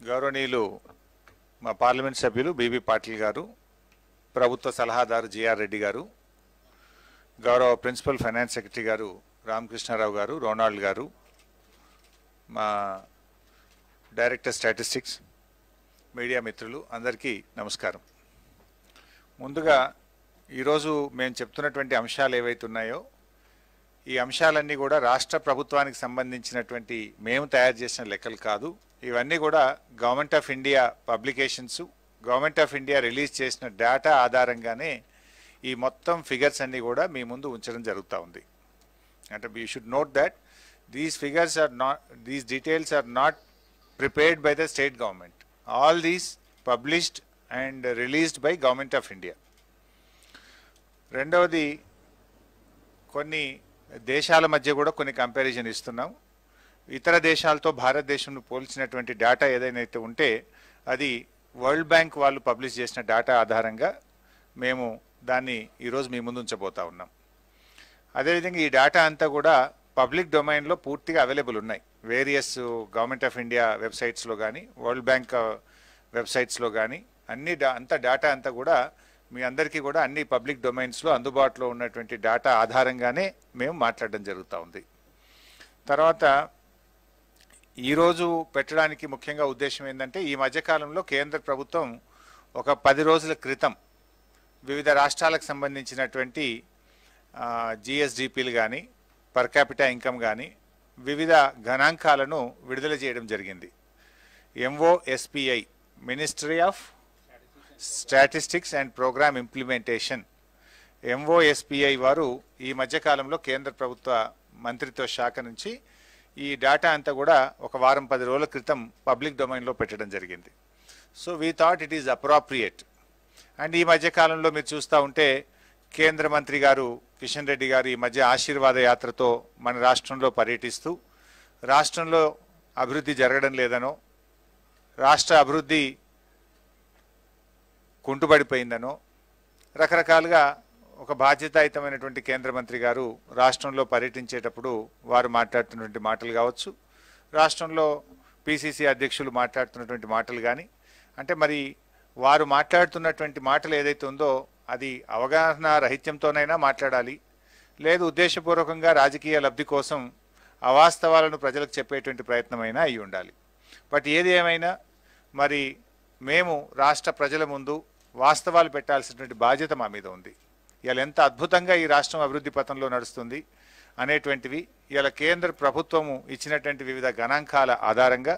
గౌరవనీయులు మా పార్లమెంట్ సభ్యులు బీబీ పాటిల్ గారు, ప్రభుత్వ సలహాదారు జిఆర్ రెడ్డి గారు, గౌరవ ప్రిన్సిపల్ ఫైనాన్స్ సెక్రటరీ గారు రామకృష్ణారావు గారు, రోనాల్డ్ గారు, మా డైరెక్టర్ స్టాటిస్టిక్స్, మీడియా మిత్రులు అందరికీ నమస్కారం. ముందుగా ఈరోజు మేము చెప్తున్నటువంటి అంశాలు ఏవైతే ఉన్నాయో ఈ అంశాలన్నీ కూడా రాష్ట్ర ప్రభుత్వానికి సంబంధించినటువంటి మేము తయారు చేసిన లెక్కలు కాదు. ఇవన్నీ కూడా government of India publications, government of India release చేసిన డేటా ఆధారంగానే ఈ మొత్తం ఫిగర్స్ అన్నీ కూడా మీ ముందు ఉంచడం జరుగుతూ ఉంది. అంటే you should note that these figures are not, these details are not prepared by the state government. All these published and released by government of India. రెండవది, కొన్ని దేశాల మధ్య కూడా కొన్ని కంపారిజన్ ఇస్తున్నాం. ఇతర దేశాలతో భారతదేశంను పోల్చినటువంటి డేటా ఏదైనా ఉంటే అది వరల్డ్ బ్యాంక్ వాళ్ళు పబ్లిష్ చేసిన డేటా ఆధారంగా మేము దాన్ని ఈరోజు మీ ముందు ఉంచబోతా ఉన్నాం. అదేవిధంగా ఈ డేటా అంతా కూడా పబ్లిక్ డొమైన్లో పూర్తిగా అవైలబుల్ ఉన్నాయి. వేరియస్ గవర్నమెంట్ ఆఫ్ ఇండియా వెబ్సైట్స్లో కానీ, వరల్డ్ బ్యాంక్ వెబ్సైట్స్లో కానీ అంత డేటా అంతా కూడా మీ అందరికీ కూడా అన్ని పబ్లిక్ డొమైన్స్లో అందుబాటులో ఉన్నటువంటి డేటా ఆధారంగానే మేము మాట్లాడడం జరుగుతూ ఉంది. తర్వాత ఈరోజు పెట్టడానికి ముఖ్యంగా ఉద్దేశం ఏంటంటే, ఈ మధ్యకాలంలో కేంద్ర ప్రభుత్వం ఒక 10 రోజుల క్రితం వివిధ రాష్ట్రాలకు సంబంధించినటువంటి జిఎస్డిపిలు కానీ, పర్ క్యాపిటా ఇన్కమ్ కానీ వివిధ గణాంకాలను విడుదల చేయడం జరిగింది. MOSPI, ministry of statistics and programme implementation, MOSPI వారు ఈ మధ్యకాలంలో కేంద్ర ప్రభుత్వ మంత్రిత్వ శాఖ నుంచి ఈ డేటా అంతా కూడా ఒక వారం 10 రోజుల క్రితం పబ్లిక్ డొమైన్లో పెట్టడం జరిగింది. So we thought it is appropriate. And ఈ మధ్యకాలంలో మీరు చూస్తూ ఉంటే కేంద్ర మంత్రి గారు కిషన్ రెడ్డి గారు ఈ మధ్య ఆశీర్వాద యాత్రతో మన రాష్ట్రంలో పర్యటిస్తూ రాష్ట్రంలో అభివృద్ధి జరగడం లేదనో, రాష్ట్ర అభివృద్ధి కుంటుపడిపోయిందనో, రకరకాలుగా ఒక బాధ్యతాయుతమైనటువంటి కేంద్ర మంత్రి గారు రాష్ట్రంలో పర్యటించేటప్పుడు వారు మాట్లాడుతున్నటువంటి మాటలు కావచ్చు, రాష్ట్రంలో పిసిసి అధ్యక్షులు మాట్లాడుతున్నటువంటి మాటలు కానీ, అంటే మరి వారు మాట్లాడుతున్నటువంటి మాటలు ఏదైతే ఉందో అది అవగాహన రహిత్యంతోనైనా మాట్లాడాలి, లేదు ఉద్దేశపూర్వకంగా రాజకీయ లబ్ధి కోసం అవాస్తవాలను ప్రజలకు చెప్పేటువంటి ప్రయత్నమైనా అయి ఉండాలి. బట్ ఏది ఏమైనా మరి మేము రాష్ట్ర ప్రజల ముందు వాస్తవాలు పెట్టాల్సినటువంటి బాధ్యత మా మీద ఉంది. ఇలా ఎంత అద్భుతంగా ఈ రాష్ట్రం అభివృద్ధి పథంలో నడుస్తుంది అనేటువంటివి ఇలా కేంద్ర ప్రభుత్వము ఇచ్చినటువంటి వివిధ గణాంకాల ఆధారంగా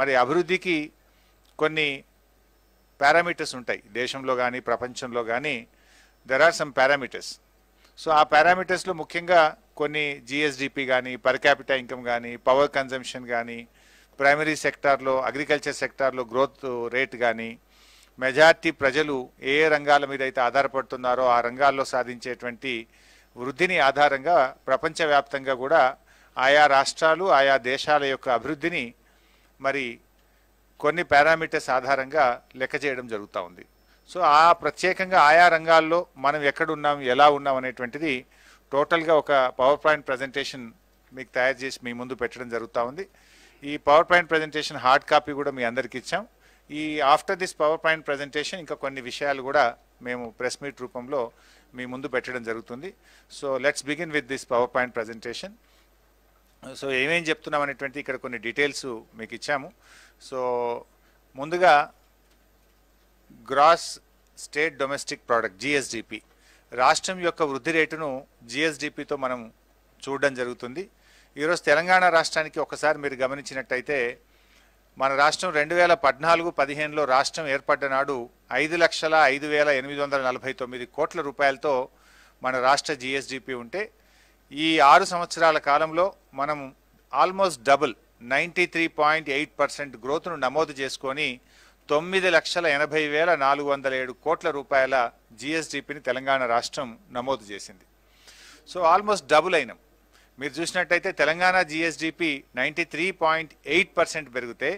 మరి అభివృద్ధికి కొన్ని పారామీటర్స్ ఉంటాయి. దేశంలో కానీ ప్రపంచంలో కానీ there are some parameters. So ఆ పారామీటర్స్లో ముఖ్యంగా కొన్ని జిఎస్డిపి కానీ, పర్ క్యాపిటా ఇన్కమ్ కానీ, పవర్ కన్జంప్షన్ కానీ, ప్రైమరీ సెక్టార్లో అగ్రికల్చర్ సెక్టార్లో గ్రోత్ రేట్ కానీ, మెజార్టీ ప్రజలు ఏ రంగాల మీద అయితే ఆధారపడుతున్నారో ఆ రంగాల్లో సాధించేటువంటి వృద్ధిని ఆధారంగా ప్రపంచవ్యాప్తంగా కూడా ఆయా రాష్ట్రాలు ఆయా దేశాల యొక్క అభివృద్ధిని మరి కొన్ని పారామీటర్స్ ఆధారంగా లెక్క చేయడం జరుగుతూ ఉంది. సో ఆ ప్రత్యేకంగా ఆయా రంగాల్లో మనం ఎక్కడున్నాం, ఎలా ఉన్నాం అనేటువంటిది టోటల్గా ఒక పవర్ పాయింట్ ప్రజెంటేషన్ మీకు తయారు చేసి మీ ముందు పెట్టడం జరుగుతూ ఉంది. ఈ power point presentation hard copy కూడా మీ అందరికి ఇచ్చాం. ఈ after this power point presentation ఇంకా కొన్ని విషయాలు కూడా మేము ప్రెస్ మీట్ రూపంలో మీ ముందు పెట్టడం జరుగుతుంది. So let's begin with this power point presentation. So ఏమేం చెప్తున్నాం అనేటువంటి ఇక్కడ కొన్ని డీటెయిల్స్ మీకు ఇచ్చాము. సో ముందుగా gross state domestic product GSDP, రాష్ట్రం యొక్క వృద్ధి రేటును జిఎస్డిపితో మనం చూడడం జరుగుతుంది. ఈరోజు తెలంగాణ రాష్ట్రానికి ఒకసారి మీరు గమనించినట్టయితే మన రాష్ట్రం 2014-15లో రాష్ట్రం ఏర్పడ్డ నాడు 5,05,849 కోట్ల రూపాయలతో మన రాష్ట్ర జిఎస్డిపి ఉంటే ఈ 6 సంవత్సరాల కాలంలో మనం ఆల్మోస్ట్ డబుల్ 93.8% గ్రోత్ను నమోదు చేసుకొని 9,80,407 కోట్ల రూపాయల జిఎస్డిపిని తెలంగాణ రాష్ట్రం నమోదు చేసింది. సో ఆల్మోస్ట్ డబుల్ అయినాం. మీరు చూసినట్టయితే తెలంగాణ జిఎస్డిపి 93.8% పెరిగితే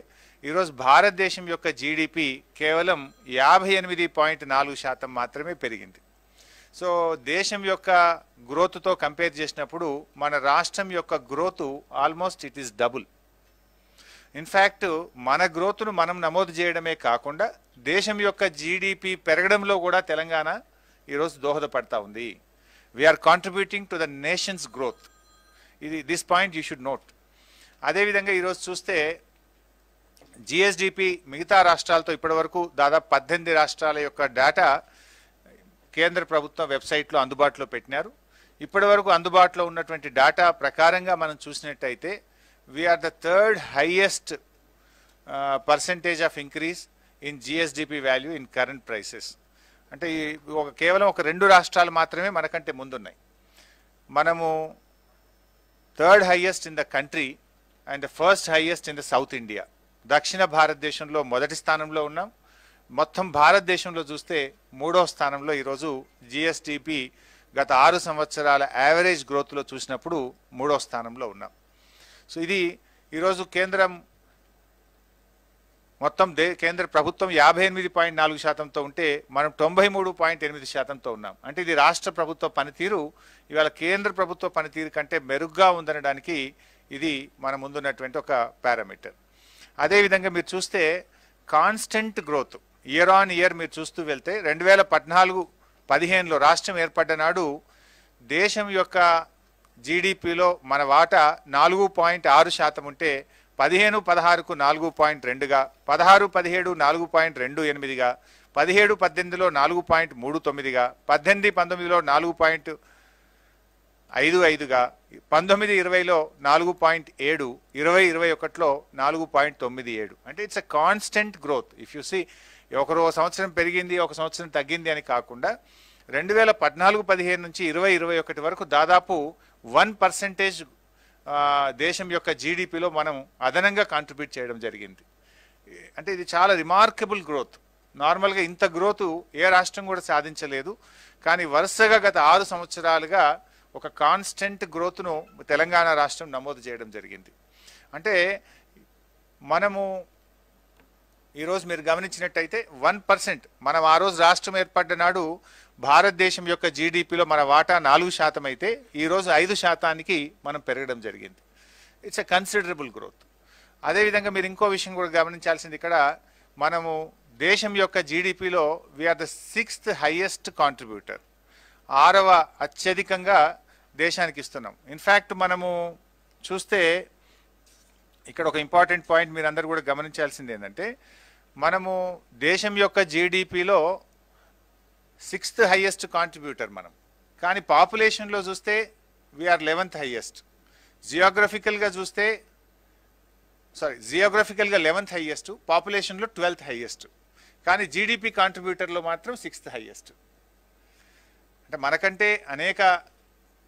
ఈరోజు భారతదేశం యొక్క జీడిపి కేవలం 58.4% మాత్రమే పెరిగింది. సో దేశం యొక్క గ్రోత్తో కంపేర్ చేసినప్పుడు మన రాష్ట్రం యొక్క growth almost it is double. In fact మన గ్రోత్ను మనం నమోదు చేయడమే కాకుండా దేశం యొక్క జీడిపి పెరగడంలో కూడా తెలంగాణ ఈరోజు దోహదపడతా ఉంది. We are contributing to the nation's growth. This point you should note. అదేవిధంగా ఈరోజు చూస్తే జిఎస్డిపి మిగతా రాష్ట్రాలతో ఇప్పటివరకు దాదాపు 18 రాష్ట్రాల యొక్క డేటా కేంద్ర ప్రభుత్వం వెబ్సైట్లో అందుబాటులో పెట్టినారు. ఇప్పటివరకు అందుబాటులో ఉన్నటువంటి డేటా ప్రకారంగా మనం చూసినట్టయితే we are the third highest percentage of increase in GSDP value in current prices. అంటే కేవలం ఒక 2 రాష్ట్రాలు మాత్రమే మనకంటే ముందున్నాయి. మనము third highest in the country and the first highest in the south India. దక్షిణ భారతదేశంలో మొదటి స్థానంలో ఉన్నాం. మొత్తం భారతదేశంలో చూస్తే 3వ స్థానంలో ఈరోజు జిఎస్డిపి గత 6 సంవత్సరాల యావరేజ్ గ్రోత్లో చూసినప్పుడు 3వ స్థానంలో ఉన్నాం. సో ఇది ఈరోజు కేంద్రం మొత్తం కేంద్ర ప్రభుత్వం 58.4%తో ఉంటే మనం 93.8%తో ఉన్నాం. అంటే ఇది రాష్ట్ర ప్రభుత్వ పనితీరు ఇవాళ కేంద్ర ప్రభుత్వ పనితీరు కంటే మెరుగ్గా ఉందనడానికి ఇది మన ముందున్నటువంటి ఒక పారామీటర్. అదేవిధంగా మీరు చూస్తే constant growth year on year మీరు చూస్తూ వెళ్తే 2014-15లో రాష్ట్రం ఏర్పడ్డ నాడు దేశం యొక్క జీడిపిలో మన వాటా 4.6% ఉంటే 15-16కు 4.2గా, 16-17 4.28గా, 17-18లో 4.39గా, 18-19లో 4.55గా, 19-20లో 4.7, 20-21లో 4.97. అంటే it's a constant growth. If you see ఒక సంవత్సరం పెరిగింది ఒక సంవత్సరం తగ్గింది అని కాకుండా 2014-15 నుంచి 20-21 వరకు దాదాపు 1% దేశం యొక్క జీడిపిలో మనం అదనంగా కాంట్రిబ్యూట్ చేయడం జరిగింది. అంటే ఇది చాలా రిమార్కబుల్ గ్రోత్. నార్మల్గా ఇంత గ్రోత్ ఏ రాష్ట్రం కూడా సాధించలేదు. కానీ వరుసగా గత 6 సంవత్సరాలుగా ఒక కాన్స్టెంట్ గ్రోత్ను తెలంగాణ రాష్ట్రం నమోదు చేయడం జరిగింది. అంటే మనము ఈరోజు మీరు గమనించినట్టయితే 1%, మనం ఆ రోజు రాష్ట్రం ఏర్పడ్డ నాడు భారతదేశం యొక్క జీడిపిలో మన వాటా 4% అయితే ఈరోజు 5%కి మనం పెరగడం జరిగింది. It's a considerable growth. అదేవిధంగా మీరు ఇంకో విషయం కూడా గమనించాల్సింది, ఇక్కడ మనము దేశం యొక్క జీడిపిలో we are the 6th highest contributor. 6వ అత్యధికంగా దేశానికి ఇస్తున్నాం. ఇన్ఫ్యాక్ట్ మనము చూస్తే ఇక్కడ ఒక ఇంపార్టెంట్ పాయింట్ మీరు అందరూ కూడా గమనించాల్సింది ఏంటంటే, మనము దేశం యొక్క జీడిపిలో 6th హైయెస్ట్ కాంట్రిబ్యూటర్ మనం. కానీ పాపులేషన్లో చూస్తే వీఆర్ 11th హైయెస్ట్. జియోగ్రఫికల్గా 11th హైయెస్ట్, పాపులేషన్లో 12th హైయెస్ట్. కానీ జీడిపి కాంట్రిబ్యూటర్లో మాత్రం 6th హైయెస్ట్. అంటే మనకంటే అనేక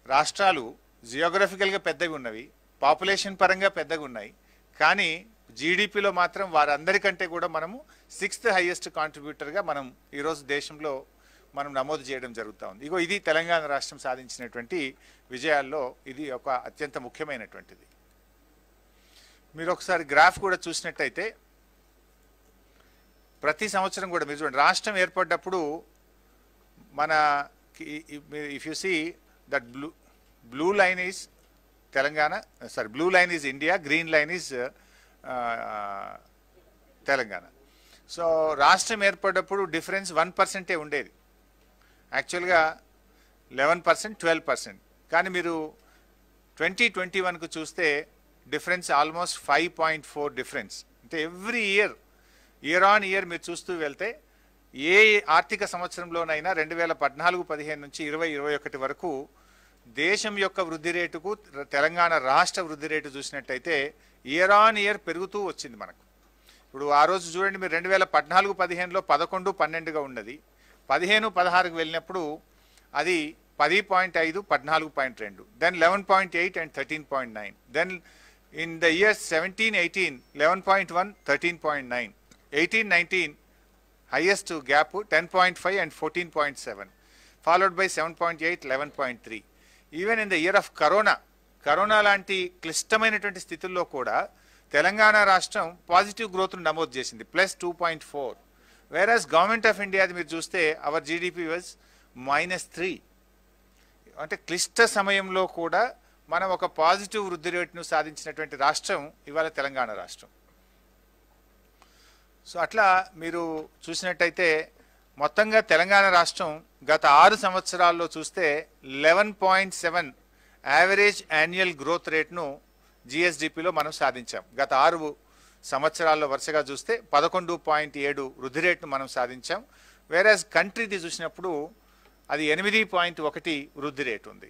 రాష్ట్రాలు జియోగ్రఫికల్గా పెద్దగా ఉన్నవి, పాపులేషన్ పరంగా పెద్దగా ఉన్నాయి. కానీ జీడిపిలో మాత్రం వారందరికంటే కూడా మనము 6th హైయెస్ట్ కాంట్రిబ్యూటర్గా మనం ఈరోజు దేశంలో మనం నమోదు చేయడం జరుగుతూ ఉంది. ఇది తెలంగాణ రాష్ట్రం సాధించినటువంటి విజయాల్లో ఇది ఒక అత్యంత ముఖ్యమైనటువంటిది. మీరు ఒకసారి గ్రాఫ్ కూడా చూసినట్టయితే ప్రతి సంవత్సరం కూడా మీరు చూడండి, రాష్ట్రం ఏర్పడ్డప్పుడు మన if you see that blue line is Telangana, blue line is India, green line is Telangana. So రాష్ట్రం ఏర్పడ్డప్పుడు డిఫరెన్స్ 1% ఉండేది. యాక్చువల్గా 11%, 12%. కానీ మీరు 2021కు చూస్తే డిఫరెన్స్ ఆల్మోస్ట్ 5.4 డిఫరెన్స్. అంటే ఎవ్రీ ఇయర్ ఆన్ ఇయర్ మీరు చూస్తూ వెళ్తే ఏ ఆర్థిక సంవత్సరంలోనైనా 2014-15 నుంచి 20-21 వరకు దేశం యొక్క వృద్ధి రేటుకు తెలంగాణ రాష్ట్ర వృద్ధి రేటు చూసినట్టయితే ఇయర్ ఆన్ ఇయర్ పెరుగుతూ వచ్చింది మనకు. ఇప్పుడు ఆ రోజు చూడండి, మీరు 2014-15లో 11-12గా ఉన్నది. 15-16కు వెళ్ళినప్పుడు అది 10.5, 14.2, then 11.8 and 13.9. Then in the year 17-18 11.1, 13.9, 18-19 highest gap 10.5 and 14.7, followed by 7.8, 11.3. Even in the year of corona లాంటి క్లిష్టమైనటువంటి స్థితుల్లో కూడా తెలంగాణ రాష్ట్రం పాజిటివ్ గ్రోత్ను నమోదు చేసింది, +2.4. వేరాస్ గవర్నమెంట్ ఆఫ్ ఇండియాది మీరు చూస్తే అవర్ జీడిపి వాజ్ -3. అంటే క్లిష్ట సమయంలో కూడా మనం ఒక పాజిటివ్ వృద్ధి రేటును సాధించినటువంటి రాష్ట్రం ఇవాళ తెలంగాణ రాష్ట్రం. సో అట్లా మీరు చూసినట్టయితే మొత్తంగా తెలంగాణ రాష్ట్రం గత 6 సంవత్సరాల్లో చూస్తే 11.7 యావరేజ్ యాన్యువల్ గ్రోత్ రేట్ను జిఎస్డిపిలో మనం సాధించాం. గత 6 సంవత్సరాల్లో వరుసగా చూస్తే 11.7 వృద్ధి రేట్ను మనం సాధించాం. వేరేజ్ కంట్రీది చూసినప్పుడు అది 8.1 వృద్ధి రేటు ఉంది.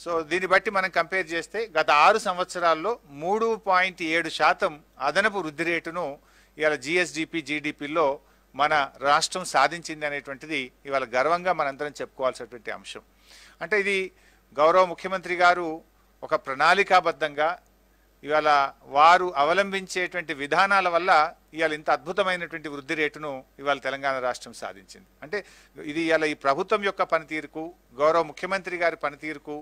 సో దీన్ని బట్టి మనం కంపేర్ చేస్తే గత 6 సంవత్సరాల్లో 3.7% అదనపు వృద్ధి రేటును ఇవాళ జిఎస్డిపి జీడిపిలో మన రాష్ట్రం సాధించింది అనేటువంటిది ఇవాళ గర్వంగా మనందరం చెప్పుకోవాల్సినటువంటి అంశం. అంటే ఇది గౌరవ ముఖ్యమంత్రి గారు ఒక ప్రణాళికాబద్ధంగా ఇవాళ వారు అవలంబించేటువంటి విధానాల వల్ల ఇవాళ ఇంత అద్భుతమైనటువంటి వృద్ధి రేటును ఇవాళ తెలంగాణ రాష్ట్రం సాధించింది. అంటే ఇది ఇవాళ ఈ ప్రభుత్వం యొక్క పనితీరుకు, గౌరవ ముఖ్యమంత్రి గారి పనితీరుకు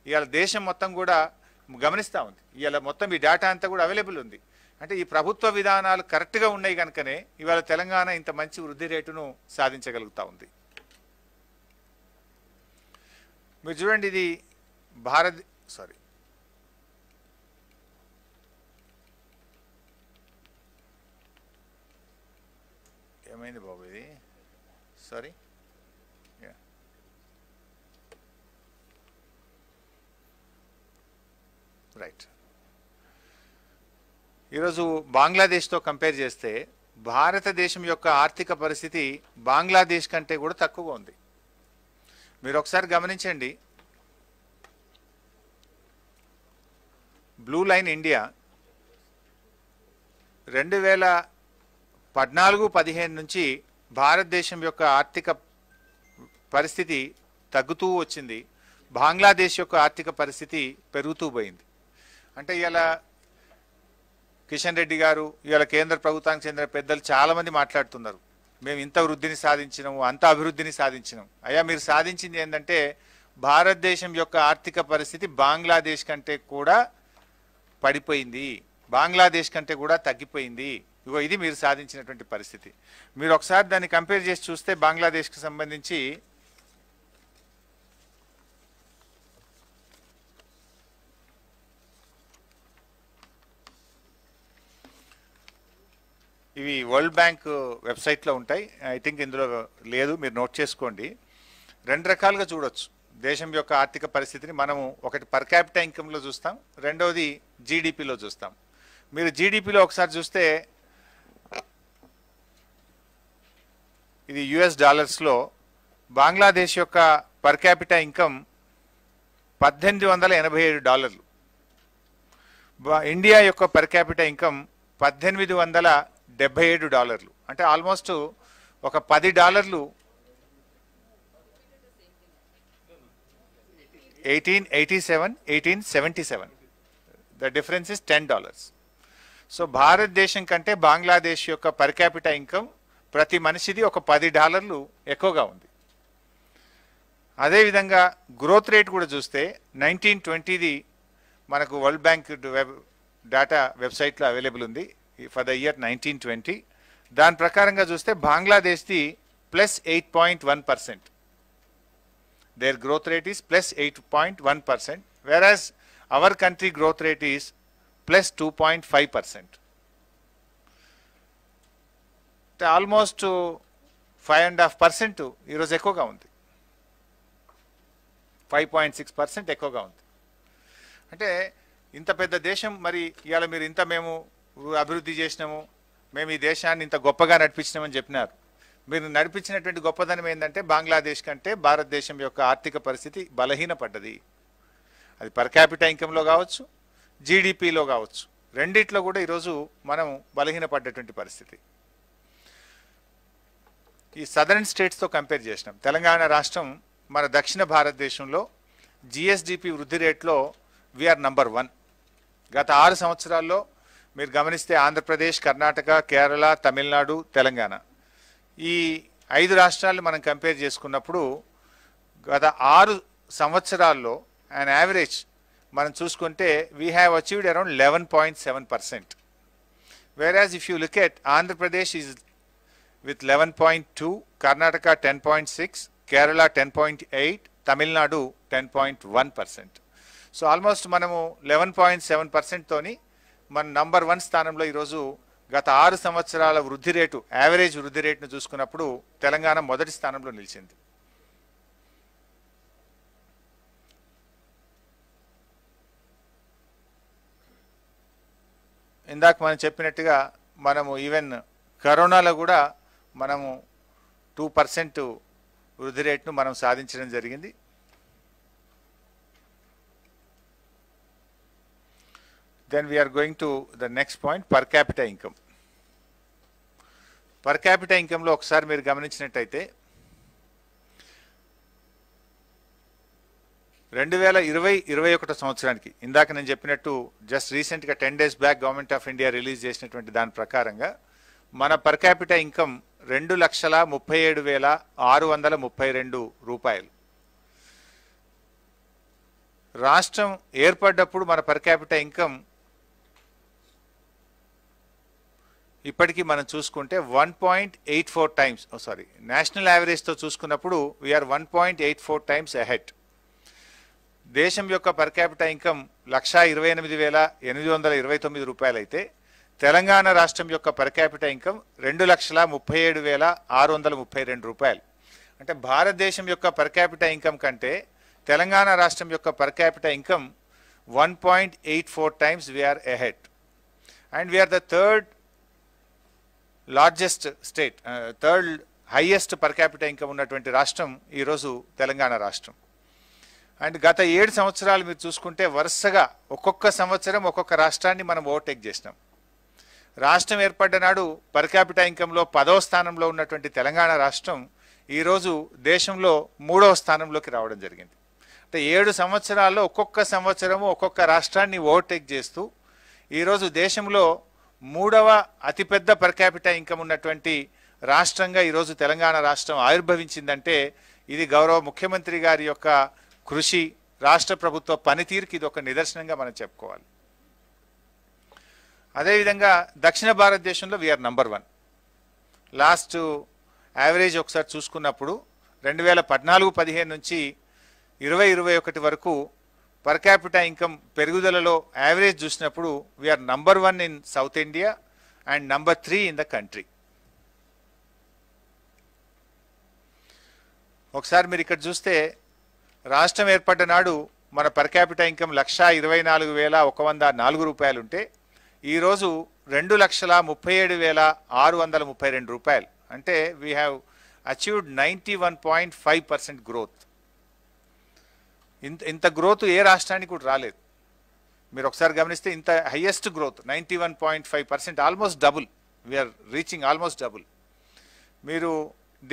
ఇవాళ దేశం మొత్తం కూడా గమనిస్తూ ఉంది. ఇవాళ మొత్తం ఈ డేటా అంతా కూడా అవైలబుల్ ఉంది. అంటే ఈ ప్రభుత్వ విధానాలు కరెక్ట్గా ఉన్నాయి కనుకనే ఇవాళ తెలంగాణ ఇంత మంచి వృద్ధి రేటును సాధించగలుగుతూ ఉంది. మీరు చూడండి, ఇది ఏమైంది బాబు ఇది? Sorry, right. ఈరోజు బంగ్లాదేశ్తో కంపేర్ చేస్తే భారతదేశం యొక్క ఆర్థిక పరిస్థితి బంగ్లాదేశ్ కంటే కూడా తక్కువగా ఉంది. మీరు ఒకసారి గమనించండి, బ్లూ లైన్ ఇండియా 2014-15 నుంచి భారతదేశం యొక్క ఆర్థిక పరిస్థితి తగ్గుతూ వచ్చింది. బంగ్లాదేశ్ యొక్క ఆర్థిక పరిస్థితి పెరుగుతూ పోయింది. అంటే ఇలా కిషన్ రెడ్డి గారు, ఇవాళ కేంద్ర ప్రభుత్వానికి చెందిన పెద్దలు చాలామంది మాట్లాడుతున్నారు, మేము ఇంత వృద్ధిని సాధించినాము, అంత అభివృద్ధిని సాధించినాం. అయ్యా, మీరు సాధించింది ఏంటంటే భారతదేశం యొక్క ఆర్థిక పరిస్థితి బంగ్లాదేశ్ కంటే కూడా పడిపోయింది, బంగ్లాదేశ్ కంటే కూడా తగ్గిపోయింది. ఇగో ఇది మీరు సాధించినటువంటి పరిస్థితి. మీరు ఒకసారి దాన్ని కంపేర్ చేసి చూస్తే బంగ్లాదేశ్కి సంబంధించి ఇవి వరల్డ్ బ్యాంక్ వెబ్సైట్లో ఉంటాయి. ఐ థింక్ ఇందులో లేదు, మీరు నోట్ చేసుకోండి. 2 రకాలుగా చూడొచ్చు దేశం యొక్క ఆర్థిక పరిస్థితిని. మనము ఒకటి పర్ క్యాపిటల్ ఇన్కంలో చూస్తాం, రెండవది జీడిపిలో చూస్తాం. మీరు జీడిపిలో ఒకసారి చూస్తే ఇది యుఎస్ డాలర్స్లో బంగ్లాదేశ్ యొక్క పర్ క్యాపిటల్ ఇన్కమ్ $1887. ఇండియా యొక్క పర్ క్యాపిటల్ ఇన్కమ్ $1877. అంటే ఆల్మోస్ట్ ఒక $10 1877 ద డిఫరెన్స్ ఇస్ $10. సో భారతదేశం కంటే బంగ్లాదేశ్ యొక్క పర్ క్యాపిటల్ ఇన్కమ్ ప్రతి మనిషిది ఒక $10 ఎక్కువగా ఉంది. అదేవిధంగా గ్రోత్ రేట్ కూడా చూస్తే 1920ది మనకు వరల్డ్ బ్యాంక్ డేటా వెబ్సైట్లో అవైలబుల్ ఉంది ఫర్ ద ఇయర్ 1920. దాని ప్రకారంగా చూస్తే బంగ్లాదేశ్ది +8.1%. Their growth rate is +8.1%, whereas our country growth rate is +2.5%. Almost 5.5% ఈరోజు ఎక్కువగా ఉంది, 5.6% ఎక్కువగా ఉంది. అంటే ఇంత పెద్ద దేశం, మరి ఇవాళ మీరు ఇంత మేము అభివృద్ధి చేసినాము, మేము ఈ దేశాన్ని ఇంత గొప్పగా నడిపించినామని చెప్పినారు. మీరు నడిపించినటువంటి గొప్పదనం ఏంటంటే బంగ్లాదేశ్ కంటే భారతదేశం యొక్క ఆర్థిక పరిస్థితి బలహీనపడ్డది. అది పర్ క్యాపిటల్ ఇన్కంలో కావచ్చు, జీడిపిలో కావచ్చు, రెండిట్లో కూడా ఈరోజు మనం బలహీనపడ్డటువంటి పరిస్థితి. ఈ సదరన్ స్టేట్స్తో కంపేర్ చేసినాం. తెలంగాణ రాష్ట్రం మన దక్షిణ భారతదేశంలో జిఎస్డిపి వృద్ధి రేట్లో వీఆర్ నంబర్ 1. గత 6 సంవత్సరాల్లో మీరు గమనిస్తే ఆంధ్రప్రదేశ్, కర్ణాటక, కేరళ, తమిళనాడు, తెలంగాణ ఈ 5 రాష్ట్రాలను మనం కంపేర్ చేసుకున్నప్పుడు గత 6 సంవత్సరాల్లో అండ్ యావరేజ్ మనం చూసుకుంటే we have achieved around 11.7%. whereas if you look at Andhra Pradesh is with 11.2, Karnataka 10.6, Kerala 10.8, Tamil Nadu 10.1%. So almost మనము 11.7% తోని మన నంబర్ 1 స్థానంలో ఈరోజు గత 6 సంవత్సరాల వృద్ధి రేటు, యావరేజ్ వృద్ధి రేటును చూసుకున్నప్పుడు తెలంగాణ మొదటి స్థానంలో నిలిచింది. ఇందాక మనం చెప్పినట్టుగా మనము ఈవెన్ కరోనాలో కూడా మనము 2% వృద్ధి రేటును మనం సాధించడం జరిగింది. Then we are going to the next point, per capita income. Per capita income లో ఒకసారి మీరు గమనించినట్టయితే 2020-21 సంవత్సరానికి ఇందాక నేను చెప్పినట్టు జస్ట్ రీసెంట్గా 10 days back government of India release చేసినటువంటి దాని ప్రకారంగా మన పర్ క్యాపిటా ఇన్కమ్ 2,37,632 రూపాయలు. రాష్ట్రం ఏర్పడ్డప్పుడు మన పర్ క్యాపిటా ఇన్కమ్ ఇప్పటికీ మనం చూసుకుంటే 1.84 టైమ్స్, నేషనల్ యావరేజ్తో చూసుకున్నప్పుడు వీఆర్ 1.84 టైమ్స్ అహెడ్. దేశం యొక్క పర్ క్యాపిటా ఇన్కమ్ 1,28,829 రూపాయలు అయితే తెలంగాణ రాష్ట్రం యొక్క పర్ క్యాపిటా ఇన్కమ్ 2,37,632 రూపాయలు. అంటే భారతదేశం యొక్క పర్ క్యాపిటా ఇన్కమ్ కంటే తెలంగాణ రాష్ట్రం యొక్క per capita income 1.84 times we are ahead. And we are the third largest state, third highest per capita income ఉన్నటువంటి రాష్ట్రం ఈరోజు తెలంగాణ రాష్ట్రం. అండ్ గత 7 సంవత్సరాలు మీరు చూసుకుంటే వరుసగా ఒక్కొక్క సంవత్సరం ఒక్కొక్క రాష్ట్రాన్ని మనం ఓవర్టేక్ చేసినాం. రాష్ట్రం ఏర్పడ్డ నాడు పర్ క్యాపిటా ఇన్కంలో 10వ స్థానంలో ఉన్నటువంటి తెలంగాణ రాష్ట్రం ఈరోజు దేశంలో 3వ స్థానంలోకి రావడం జరిగింది. అంటే 7 సంవత్సరాల్లో ఒక్కొక్క సంవత్సరము ఒక్కొక్క రాష్ట్రాన్ని ఓవర్టేక్ చేస్తూ ఈరోజు దేశంలో 3వ అతిపెద్ద పర్ క్యాపిటా ఇన్కమ్ ఉన్నటువంటి రాష్ట్రంగా ఈరోజు తెలంగాణ రాష్ట్రం ఆవిర్భవించిందంటే ఇది గౌరవ ముఖ్యమంత్రి గారి యొక్క కృషి, రాష్ట్ర ప్రభుత్వ పనితీరుకి ఇది ఒక నిదర్శనంగా మనం చెప్పుకోవాలి. అదేవిధంగా దక్షిణ భారతదేశంలో వీఆర్ నంబర్ 1. లాస్ట్ యావరేజ్ ఒకసారి చూసుకున్నప్పుడు 2014-15 నుంచి 2021 వరకు పర్ క్యాపిటా ఇన్కమ్ పెరుగుదలలో యావరేజ్ చూసినప్పుడు we are number 1 in south India and number 3 in the country. ఒకసారి మీరు ఇక్కడ చూస్తే రాష్ట్రం ఏర్పడ్డ నాడు మన పర్ క్యాపిటా ఇన్కమ్ 1,24,104 రూపాయలు ఉంటే ఈరోజు 2,37,632 రూపాయలు. అంటే వీ హ్యావ్ అచీవ్డ్ 91.5% గ్రోత్. ఇంత గ్రోత్ ఏ రాష్ట్రానికి కూడా రాలేదు. మీరు ఒకసారి గమనిస్తే ఇంత highest growth 91.5%, almost double. We are reaching almost double. మీరు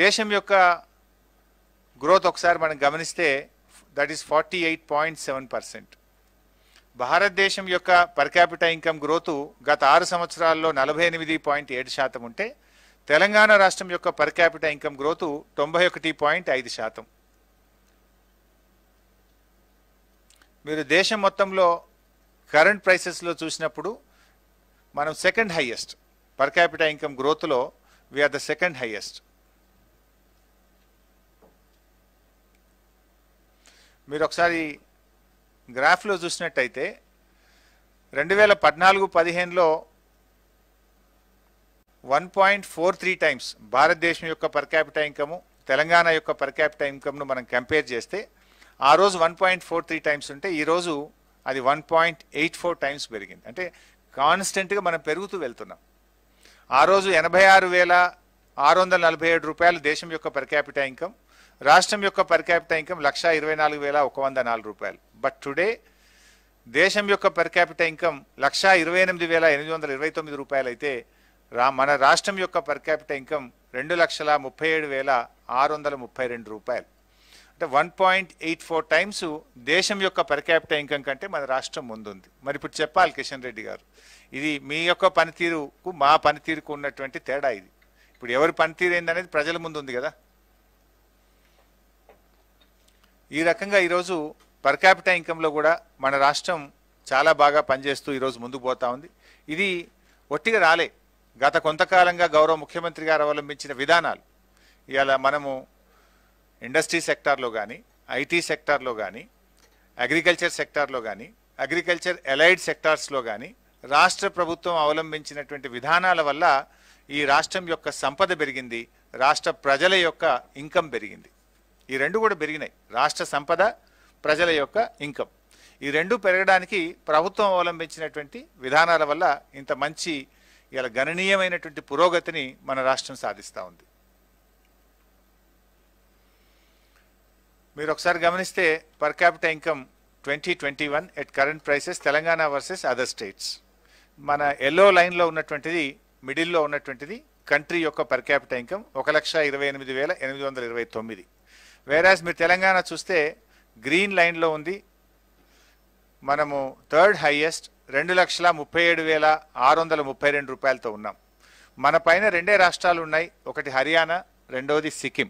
దేశం యొక్క గ్రోత్ ఒకసారి మనం గమనిస్తే దట్ ఈస్ 48.7%. భారతదేశం యొక్క పర్ క్యాపిటా ఇన్కమ్ గ్రోత్ గత 6 సంవత్సరాల్లో 48.7% ఉంటే తెలంగాణ రాష్ట్రం యొక్క పర్ క్యాపిటా ఇన్కమ్ గ్రోత్ 91.5%. మీరు దేశం మొత్తంలో కరెంట్ ప్రైసెస్లో చూసినప్పుడు మనం second highest per capita income గ్రోత్లో వీఆర్ ద సెకండ్ హైయెస్ట్. మీరు ఒకసారి గ్రాఫ్లో చూసినట్టయితే 2014-15లో 1.43 టైమ్స్ భారతదేశం యొక్క పర్ క్యాపిటా ఇన్కము తెలంగాణ యొక్క పర్ క్యాపిటా ఇన్కమ్ను మనం కంపేర్ చేస్తే ఆ రోజు 1.43 టైమ్స్ ఉంటే ఈరోజు అది 1.84 టైమ్స్ పెరిగింది. అంటే కాన్స్టెంట్గా మనం పెరుగుతూ వెళ్తున్నాం. ఆ రోజు 86,647 రూపాయలు దేశం యొక్క పర్ క్యాపిటా ఇన్కమ్, రాష్ట్రం యొక్క పర్ క్యాపిటా ఇన్కమ్ 1,24,104 రూపాయలు. బట్ టుడే దేశం యొక్క పర్ క్యాపిటా ఇన్కమ్ 128,829 రూపాయలు అయితే మన రాష్ట్రం యొక్క పర్ క్యాపిటా ఇన్కమ్ 2,37,632 రూపాయలు. అంటే 1.84 టైమ్స్ దేశం యొక్క పర్ క్యాపిటా ఇన్కమ్ కంటే మన రాష్ట్రం ముందుంది. మరి ఇప్పుడు చెప్పాలి కిషన్ రెడ్డి గారు, ఇది మీ యొక్క పనితీరుకు మా పనితీరుకు ఉన్నటువంటి తేడా. ఇది ఇప్పుడు ఎవరి పనితీరు ఏందనేది ప్రజల ముందు ఉంది కదా. ఈ రకంగా ఈరోజు పర్ క్యాపిటా ఇన్కంలో కూడా మన రాష్ట్రం చాలా బాగా పనిచేస్తూ ఈరోజు ముందుకు పోతా ఉంది. ఇది ఒట్టిగా రాలే. గత కొంతకాలంగా గౌరవ ముఖ్యమంత్రి గారు అవలంబించిన విధానాలు ఇవాళ మనము ఇండస్ట్రీ సెక్టార్లో కానీ, ఐటీ సెక్టార్లో కానీ, అగ్రికల్చర్ సెక్టార్లో కానీ, అగ్రికల్చర్ ఎలైడ్ సెక్టార్స్లో కానీ, రాష్ట్ర ప్రభుత్వం అవలంబించినటువంటి విధానాల వల్ల ఈ రాష్ట్రం యొక్క సంపద పెరిగింది, రాష్ట్ర ప్రజల యొక్క ఇన్కమ్ పెరిగింది. ఈ రెండు కూడా పెరిగినాయి. రాష్ట్ర సంపద, ప్రజల యొక్క ఇన్కమ్, ఈ రెండు పెరగడానికి ప్రభుత్వం అవలంబించినటువంటి విధానాల వల్ల ఇంత మంచి ఇలా గణనీయమైనటువంటి పురోగతిని మన రాష్ట్రం సాధిస్తూ ఉంది. మీరు ఒకసారి గమనిస్తే per capital income 2021 at current prices Telangana versus other states. మన ఎల్లో లైన్లో ఉన్నటువంటిది, మిడిల్లో ఉన్నటువంటిది కంట్రీ యొక్క పర్ క్యాపిటల్ ఇన్కమ్ 1,28,829. వేరాజ్ మీరు తెలంగాణ చూస్తే గ్రీన్ లైన్లో ఉంది, మనము థర్డ్ హైయెస్ట్ 2,37,632 రూపాయలతో ఉన్నాం. మన పైన రెండే రాష్ట్రాలు ఉన్నాయి, ఒకటి హర్యానా, రెండవది సిక్కిం.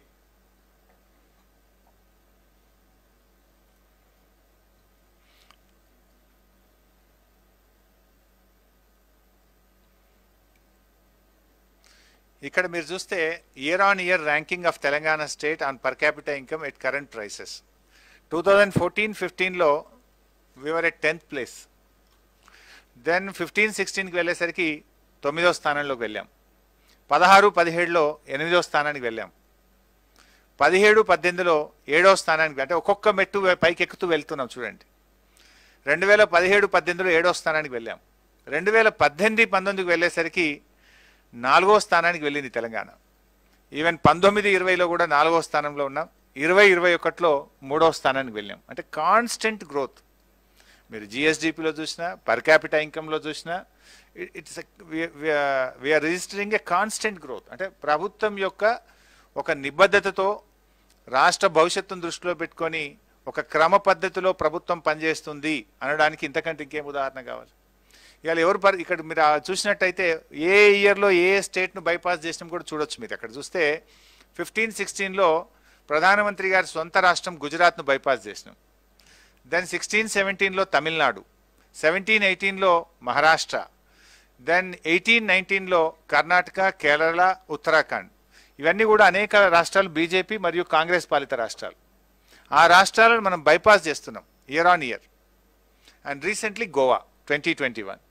ఇక్కడ మీరు చూస్తే year on year ranking of Telangana state on per capital income at current prices. 2014-15లో we're at 10th place. Then 15-16కి వెళ్ళేసరికి 9వ స్థానంలోకి వెళ్ళాం. 16-17లో 8వ స్థానానికి వెళ్ళాం. 17-18లో 7వ స్థానానికి, అంటే ఒక్కొక్క మెట్టు పైకి ఎక్కుతూ వెళ్తున్నాం చూడండి. 2017-18లో 7వ స్థానానికి వెళ్ళాం. 2018-19కి వెళ్ళేసరికి 4వ స్థానానికి వెళ్ళింది తెలంగాణ. ఈవెన్ 19-20లో కూడా 4వ స్థానంలో ఉన్నాం. 20-21లో 3వ స్థానానికి వెళ్ళాం. అంటే కాన్స్టెంట్ గ్రోత్. మీరు జిఎస్డిపిలో చూసినా, పర్ క్యాపిటల్ ఇన్కంలో చూసినా, it's we are registering a constant growth. అంటే ప్రభుత్వం యొక్క ఒక నిబద్ధతతో, రాష్ట్ర భవిష్యత్తును దృష్టిలో పెట్టుకొని ఒక క్రమ పద్ధతిలో ప్రభుత్వం పనిచేస్తుంది అనడానికి ఇంతకంటే ఇంకేం ఉదాహరణ కావాలి? ఇవాళ ఎవరు ఇక్కడ మీరు చూసినట్టయితే ఏ ఇయర్లో ఏ స్టేట్ను బైపాస్ చేసినా కూడా చూడొచ్చు. మీరు అక్కడ చూస్తే 15-16లో ప్రధానమంత్రి గారి సొంత రాష్ట్రం గుజరాత్ను బైపాస్ చేసినాం. దెన్ 16-17లో తమిళనాడు, 17-18లో మహారాష్ట్ర, దెన్ 18-19లో కర్ణాటక, కేరళ, ఉత్తరాఖండ్. ఇవన్నీ కూడా అనేక రాష్ట్రాలు బీజేపీ మరియు కాంగ్రెస్ పాలిత రాష్ట్రాలు. ఆ రాష్ట్రాలను మనం బైపాస్ చేస్తున్నాం year on year. And recently Goa 2021.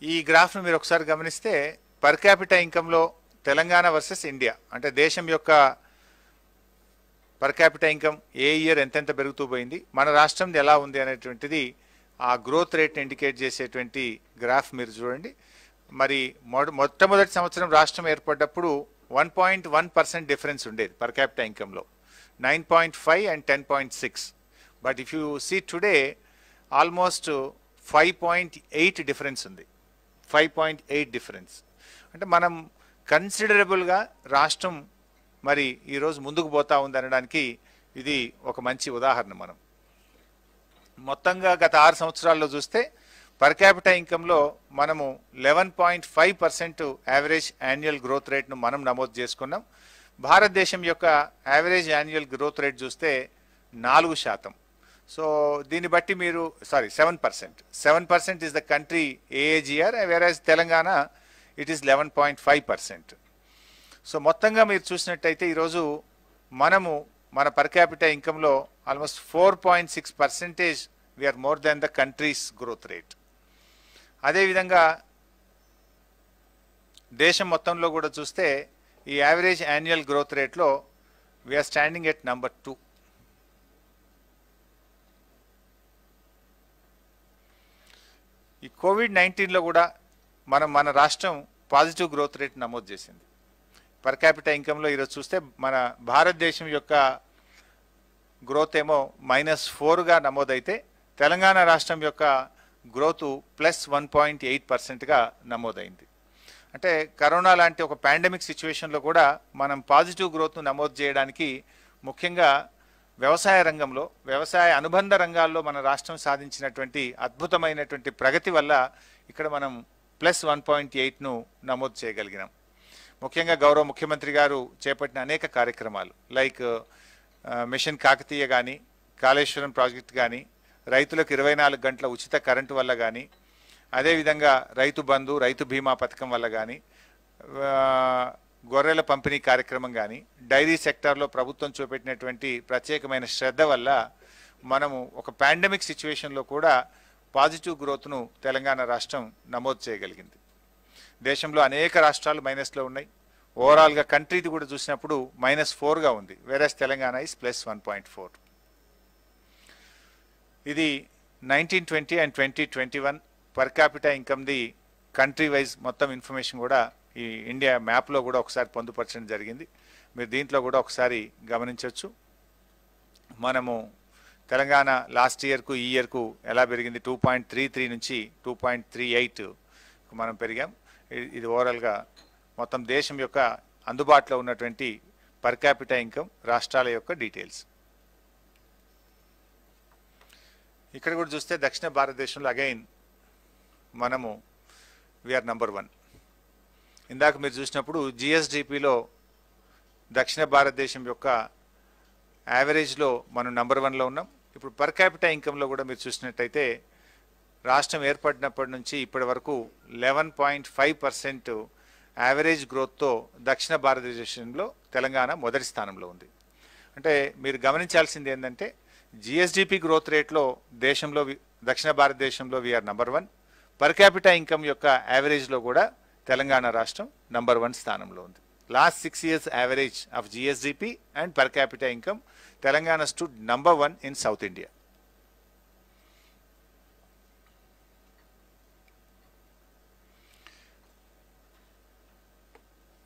ఈ గ్రాఫ్ను మీరు ఒకసారి గమనిస్తే పర్ క్యాపిటల్ ఇన్కంలో తెలంగాణ వర్సెస్ ఇండియా, అంటే దేశం యొక్క పర్ క్యాపిటల్ ఇన్కమ్ ఏ ఇయర్ ఎంతెంత పెరుగుతూ పోయింది, మన రాష్ట్రం ఎలా ఉంది అనేటువంటిది ఆ గ్రోత్ రేట్ని ఇండికేట్ చేసేటువంటి గ్రాఫ్ మీరు చూడండి. మరి మొట్టమొదటి సంవత్సరం రాష్ట్రం ఏర్పడ్డప్పుడు 1.1% డిఫరెన్స్ ఉండేది పర్ క్యాపిటల్ ఇన్కంలో, 9.5 and 10.6. But if you see today almost 5.8 difference ఉంది. 5.8 డిఫరెన్స్ అంటే మనం కన్సిడరబుల్గా రాష్ట్రం మరి ఈరోజు ముందుకు పోతా ఉంది అనడానికి ఇది ఒక మంచి ఉదాహరణ. మనం మొత్తంగా గత 6 సంవత్సరాల్లో చూస్తే పర్ క్యాపిటల్ ఇన్కంలో మనము 11.5% యావరేజ్ యాన్యువల్ గ్రోత్ రేట్ను మనం నమోదు చేసుకున్నాం. భారతదేశం యొక్క యావరేజ్ యాన్యువల్ గ్రోత్ రేట్ చూస్తే 4%. సో దీన్ని బట్టి మీరు 7% is the country AAGR, whereas Telangana it is 11.5%. So మొత్తంగా మీరు చూసినట్టయితే ఈరోజు మనము మన పర్ క్యాపిటల్ ఇన్కంలో almost 4.6% we're more than the country's growth rate. అదేవిధంగా దేశం మొత్తంలో కూడా చూస్తే ఈ యావరేజ్ యాన్యువల్ గ్రోత్ రేట్లో వీఆర్ స్టాండింగ్ ఎట్ నంబర్ 2. ఈ కోవిడ్-19లో కూడా మన రాష్ట్రం పాజిటివ్ గ్రోత్ రేట్ నమోదు చేసింది. పర్ క్యాపిటల్ ఇన్కంలో ఈరోజు చూస్తే మన భారతదేశం యొక్క గ్రోత్ ఏమో -4గా నమోదైతే తెలంగాణ రాష్ట్రం యొక్క గ్రోత్ +1.8%గా నమోదైంది. అంటే కరోనా లాంటి ఒక పాండమిక్ సిచ్యువేషన్లో కూడా మనం పాజిటివ్ గ్రోత్ను నమోదు చేయడానికి ముఖ్యంగా వ్యవసాయ రంగంలో, వ్యవసాయ అనుబంధ రంగాల్లో మన రాష్ట్రం సాధించినటువంటి అద్భుతమైనటువంటి ప్రగతి వల్ల ఇక్కడ మనం +1.8ను నమోదు చేయగలిగినాం. ముఖ్యంగా గౌరవ ముఖ్యమంత్రి గారు చేపట్టిన అనేక కార్యక్రమాలు లైక్ మిషన్ కాకతీయ కానీ, కాళేశ్వరం ప్రాజెక్ట్ కానీ, రైతులకు 24 గంటల ఉచిత కరెంటు వల్ల కానీ, అదేవిధంగా రైతు బంధు, రైతు బీమా పథకం వల్ల కానీ, గొర్రెల పంపిణీ కార్యక్రమం కానీ డైరీ సెక్టార్లో ప్రభుత్వం చూపెట్టినటువంటి ప్రత్యేకమైన శ్రద్ధ వల్ల మనము ఒక పాండమిక్ సిచ్యువేషన్లో కూడా పాజిటివ్ గ్రోత్ను తెలంగాణ రాష్ట్రం నమోదు చేయగలిగింది. దేశంలో అనేక రాష్ట్రాలు మైనస్లో ఉన్నాయి. ఓవరాల్గా కంట్రీది కూడా చూసినప్పుడు -4గా ఉంది. Versus Telangana is +1.4. ఇది 1920 అండ్ 2021 పర్ క్యాపిటా ఇన్కమ్ది కంట్రీ వైజ్ మొత్తం ఇన్ఫర్మేషన్ కూడా ఈ ఇండియా మ్యాప్లో కూడా ఒకసారి పొందుపరచడం జరిగింది. మీరు దీంట్లో కూడా ఒకసారి గమనించవచ్చు. మనము తెలంగాణ లాస్ట్ ఇయర్కు ఈ ఇయర్కు ఎలా పెరిగింది, 2.33 నుంచి 2.38 మనం పెరిగాం. ఇది ఓవరాల్గా మొత్తం దేశం యొక్క అందుబాటులో ఉన్నటువంటి పర్ క్యాపిటా ఇన్కమ్ రాష్ట్రాల యొక్క డీటెయిల్స్. ఇక్కడ కూడా చూస్తే దక్షిణ భారతదేశంలో అగైన్ మనము వీఆర్ నంబర్ 1. ఇందాక మీరు చూసినప్పుడు జిఎస్డిపిలో దక్షిణ భారతదేశం యొక్క యావరేజ్లో మనం నంబర్ 1లో ఉన్నాం. ఇప్పుడు పర్ క్యాపిటా ఇన్కంలో కూడా మీరు చూసినట్టయితే రాష్ట్రం ఏర్పడినప్పటి నుంచి ఇప్పటి వరకు 11.5% యావరేజ్ గ్రోత్తో దక్షిణ భారతదేశంలో తెలంగాణ మొదటి స్థానంలో ఉంది. అంటే మీరు గమనించాల్సింది ఏంటంటే జిఎస్డిపి గ్రోత్ రేట్లో దేశంలో దక్షిణ భారతదేశంలో we are number 1. Per capita income యొక్క యావరేజ్లో కూడా తెలంగాణ రాష్ట్రం నంబర్ 1 స్థానంలో ఉంది. Last 6 years average of GSDP and per capita income Telangana stood number 1 in south India.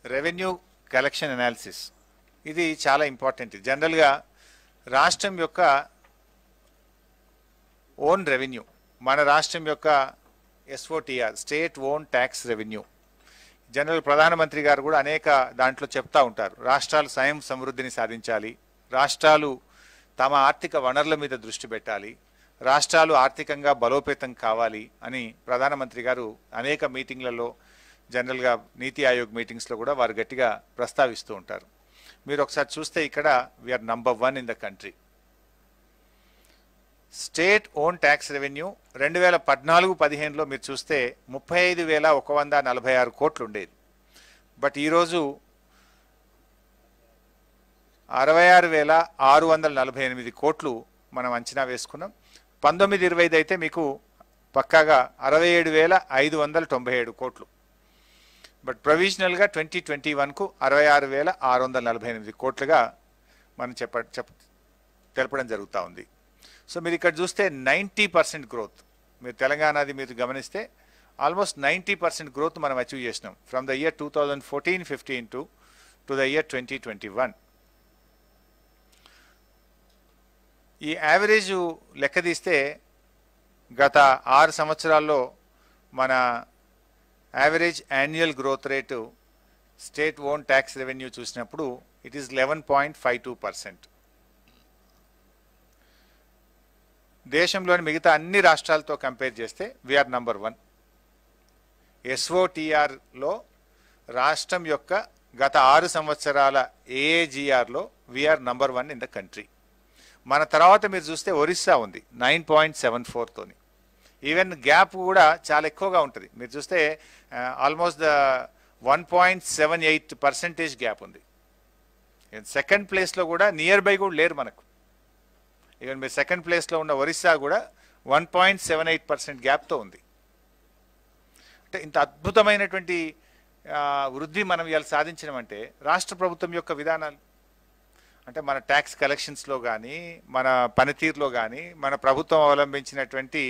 Revenue collection analysis ఇది చాలా ఇంపార్టెంట్. జనరల్గా రాష్ట్రం యొక్క ఓన్ రెవెన్యూ, మన రాష్ట్రం యొక్క SOTR state own tax revenue, general ప్రధానమంత్రి గారు కూడా అనేక దాంట్లో చెప్తా ఉంటారు. రాష్ట్రాలు స్వయం సమృద్ధిని సాధించాలి, రాష్ట్రాలు తమ ఆర్థిక వనరుల మీద దృష్టి పెట్టాలి, రాష్ట్రాలు ఆర్థికంగా బలోపేతం కావాలి అని ప్రధానమంత్రి గారు అనేక మీటింగ్లలో, జనరల్గా నీతి ఆయోగ్ మీటింగ్స్లో కూడా వారు గట్టిగా ప్రస్తావిస్తూ ఉంటారు. మీరు ఒకసారి చూస్తే ఇక్కడ we're number 1 in the country. State own tax revenue 2014-15లో మీరు చూస్తే 35,146 కోట్లు ఉండేది. బట్ ఈరోజు 66,648 కోట్లు మనం అంచనా వేసుకున్నాం. 19-20 అయితే మీకు పక్కాగా 67,597 కోట్లు. బట్ ప్రొవిజనల్గా 2021కు 66,648 కోట్లుగా మనం తెలపడం జరుగుతూ ఉంది. సో మీరు ఇక్కడ చూస్తే 90% గ్రోత్, మీరు తెలంగాణది మీరు గమనిస్తే ఆల్మోస్ట్ 90% గ్రోత్ మనం అచీవ్ చేసినాం from the year 2014-15 to the year 2021. ఈ యావరేజ్ లెక్క తీస్తే గత 6 సంవత్సరాల్లో మన average annual growth rate state own tax revenue చూసినప్పుడు ఇట్ ఈస్ 11.52%. దేశంలోని మిగతా అన్ని రాష్ట్రాలతో కంపేర్ చేస్తే వీఆర్ నంబర్ 1. SOTRలో రాష్ట్రం యొక్క గత 6 సంవత్సరాల AAGRలో we're number 1 in the country. మన తర్వాత మీరు చూస్తే ఒరిస్సా ఉంది 9.74తోని. ఈవెన్ గ్యాప్ కూడా చాలా ఎక్కువగా ఉంటుంది. మీరు చూస్తే ఆల్మోస్ట్ 1.78% గ్యాప్ ఉంది. సెకండ్ ప్లేస్లో కూడా నియర్ బై కూడా లేరు మనకు. ఈవెన్ మీరు సెకండ్ ప్లేస్లో ఉన్న ఒరిస్సా కూడా 1.78% గ్యాప్తో ఉంది. అంటే ఇంత అద్భుతమైనటువంటి వృద్ధి మనం ఇవాళ సాధించడమంటే రాష్ట్ర ప్రభుత్వం యొక్క విధానాలు, అంటే మన ట్యాక్స్ కలెక్షన్స్లో కానీ మన పనితీరులో కానీ మన ప్రభుత్వం అవలంబించినటువంటి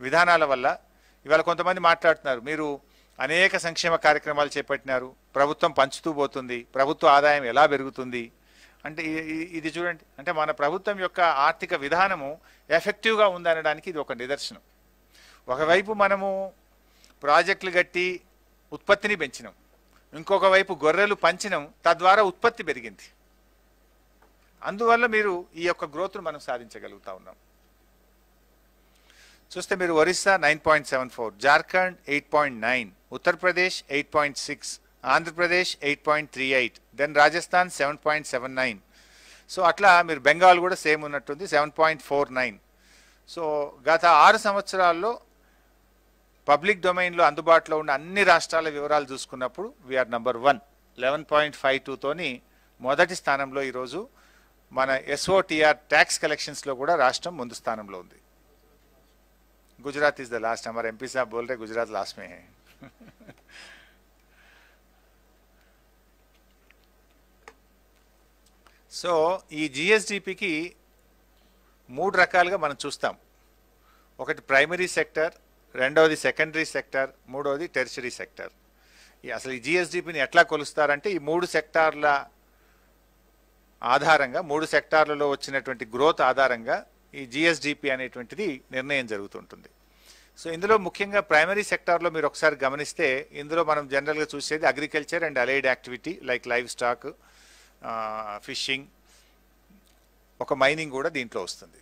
విధానాల వల్ల. ఇవాళ కొంతమంది మాట్లాడుతున్నారు, మీరు అనేక సంక్షేమ కార్యక్రమాలు చేపట్టినారు, ప్రభుత్వం పంచుతూ పోతుంది, ప్రభుత్వ ఆదాయం ఎలా పెరుగుతుంది అంటే ఇది చూడండి. అంటే మన ప్రభుత్వం యొక్క ఆర్థిక విధానము ఎఫెక్టివ్గా ఉందనడానికి ఇది ఒక నిదర్శనం. ఒకవైపు మనము ప్రాజెక్టులు కట్టి ఉత్పత్తిని పెంచినాం, ఇంకొక వైపు గొర్రెలు పంచినాం, తద్వారా ఉత్పత్తి పెరిగింది. అందువల్ల మీరు ఈ యొక్క గ్రోత్ను మనం సాధించగలుగుతా ఉన్నాం. చూస్తే మీరు ఒరిస్సా 9.74, జార్ఖండ్ 8.9, ఉత్తరప్రదేశ్ 8.6, ఆంధ్రప్రదేశ్ 8.38, దెన్ రాజస్థాన్ 7.79. సో అట్లా మీరు బెంగాల్ కూడా సేమ్ ఉన్నట్టుంది 7.49. సో గత 6 సంవత్సరాల్లో పబ్లిక్ డొమైన్లో అందుబాటులో ఉన్న అన్ని రాష్ట్రాల వివరాలు చూసుకున్నప్పుడు వీఆర్ నంబర్ 1. 11.52తోని మొదటి స్థానంలో ఈరోజు మన ఎస్ఓటిఆర్ ట్యాక్స్ కలెక్షన్స్లో కూడా రాష్ట్రం ముందు స్థానంలో ఉంది. Gujarat is the last. हमारे ఎంపీ साहब बोल रहे गुजरात लास्ट में है. సో ఈ జిఎస్డిపికి 3 రకాలుగా మనం చూస్తాం. ఒకటి ప్రైమరీ సెక్టర్, రెండవది సెకండరీ సెక్టర్, మూడవది టెర్షరీ సెక్టర్. అసలు ఈ జిఎస్డిపిని ఎట్లా కొలుస్తారంటే ఈ 3 సెక్టార్ల ఆధారంగా, 3 సెక్టార్లలో వచ్చినటువంటి గ్రోత్ ఆధారంగా ఈ జిఎస్డిపి అనేటువంటిది నిర్ణయం జరుగుతుంటుంది. సో ఇందులో ముఖ్యంగా ప్రైమరీ సెక్టార్లో మీరు ఒకసారి గమనిస్తే ఇందులో మనం జనరల్గా చూసేది agriculture and allied activity like live stock, fishing, ఒక మైనింగ్ కూడా దీంట్లో వస్తుంది.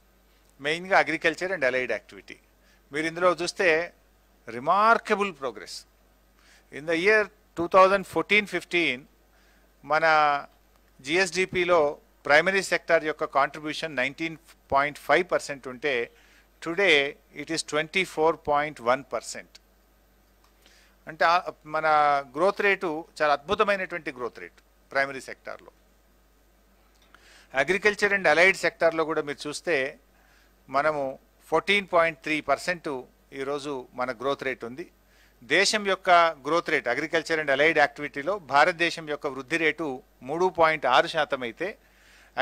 మెయిన్గా అగ్రికల్చర్ అండ్ అలైడ్ యాక్టివిటీ. మీరు ఇందులో చూస్తే remarkable progress in the year 2014-15 మన జిఎస్డిపిలో ప్రైమరీ సెక్టార్ యొక్క కాంట్రిబ్యూషన్ 19.5% ఉంటే టుడే ఇట్ ఈస్ 24.1%. అంటే మన గ్రోత్ రేటు చాలా అద్భుతమైనటువంటి గ్రోత్ రేటు ప్రైమరీ సెక్టార్లో. అగ్రికల్చర్ అండ్ అలైడ్ సెక్టార్లో కూడా మీరు చూస్తే మనము 14.3% ఈరోజు మన గ్రోత్ రేట్ ఉంది. దేశం యొక్క growth rate agriculture and allied యాక్టివిటీలో భారతదేశం యొక్క వృద్ధి రేటు 3.6% అయితే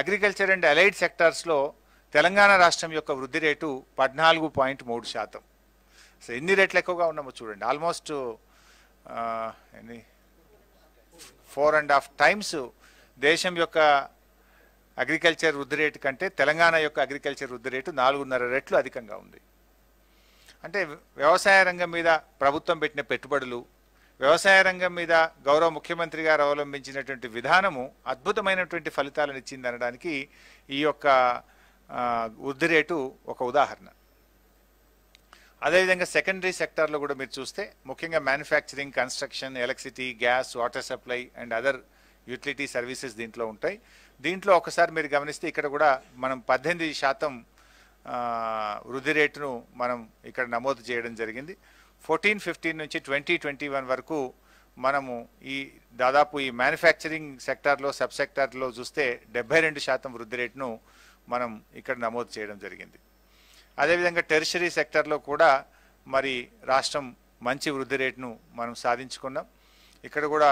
అగ్రికల్చర్ అండ్ అలైడ్ సెక్టార్స్లో తెలంగాణ రాష్ట్రం యొక్క వృద్ధి రేటు 14.3%. సో ఎన్ని రేట్లు ఎక్కువగా ఉన్నామో చూడండి. ఆల్మోస్ట్ 4.5 టైమ్స్ దేశం యొక్క అగ్రికల్చర్ వృద్ధి రేటు కంటే తెలంగాణ యొక్క అగ్రికల్చర్ వృద్ధి రేటు 4.5 రెట్లు అధికంగా ఉంది. అంటే వ్యవసాయ రంగం మీద ప్రభుత్వం పెట్టిన పెట్టుబడులు, వ్యవసాయ రంగం మీద గౌరవ ముఖ్యమంత్రి గారు అవలంబించినటువంటి విధానము అద్భుతమైనటువంటి ఫలితాలను ఇచ్చింది అనడానికి ఈ యొక్క వృద్ధి రేటు ఒక ఉదాహరణ. అదేవిధంగా సెకండరీ సెక్టార్లో కూడా మీరు చూస్తే ముఖ్యంగా manufacturing, construction, electricity, gas, water supply and other utility services దీంట్లో ఉంటాయి. దీంట్లో ఒకసారి మీరు గమనిస్తే ఇక్కడ కూడా మనం 18% వృద్ధి రేటును మనం ఇక్కడ నమోదు చేయడం జరిగింది. 14-15 నుంచి 2021 వరకు మనము ఈ దాదాపు ఈ మ్యానుఫ్యాక్చరింగ్ సెక్టార్లో, సబ్ సెక్టార్లో చూస్తే 72% వృద్ధి రేటును మనం ఇక్కడ నమోదు చేయడం జరిగింది. అదేవిధంగా టెరిషరీ సెక్టార్లో కూడా మరి రాష్ట్రం మంచి వృద్ధి రేటును మనం సాధించుకున్నాం. ఇక్కడ కూడా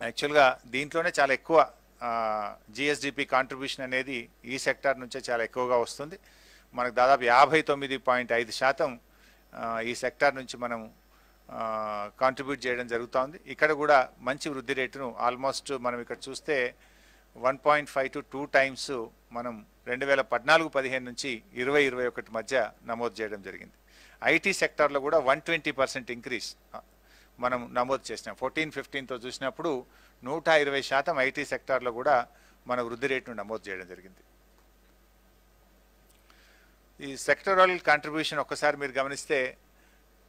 యాక్చువల్గా దీంట్లోనే చాలా ఎక్కువ జిఎస్డిపి కాంట్రిబ్యూషన్ అనేది ఈ సెక్టార్ నుంచే చాలా ఎక్కువగా వస్తుంది. మనకు దాదాపు 59.5% ఈ సెక్టార్ నుంచి మనం కాంట్రిబ్యూట్ చేయడం జరుగుతూ ఉంది. ఇక్కడ కూడా మంచి వృద్ధి రేటును ఆల్మోస్ట్ మనం ఇక్కడ చూస్తే 1.5 to 2 టైమ్స్ మనం 2014-15 నుంచి 2021 మధ్య నమోదు చేయడం జరిగింది. ఐటీ సెక్టార్లో కూడా 120% ఇంక్రీజ్ మనం నమోదు చేసినాం. 14-15తో చూసినప్పుడు 120% ఐటీ సెక్టార్లో కూడా మన వృద్ధి రేటును నమోదు చేయడం జరిగింది. ఈ సెక్టరల్ కాంట్రిబ్యూషన్ ఒక్కసారి మీరు గమనిస్తే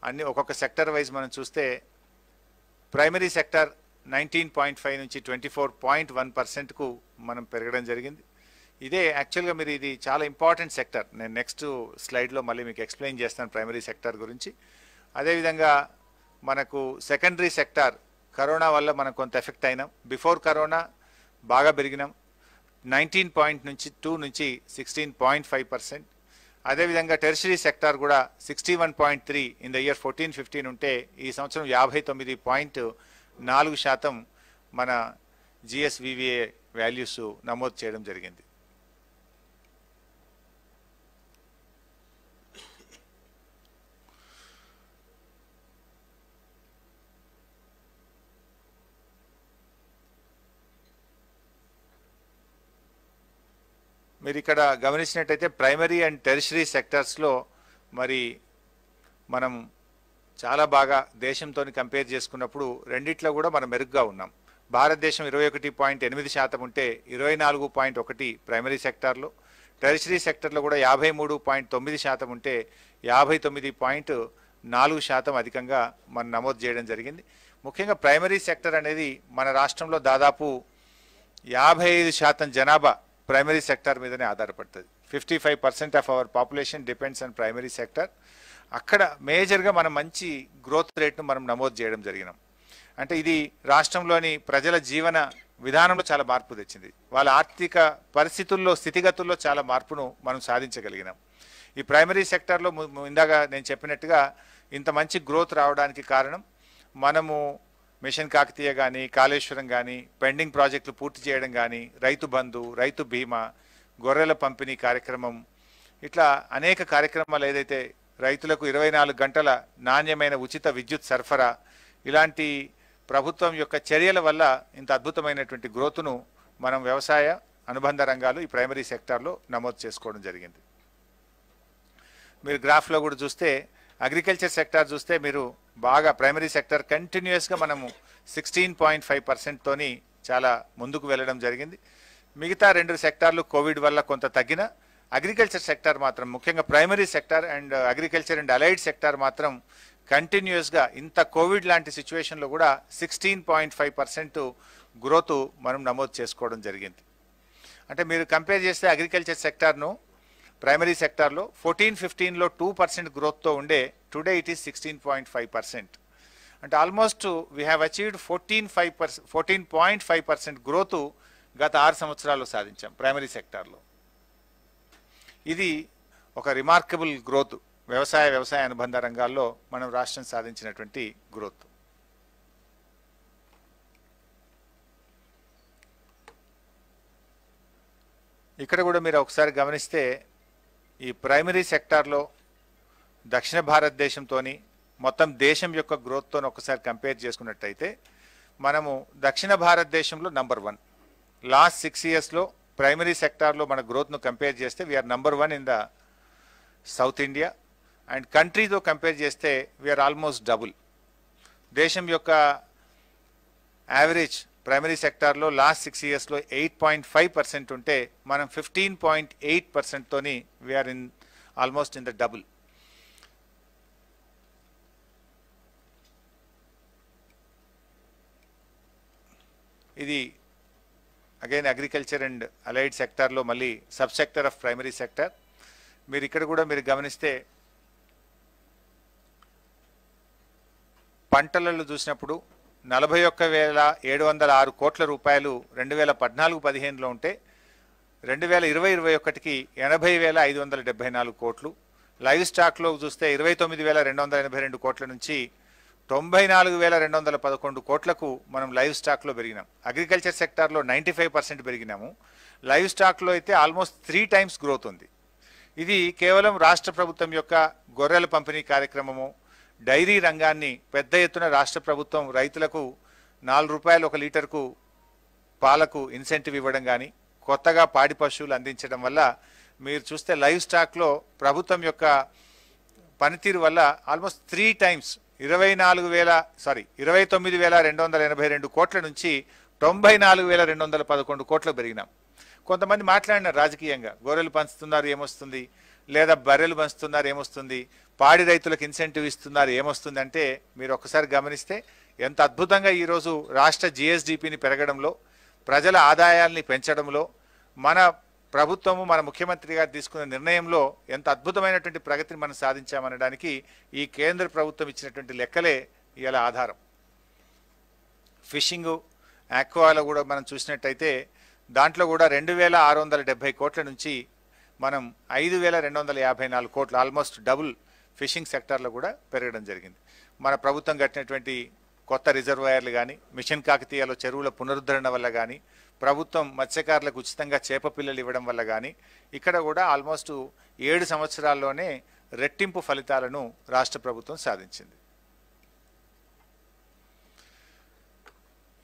అన్ని ఒక్కొక్క సెక్టర్ వైజ్ మనం చూస్తే ప్రైమరీ సెక్టర్ 19.5 నుంచి 24.1%కు మనం పెరగడం జరిగింది. ఇదే యాక్చువల్గా మీరు ఇది చాలా ఇంపార్టెంట్ సెక్టర్. నేను నెక్స్ట్ స్లైడ్లో మళ్ళీ మీకు ఎక్స్ప్లెయిన్ చేస్తాను ప్రైమరీ సెక్టర్ గురించి. అదేవిధంగా మనకు సెకండరీ సెక్టార్ కరోనా వల్ల మనం కొంత ఎఫెక్ట్ అయినాం. బిఫోర్ కరోనా బాగా పెరిగినాం. 19.2 నుంచి 16.5%. అదేవిధంగా టెరిషరీ సెక్టార్ కూడా 61.3 ఇన్ ద ఇయర్ 14-15 ఉంటే ఈ సంవత్సరం 59.4% మన జిఎస్వివిఏ వాల్యూస్ నమోదు చేయడం జరిగింది. మీరు ఇక్కడ గమనించినట్టయితే ప్రైమరీ అండ్ టెరిషరీ సెక్టర్స్లో మరి మనం చాలా బాగా దేశంతో కంపేర్ చేసుకున్నప్పుడు రెండిట్లో కూడా మనం మెరుగ్గా ఉన్నాం. భారతదేశం 21.8% ఉంటే 24.1 ప్రైమరీ సెక్టార్లో, టెరిషరీ సెక్టర్లో కూడా 53.9% ఉంటే 59.4% అధికంగా మనం నమోదు చేయడం జరిగింది. ముఖ్యంగా ప్రైమరీ సెక్టర్ అనేది మన రాష్ట్రంలో దాదాపు 55% జనాభా ప్రైమరీ సెక్టర్ మీదనే ఆధారపడుతుంది. 55% of our population depends on primary sector. అక్కడ మేజర్గా మనం మంచి గ్రోత్ రేట్ను మనం నమోదు చేయడం జరిగినాం. అంటే ఇది రాష్ట్రంలోని ప్రజల జీవన విధానంలో చాలా మార్పు తెచ్చింది. వాళ్ళ ఆర్థిక పరిస్థితుల్లో స్థితిగతుల్లో చాలా మార్పును మనం సాధించగలిగినాం. ఈ ప్రైమరీ సెక్టార్లో ఇందాక నేను చెప్పినట్టుగా ఇంత మంచి గ్రోత్ రావడానికి కారణం మనము మిషన్ కాకతీయ కానీ, కాళేశ్వరం కానీ, పెండింగ్ ప్రాజెక్టులు పూర్తి చేయడం కానీ, రైతు బంధు, రైతు బీమా, గొర్రెల పంపిణీ కార్యక్రమం, ఇట్లా అనేక కార్యక్రమాలు ఏదైతే రైతులకు 24 గంటల నాణ్యమైన ఉచిత విద్యుత్ సరఫరా, ఇలాంటి ప్రభుత్వం యొక్క చర్యల వల్ల ఇంత అద్భుతమైనటువంటి గ్రోత్ను మనం వ్యవసాయ అనుబంధ రంగాలు ఈ ప్రైమరీ సెక్టార్లో నమోదు చేసుకోవడం జరిగింది. మీరు గ్రాఫ్లో కూడా చూస్తే అగ్రికల్చర్ సెక్టార్ చూస్తే మీరు బాగా ప్రైమరీ సెక్టార్ కంటిన్యూస్గా మనము 16.5% తోని చాలా ముందుకు వెళ్ళడం జరిగింది. మిగతా 2 సెక్టార్లు కోవిడ్ వల్ల కొంత తగ్గిన, అగ్రికల్చర్ సెక్టార్ మాత్రం ముఖ్యంగా primary sector and agriculture and allied sector మాత్రం కంటిన్యూస్గా ఇంత కోవిడ్ లాంటి సిచ్యువేషన్లో కూడా 16.5% గ్రోత్ మనం నమోదు చేసుకోవడం జరిగింది. అంటే మీరు కంపేర్ చేస్తే అగ్రికల్చర్ సెక్టార్ను ప్రైమరీ సెక్టార్లో 14-15లో 2% గ్రోత్తో ఉండే, టుడే ఇట్ ఈస్ 16.5%. అంటే almost we have achieved 14.5% growth గత 6 సంవత్సరాల్లో సాధించాం ప్రైమరీ సెక్టార్లో. ఇది ఒక రిమార్కబుల్ గ్రోత్ వ్యవసాయ అనుబంధ రంగాల్లో మనం రాష్ట్రం సాధించినటువంటి గ్రోత్. ఇక్కడ కూడా మీరు ఒకసారి గమనిస్తే ఈ ప్రైమరీ సెక్టార్లో దక్షిణ భారతదేశంతోని మొత్తం దేశం యొక్క గ్రోత్తో ఒకసారి కంపేర్ చేసుకున్నట్టయితే మనము దక్షిణ భారతదేశంలో నంబర్ 1. లాస్ట్ 6 ఇయర్స్లో ప్రైమరీ సెక్టార్లో మన గ్రోత్ను కంపేర్ చేస్తే we're number 1 in the south India. And కంట్రీతో కంపేర్ చేస్తే వీఆర్ ఆల్మోస్ట్ డబుల్. దేశం యొక్క యావరేజ్ ప్రైమరీ సెక్టార్లో లాస్ట్ 6 ఇయర్స్లో 8.5% ఉంటే మనం 15.8% తోని we are in almost in the double. ఇది అగైన్ అగ్రికల్చర్ అండ్ అలైడ్ సెక్టార్లో మళ్ళీ sub sector of primary sector. మీరు ఇక్కడ కూడా మీరు గమనిస్తే పంటలలో చూసినప్పుడు 41,706 కోట్ల రూపాయలు 2014-15లో ఉంటే 2020-21కి 80,574 కోట్లు. లైవ్ స్టాక్లో చూస్తే 29,282 కోట్ల నుంచి 94,211 కోట్లకు మనం లైవ్ స్టాక్లో పెరిగినాం. అగ్రికల్చర్ సెక్టార్లో 95% పెరిగినాము. లైవ్ స్టాక్లో అయితే ఆల్మోస్ట్ 3 టైమ్స్ గ్రోత్ ఉంది. ఇది కేవలం రాష్ట్ర ప్రభుత్వం యొక్క గొర్రెల పంపిణీ కార్యక్రమము, డైరీ రంగాన్ని పెద్ద ఎత్తున రాష్ట్ర ప్రభుత్వం రైతులకు 4 రూపాయలు 1 లీటర్కు పాలకు ఇన్సెంటివ్ ఇవ్వడం కానీ, కొత్తగా పాడి పశువులు అందించడం వల్ల మీరు చూస్తే లైవ్ స్టాక్లో ప్రభుత్వం యొక్క పనితీరు వల్ల ఆల్మోస్ట్ 3 టైమ్స్ 29,282 కోట్ల నుంచి 94,211 కోట్లకు పెరిగినాం. కొంతమంది మాట్లాడినారు రాజకీయంగా, గొర్రెలు పంచుతున్నారు ఏమొస్తుంది, లేదా బర్రెలు పంచుతున్నారు ఏమొస్తుంది, పాడి రైతులకు ఇన్సెంటివ్ ఇస్తున్నారు ఏమొస్తుంది అంటే మీరు ఒకసారి గమనిస్తే ఎంత అద్భుతంగా ఈరోజు రాష్ట్ర జిఎస్డిపిని పెరగడంలో, ప్రజల ఆదాయాల్ని పెంచడంలో, మన ప్రభుత్వము మన ముఖ్యమంత్రి గారు తీసుకున్న నిర్ణయంలో ఎంత అద్భుతమైనటువంటి ప్రగతిని మనం సాధించామనడానికి ఈ కేంద్ర ప్రభుత్వం ఇచ్చినటువంటి లెక్కలే ఇలా ఆధారం. ఫిషింగ్, ఆక్వాలో కూడా మనం చూసినట్టయితే దాంట్లో కూడా 2,670 కోట్ల నుంచి మనం 5,254 కోట్లు, ఆల్మోస్ట్ డబుల్ ఫిషింగ్ సెక్టార్లో కూడా పెరగడం జరిగింది. మన ప్రభుత్వం కట్టినటువంటి కొత్త రిజర్వాయర్లు కానీ, మిషన్ కాకతీయలో చెరువుల పునరుద్ధరణ వల్ల కానీ, ప్రభుత్వం మత్స్యకారులకు ఉచితంగా చేప పిల్లలు ఇవ్వడం వల్ల కానీ ఇక్కడ కూడా ఆల్మోస్ట్ 7 సంవత్సరాల్లోనే రెట్టింపు ఫలితాలను రాష్ట్ర ప్రభుత్వం సాధించింది.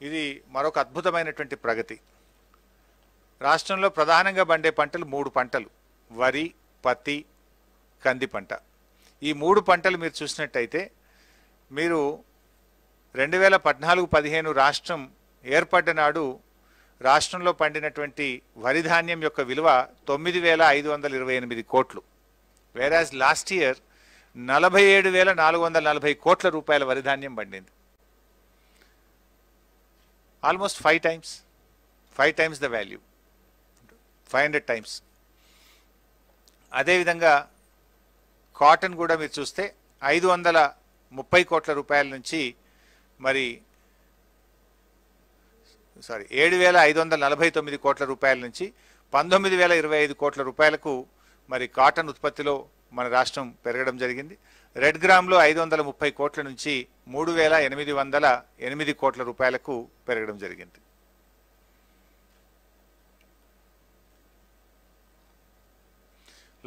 ఇది మరొక అద్భుతమైనటువంటి ప్రగతి. రాష్ట్రంలో ప్రధానంగా పండే పంటలు 3 పంటలు: వరి, పత్తి, కంది పంట. ఈ 3 పంటలు మీరు చూసినట్టయితే మీరు 2014-15 రాష్ట్రం ఏర్పడ్డ నాడు రాష్ట్రంలో పండినటువంటి వరి ధాన్యం యొక్క విలువ 9,528 కోట్లు. వేరాజ్ లాస్ట్ ఇయర్ 47,440 కోట్ల రూపాయల వరి ధాన్యం పండింది. Almost 5 times the value, 500 times. అదేవిధంగా కాటన్ కూడా మీరు చూస్తే 530 కోట్ల రూపాయల నుంచి మరి 7,549 కోట్ల రూపాయల నుంచి 19,025 కోట్ల రూపాయలకు మరి కాటన్ ఉత్పత్తిలో మన రాష్ట్రం పెరగడం జరిగింది. రెడ్ గ్రామ్లో 530 కోట్ల నుంచి 3,808 కోట్ల రూపాయలకు పెరగడం జరిగింది.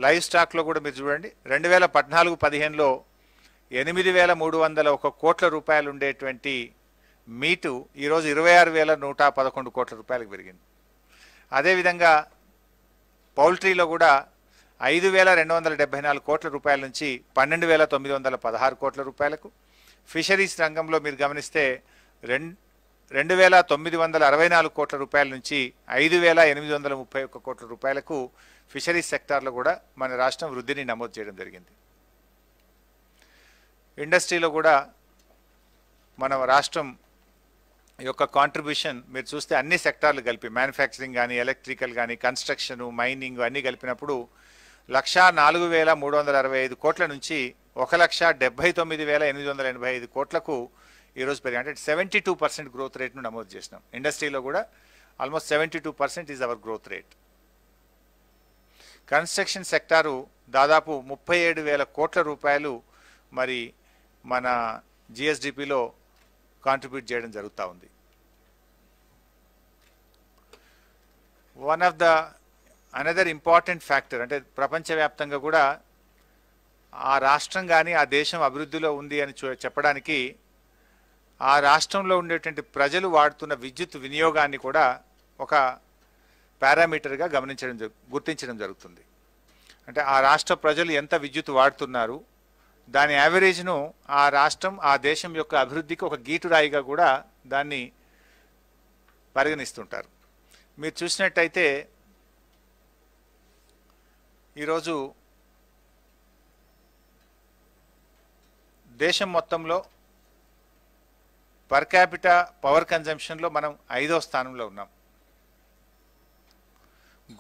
లైవ్ స్టాక్లో కూడా మీరు చూడండి, 2014-15లో 8,301 కోట్ల రూపాయలు ఉండేటువంటి మీటు ఈరోజు 26,111 కోట్ల రూపాయలకు పెరిగింది. అదేవిధంగా పౌల్ట్రీలో కూడా 5,274 కోట్ల రూపాయల నుంచి 12,916 కోట్ల రూపాయలకు, ఫిషరీస్ రంగంలో మీరు గమనిస్తే 2,964 కోట్ల రూపాయల నుంచి 5,831 కోట్ల రూపాయలకు ఫిషరీస్ సెక్టార్లో కూడా మన రాష్ట్రం వృద్ధిని నమోదు చేయడం జరిగింది. ఇండస్ట్రీలో కూడా మన రాష్ట్రం యొక్క కాంట్రిబ్యూషన్ మీరు చూస్తే అన్ని సెక్టార్లు కలిపి మ్యానుఫ్యాక్చరింగ్ కానీ, ఎలక్ట్రికల్ కానీ, కన్స్ట్రక్షన్, మైనింగ్ అన్నీ కలిపినప్పుడు 1,04,365 కోట్ల నుంచి 1,79,885 కోట్లకు ఈరోజు పెరిగి, అంటే 72% గ్రోత్ రేట్ను నమోదు చేసినాం. ఇండస్ట్రీలో కూడా almost 72% is our growth rate. Construction sector దాదాపు 37,000 కోట్ల రూపాయలు మరి మన జిఎస్డిపిలో కాంట్రిబ్యూట్ చేయడం జరుగుతూ ఉంది. One of the another important factor అంటే ప్రపంచవ్యాప్తంగా కూడా ఆ రాష్ట్రం కానీ ఆ దేశం అభివృద్ధిలో ఉంది అని చెప్పడానికి ఆ రాష్ట్రంలో ఉండేటువంటి ప్రజలు వాడుతున్న విద్యుత్ వినియోగాన్ని కూడా ఒక పారామీటర్గా గుర్తించడం జరుగుతుంది. అంటే ఆ రాష్ట్ర ప్రజలు ఎంత విద్యుత్ వాడుతున్నారు, దాని యావరేజ్ను ఆ రాష్ట్రం ఆ దేశం యొక్క అభివృద్ధికి ఒక గీటురాయిగా కూడా దాన్ని పరిగణిస్తుంటారు. మీరు చూసినట్టయితే ఈరోజు దేశం మొత్తంలో పర్ క్యాపిటా పవర్ కన్జంప్షన్లో మనం 5వ స్థానంలో ఉన్నాం.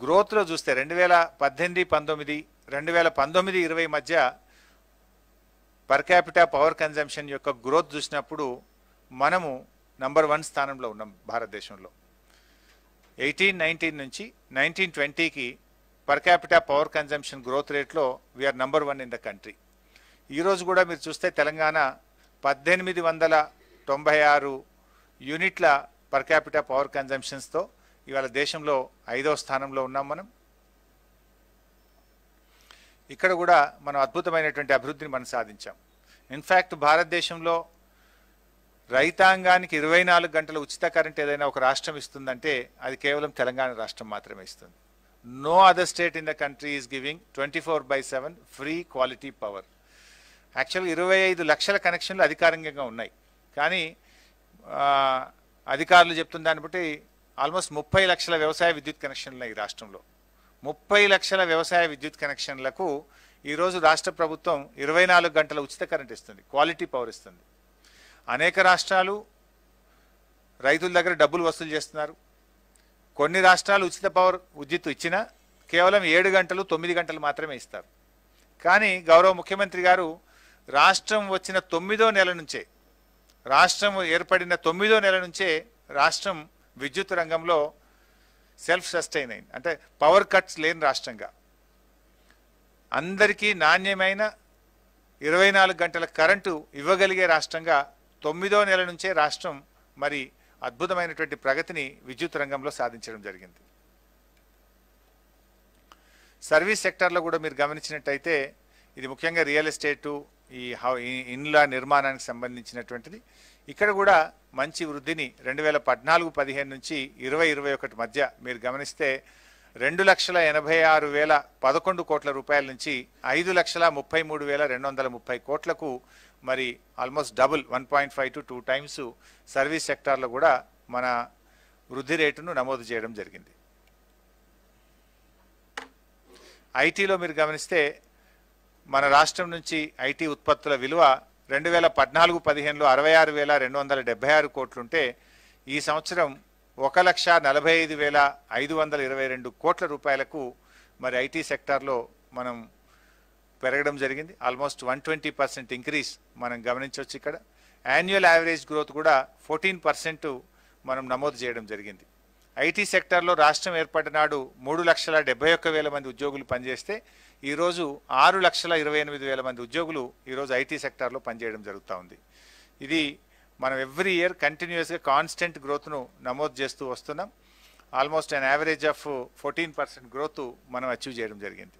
గ్రోత్లో చూస్తే 2018-19, 2019-20 మధ్య పర్ క్యాపిటా పవర్ కన్జంప్షన్ యొక్క గ్రోత్ చూసినప్పుడు మనము నంబర్ 1 స్థానంలో ఉన్నాం భారతదేశంలో. 18-19 నుంచి 19-20కి per capita power consumption growth రేట్లో we're number 1 in the country. ఈరోజు కూడా మీరు చూస్తే తెలంగాణ 1,896 యూనిట్ల పర్ క్యాపిటా పవర్ కన్జంప్షన్స్తో ఇవాళ దేశంలో 5వ స్థానంలో ఉన్నాం మనం. ఇక్కడ కూడా మనం అద్భుతమైనటువంటి అభివృద్ధిని మనం సాధించాం. ఇన్ఫ్యాక్ట్ భారతదేశంలో రైతాంగానికి 24 గంటల ఉచిత కరెంట్ ఏదైనా ఒక రాష్ట్రం ఇస్తుందంటే అది కేవలం తెలంగాణ రాష్ట్రం మాత్రమే ఇస్తుంది. No other state in the country is giving 24/7 free quality power. Actually 25 లక్షల కనెక్షన్లు అధికారికంగా ఉన్నాయి, కానీ అధికారులు చెప్తున్న దాన్ని బట్టి ఆల్మోస్ట్ 30 లక్షల వ్యవసాయ విద్యుత్ కనెక్షన్లు ఉన్నాయి ఈ రాష్ట్రంలో. 30 లక్షల వ్యవసాయ విద్యుత్ కనెక్షన్లకు ఈరోజు రాష్ట్ర ప్రభుత్వం 24 గంటల ఉచిత కరెంట్ ఇస్తుంది, క్వాలిటీ పవర్ ఇస్తుంది. అనేక రాష్ట్రాలు రైతుల దగ్గర డబ్బులు వసూలు చేస్తున్నారు. కొన్ని రాష్ట్రాలు ఉచిత పవర్ విద్యుత్ ఇచ్చినా కేవలం 7 గంటలు 9 గంటలు మాత్రమే ఇస్తారు. కానీ గౌరవ ముఖ్యమంత్రి గారు రాష్ట్రం వచ్చిన 9వ నెల నుంచే, రాష్ట్రం ఏర్పడిన 9వ నెల నుంచే రాష్ట్రం విద్యుత్ రంగంలో సెల్ఫ్ సస్టైన్ అయింది. అంటే పవర్ కట్స్ లేని రాష్ట్రంగా అందరికీ నాణ్యమైన 24 గంటల కరెంటు ఇవ్వగలిగే రాష్ట్రంగా 9వ నెల నుంచే రాష్ట్రం మరి అద్భుతమైనటువంటి ప్రగతిని విద్యుత్ రంగంలో సాధించడం జరిగింది. సర్వీస్ సెక్టార్లో కూడా మీరు గమనించినట్టయితే ఇది ముఖ్యంగా రియల్ ఎస్టేటు, ఈ ఇండ్ల నిర్మాణానికి సంబంధించినటువంటిది. ఇక్కడ కూడా మంచి వృద్ధిని 2014-15 నుంచి 2021 మధ్య మీరు గమనిస్తే 2,86,11 కోట్ల రూపాయల నుంచి 5,33,230 కోట్లకు మరి almost double 1.5 to 2 times service సెక్టార్లో కూడా మన వృద్ధి రేటును నమోదు చేయడం జరిగింది. ఐటీలో మీరు గమనిస్తే మన రాష్ట్రం నుంచి ఐటీ ఉత్పత్తుల విలువ 2014-15లో 66,276 కోట్లుంటే ఈ సంవత్సరం 1,45,522 కోట్ల రూపాయలకు మరి ఐటీ సెక్టార్లో మనం పెరగడం జరిగింది. ఆల్మోస్ట్ 120% ఇంక్రీజ్ మనం గమనించవచ్చు. ఇక్కడ యాన్యువల్ యావరేజ్ గ్రోత్ కూడా 14% మనం నమోదు చేయడం జరిగింది. ఐటీ సెక్టార్లో రాష్ట్రం ఏర్పడిన నాడు 3,71,000 మంది ఉద్యోగులు పనిచేస్తే ఈరోజు 6,28,000 మంది ఉద్యోగులు ఈరోజు ఐటీ సెక్టార్లో పనిచేయడం జరుగుతూ ఉంది. ఇది మనం ఎవ్రీ ఇయర్ కంటిన్యూస్గా కాన్స్టెంట్ గ్రోత్ను నమోదు చేస్తూ వస్తున్నాం. Almost an average of 14% growth మనం అచీవ్ చేయడం జరిగింది.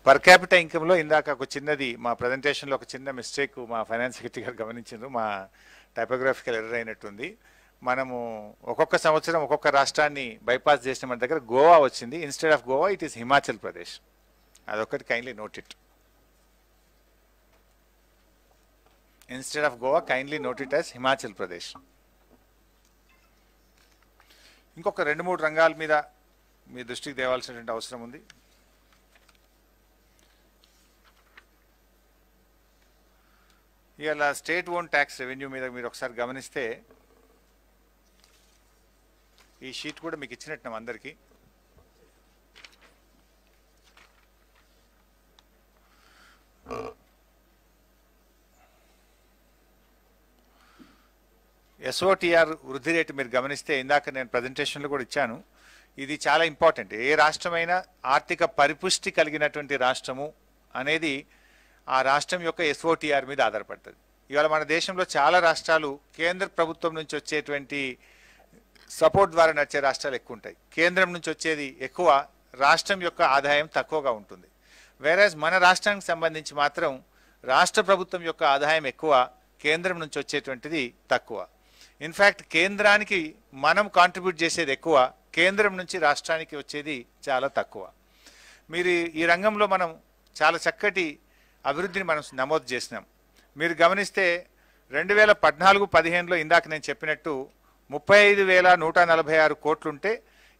పర్ క్యాపిటల్ ఇన్కంలో ఇందాక ఒక చిన్నది మా ప్రజెంటేషన్లో ఒక చిన్న మిస్టేక్ మా ఫైనాన్స్ సెక్రటరీ గారు గమనించారు. మా టైపోగ్రాఫికల్ ఎర్రర్ అయినట్టుంది. మనము ఒక్కొక్క సంవత్సరం ఒక్కొక్క రాష్ట్రాన్ని బైపాస్ చేసిన మన దగ్గర గోవా వచ్చింది. Instead of Goa it is Himachal Pradesh. అదొకటి kindly note it. Instead of Goa kindly note it as Himachal Pradesh. ఇంకొక 2-3 రంగాల మీద మీ దృష్టికి తేవాల్సినటువంటి అవసరం ఉంది. ఇవాళ స్టేట్ ఓన్ ట్యాక్స్ రెవెన్యూ మీద మీరు ఒకసారి గమనిస్తే ఈ షీట్ కూడా మీకు ఇచ్చినట్టు అందరికీ. ఎస్ఓటిఆర్ వృద్ధి రేటు మీరు గమనిస్తే ఇందాక నేను ప్రజెంటేషన్లో కూడా ఇచ్చాను. ఇది చాలా ఇంపార్టెంట్. ఏ రాష్ట్రమైనా ఆర్థిక పరిపుష్టి కలిగినటువంటి రాష్ట్రము అనేది ఆ రాష్ట్రం యొక్క ఎస్ఓటిఆర్ మీద ఆధారపడుతుంది. ఇవాళ మన దేశంలో చాలా రాష్ట్రాలు కేంద్ర ప్రభుత్వం నుంచి వచ్చేటువంటి సపోర్ట్ ద్వారా నడిచే రాష్ట్రాలు ఎక్కువ ఉంటాయి. కేంద్రం నుంచి వచ్చేది ఎక్కువ, రాష్ట్రం యొక్క ఆదాయం తక్కువగా ఉంటుంది. వేరేజ్ మన రాష్ట్రానికి సంబంధించి మాత్రం రాష్ట్ర ప్రభుత్వం యొక్క ఆదాయం ఎక్కువ, కేంద్రం నుంచి వచ్చేటువంటిది తక్కువ. ఇన్ఫ్యాక్ట్ కేంద్రానికి మనం కాంట్రిబ్యూట్ చేసేది ఎక్కువ, కేంద్రం నుంచి రాష్ట్రానికి వచ్చేది చాలా తక్కువ. మీరు ఈ రంగంలో మనం చాలా చక్కటి అభివృద్ధిని మనం నమోదు చేసినాం. మీరు గమనిస్తే 2014-15లో ఇందాక నేను చెప్పినట్టు 35,146 కోట్లుంటే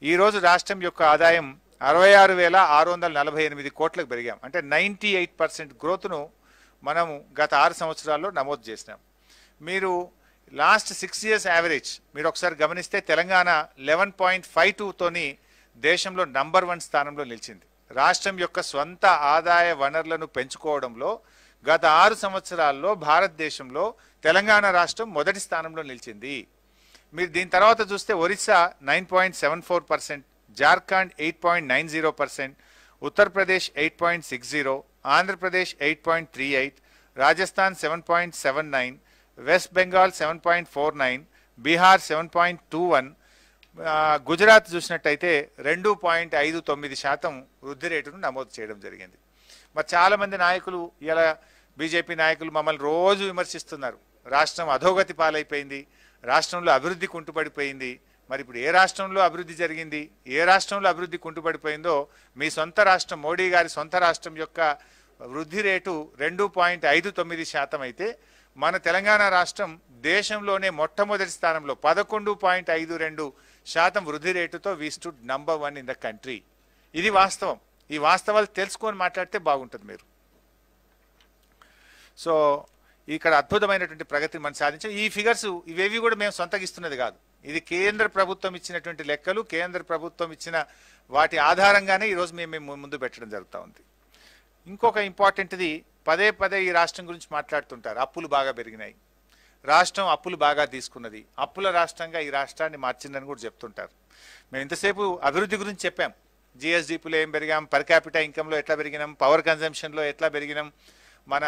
ఈరోజు రాష్ట్రం యొక్క ఆదాయం 66,648 కోట్లకు పెరిగాం. అంటే 98% గ్రోత్ను మనము గత 6 సంవత్సరాల్లో నమోదు చేసినాం. మీరు లాస్ట్ 6 years యావరేజ్ మీరు ఒకసారి గమనిస్తే తెలంగాణ 11.52తోని దేశంలో నంబర్ 1 స్థానంలో నిలిచింది. రాష్ట్రం యొక్క స్వంత ఆదాయ వనరులను పెంచుకోవడంలో గత 6 సంవత్సరాల్లో భారతదేశంలో తెలంగాణ రాష్ట్రం మొదటి స్థానంలో నిలిచింది. మీరు దీని తర్వాత చూస్తే ఒరిస్సా 9.74%, జార్ఖండ్ 8.90%, ఉత్తరప్రదేశ్ 8.60%, ఆంధ్రప్రదేశ్ 8.38%, రాజస్థాన్ 7.79%, వెస్ట్ బెంగాల్ 7.49%, బీహార్ 7.21%, గుజరాత్ చూసినట్టయితే 2.59% వృద్ధి రేటును నమోదు చేయడం జరిగింది. మరి చాలామంది నాయకులు ఇలా బీజేపీ నాయకులు మమ్మల్ని రోజు విమర్శిస్తున్నారు. రాష్ట్రం అధోగతి పాలైపోయింది, రాష్ట్రంలో అభివృద్ధి కుంటుపడిపోయింది. మరి ఇప్పుడు ఏ రాష్ట్రంలో అభివృద్ధి జరిగింది, ఏ రాష్ట్రంలో అభివృద్ధి కుంటుపడిపోయిందో మీ సొంత రాష్ట్రం మోడీ గారి సొంత రాష్ట్రం యొక్క వృద్ధి రేటు 2.59% అయితే మన తెలంగాణ రాష్ట్రం దేశంలోనే మొట్టమొదటి స్థానంలో 11.52% వృద్ధి రేటుతో we stood number 1 in the country. ఇది వాస్తవం. ఈ వాస్తవాలు తెలుసుకొని మాట్లాడితే బాగుంటుంది మీరు. సో ఇక్కడ అద్భుతమైనటువంటి ప్రగతిని మనం సాధించాం. ఈ ఫిగర్స్ ఇవేవి కూడా మేము సొంతగా ఇస్తున్నది కాదు. ఇది కేంద్ర ప్రభుత్వం ఇచ్చినటువంటి లెక్కలు, కేంద్ర ప్రభుత్వం ఇచ్చిన వాటి ఆధారంగానే ఈరోజు మేము ముందు పెట్టడం జరుగుతూ ఉంది. ఇంకొక ఇంపార్టెంట్ది పదే పదే ఈ రాష్ట్రం గురించి మాట్లాడుతుంటారు. అప్పులు బాగా పెరిగినాయి, రాష్ట్రం అప్పులు బాగా తీసుకున్నది, అప్పుల రాష్ట్రంగా ఈ రాష్ట్రాన్ని మార్చిందని కూడా చెప్తుంటారు. మేము ఇంతసేపు అభివృద్ధి గురించి చెప్పాం. జిఎస్డిపిలో ఏం పెరిగాం, పర్ క్యాపిటల్ ఇన్కంలో ఎట్లా పెరిగినాం, పవర్ కన్జంప్షన్లో ఎట్లా పెరిగినాం, మన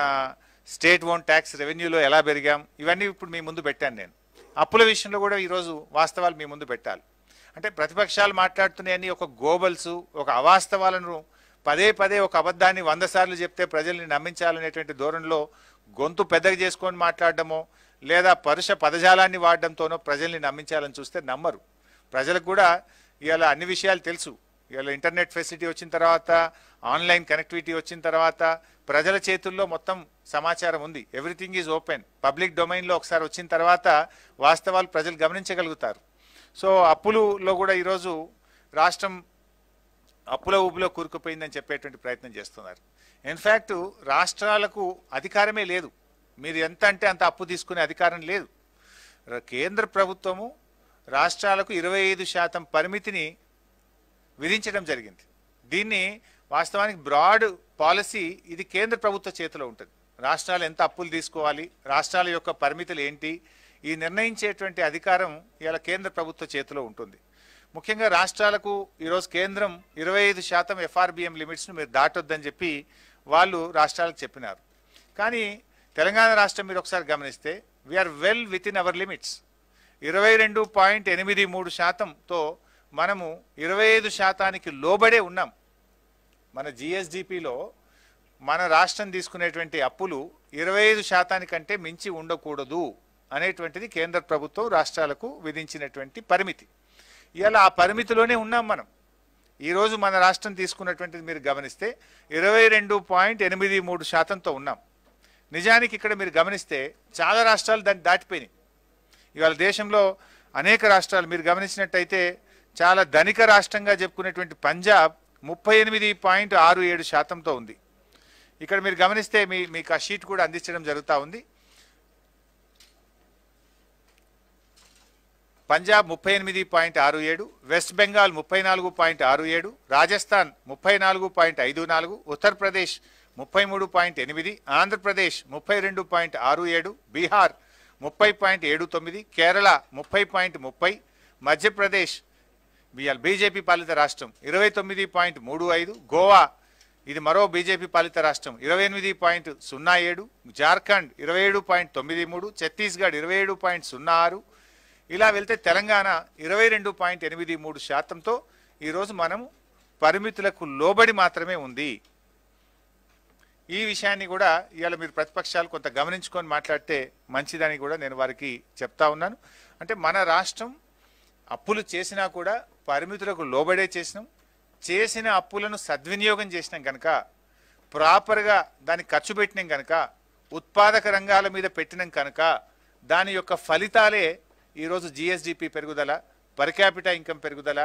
స్టేట్ ఓన్ ట్యాక్స్ రెవెన్యూలో ఎలా పెరిగాం, ఇవన్నీ ఇప్పుడు మీ ముందు పెట్టాను నేను. అప్పుల విషయంలో కూడా ఈరోజు వాస్తవాలు మీ ముందు పెట్టాలి. అంటే ప్రతిపక్షాలు మాట్లాడుతున్నాయని ఒక గోబల్స్, ఒక అవాస్తవాలను పదే పదే ఒక అబద్ధాన్ని 100 సార్లు చెప్తే ప్రజల్ని నమ్మించాలనేటువంటి ధోరణిలో గొంతు పెద్దగా చేసుకొని మాట్లాడడమో లేదా పరుష పదజాలాన్ని వాడడంతోనో ప్రజల్ని నమ్మించాలని చూస్తే నమ్మరు. ప్రజలకు కూడా ఇవాళ అన్ని విషయాలు తెలుసు. ఇవాళ ఇంటర్నెట్ ఫెసిలిటీ వచ్చిన తర్వాత ఆన్లైన్ కనెక్టివిటీ వచ్చిన తర్వాత ప్రజల చేతుల్లో మొత్తం సమాచారం ఉంది. Everything is open. పబ్లిక్ డొమైన్లో ఒకసారి వచ్చిన తర్వాత వాస్తవాలు ప్రజలు గమనించగలుగుతారు. సో అప్పులలో కూడా ఈరోజు రాష్ట్రం అప్పుల ఊబిలో కూరుకుపోయిందని చెప్పేటువంటి ప్రయత్నం చేస్తున్నారు. ఇన్ఫ్యాక్ట్ రాష్ట్రాలకు అధికారమే లేదు. మీరు ఎంత అంటే అంత అప్పు తీసుకునే అధికారం లేదు. కేంద్ర ప్రభుత్వము రాష్ట్రాలకు 25% పరిమితిని విధించడం జరిగింది. దీన్ని వాస్తవానికి బ్రాడ్ పాలసీ ఇది కేంద్ర ప్రభుత్వ చేతిలో ఉంటుంది. రాష్ట్రాలు ఎంత అప్పులు తీసుకోవాలి, రాష్ట్రాల యొక్క పరిమితులు ఏంటి, ఈ నిర్ణయించేటువంటి అధికారం ఇవాళ కేంద్ర ప్రభుత్వ చేతిలో ఉంటుంది. ముఖ్యంగా రాష్ట్రాలకు ఈరోజు కేంద్రం 25% ఎఫ్ఆర్బిఎం లిమిట్స్ను మీరు దాటొద్దని చెప్పి వాళ్ళు రాష్ట్రాలకు చెప్పినారు. కానీ తెలంగాణ రాష్ట్రం మీరు ఒకసారి గమనిస్తే we're well with in our limits. 22.83%తో మనము 25%కి లోబడే ఉన్నాం. మన జిఎస్డిపిలో మన రాష్ట్రం తీసుకునేటువంటి అప్పులు 25% కంటే మించి ఉండకూడదు అనేటువంటిది కేంద్ర ప్రభుత్వం రాష్ట్రాలకు విధించినటువంటి పరిమితి. ఇవాళ ఆ పరిమితిలోనే ఉన్నాం మనం. ఈరోజు మన రాష్ట్రం తీసుకున్నటువంటిది మీరు గమనిస్తే 22.83%తో ఉన్నాం. నిజానికి ఇక్కడ మీరు గమనిస్తే చాలా రాష్ట్రాలు దాన్ని దాటిపోయినాయి. ఇవాళ దేశంలో అనేక రాష్ట్రాలు మీరు గమనించినట్టయితే చాలా ధనిక రాష్ట్రంగా చెప్పుకునేటువంటి పంజాబ్ 38.67%తో ఉంది. ఇక్కడ మీరు గమనిస్తే మీకు ఆ షీట్ కూడా అందించడం జరుగుతూ ఉంది. పంజాబ్ 38.67, వెస్ట్ బెంగాల్ 34.67, రాజస్థాన్ 34.54, ఉత్తరప్రదేశ్ 33.8, ఆంధ్రప్రదేశ్ 32.67, బీహార్ 30.79, కేరళ 30.30, మధ్యప్రదేశ్ బీజేపీ పాలిత రాష్ట్రం 29.35, గోవా ఇది మరో బీజేపీ పాలిత రాష్ట్రం 28.07, జార్ఖండ్ 27.93, ఛత్తీస్గఢ్ 27.06, ఇలా వెళ్తే తెలంగాణ 22.83%తో ఈరోజు మనము పరిమితులకు లోబడి మాత్రమే ఉంది. ఈ విషయాన్ని కూడా ఇవాళ మీరు ప్రతిపక్షాలు కొంత గమనించుకొని మాట్లాడితే మంచిదని కూడా నేను వారికి చెప్తా ఉన్నాను. అంటే మన రాష్ట్రం అప్పులు చేసినా కూడా పరిమితులకు లోబడే చేసిన అప్పులను సద్వినియోగం చేసినాం కనుక, ప్రాపర్గా దాన్ని ఖర్చు పెట్టినాం కనుక, ఉత్పాదక రంగాల మీద పెట్టినాం కనుక దాని యొక్క ఫలితాలే ఈరోజు జిఎస్డిపి పెరుగుదల, పర్ క్యాపిటా ఇన్కమ్ పెరుగుదల,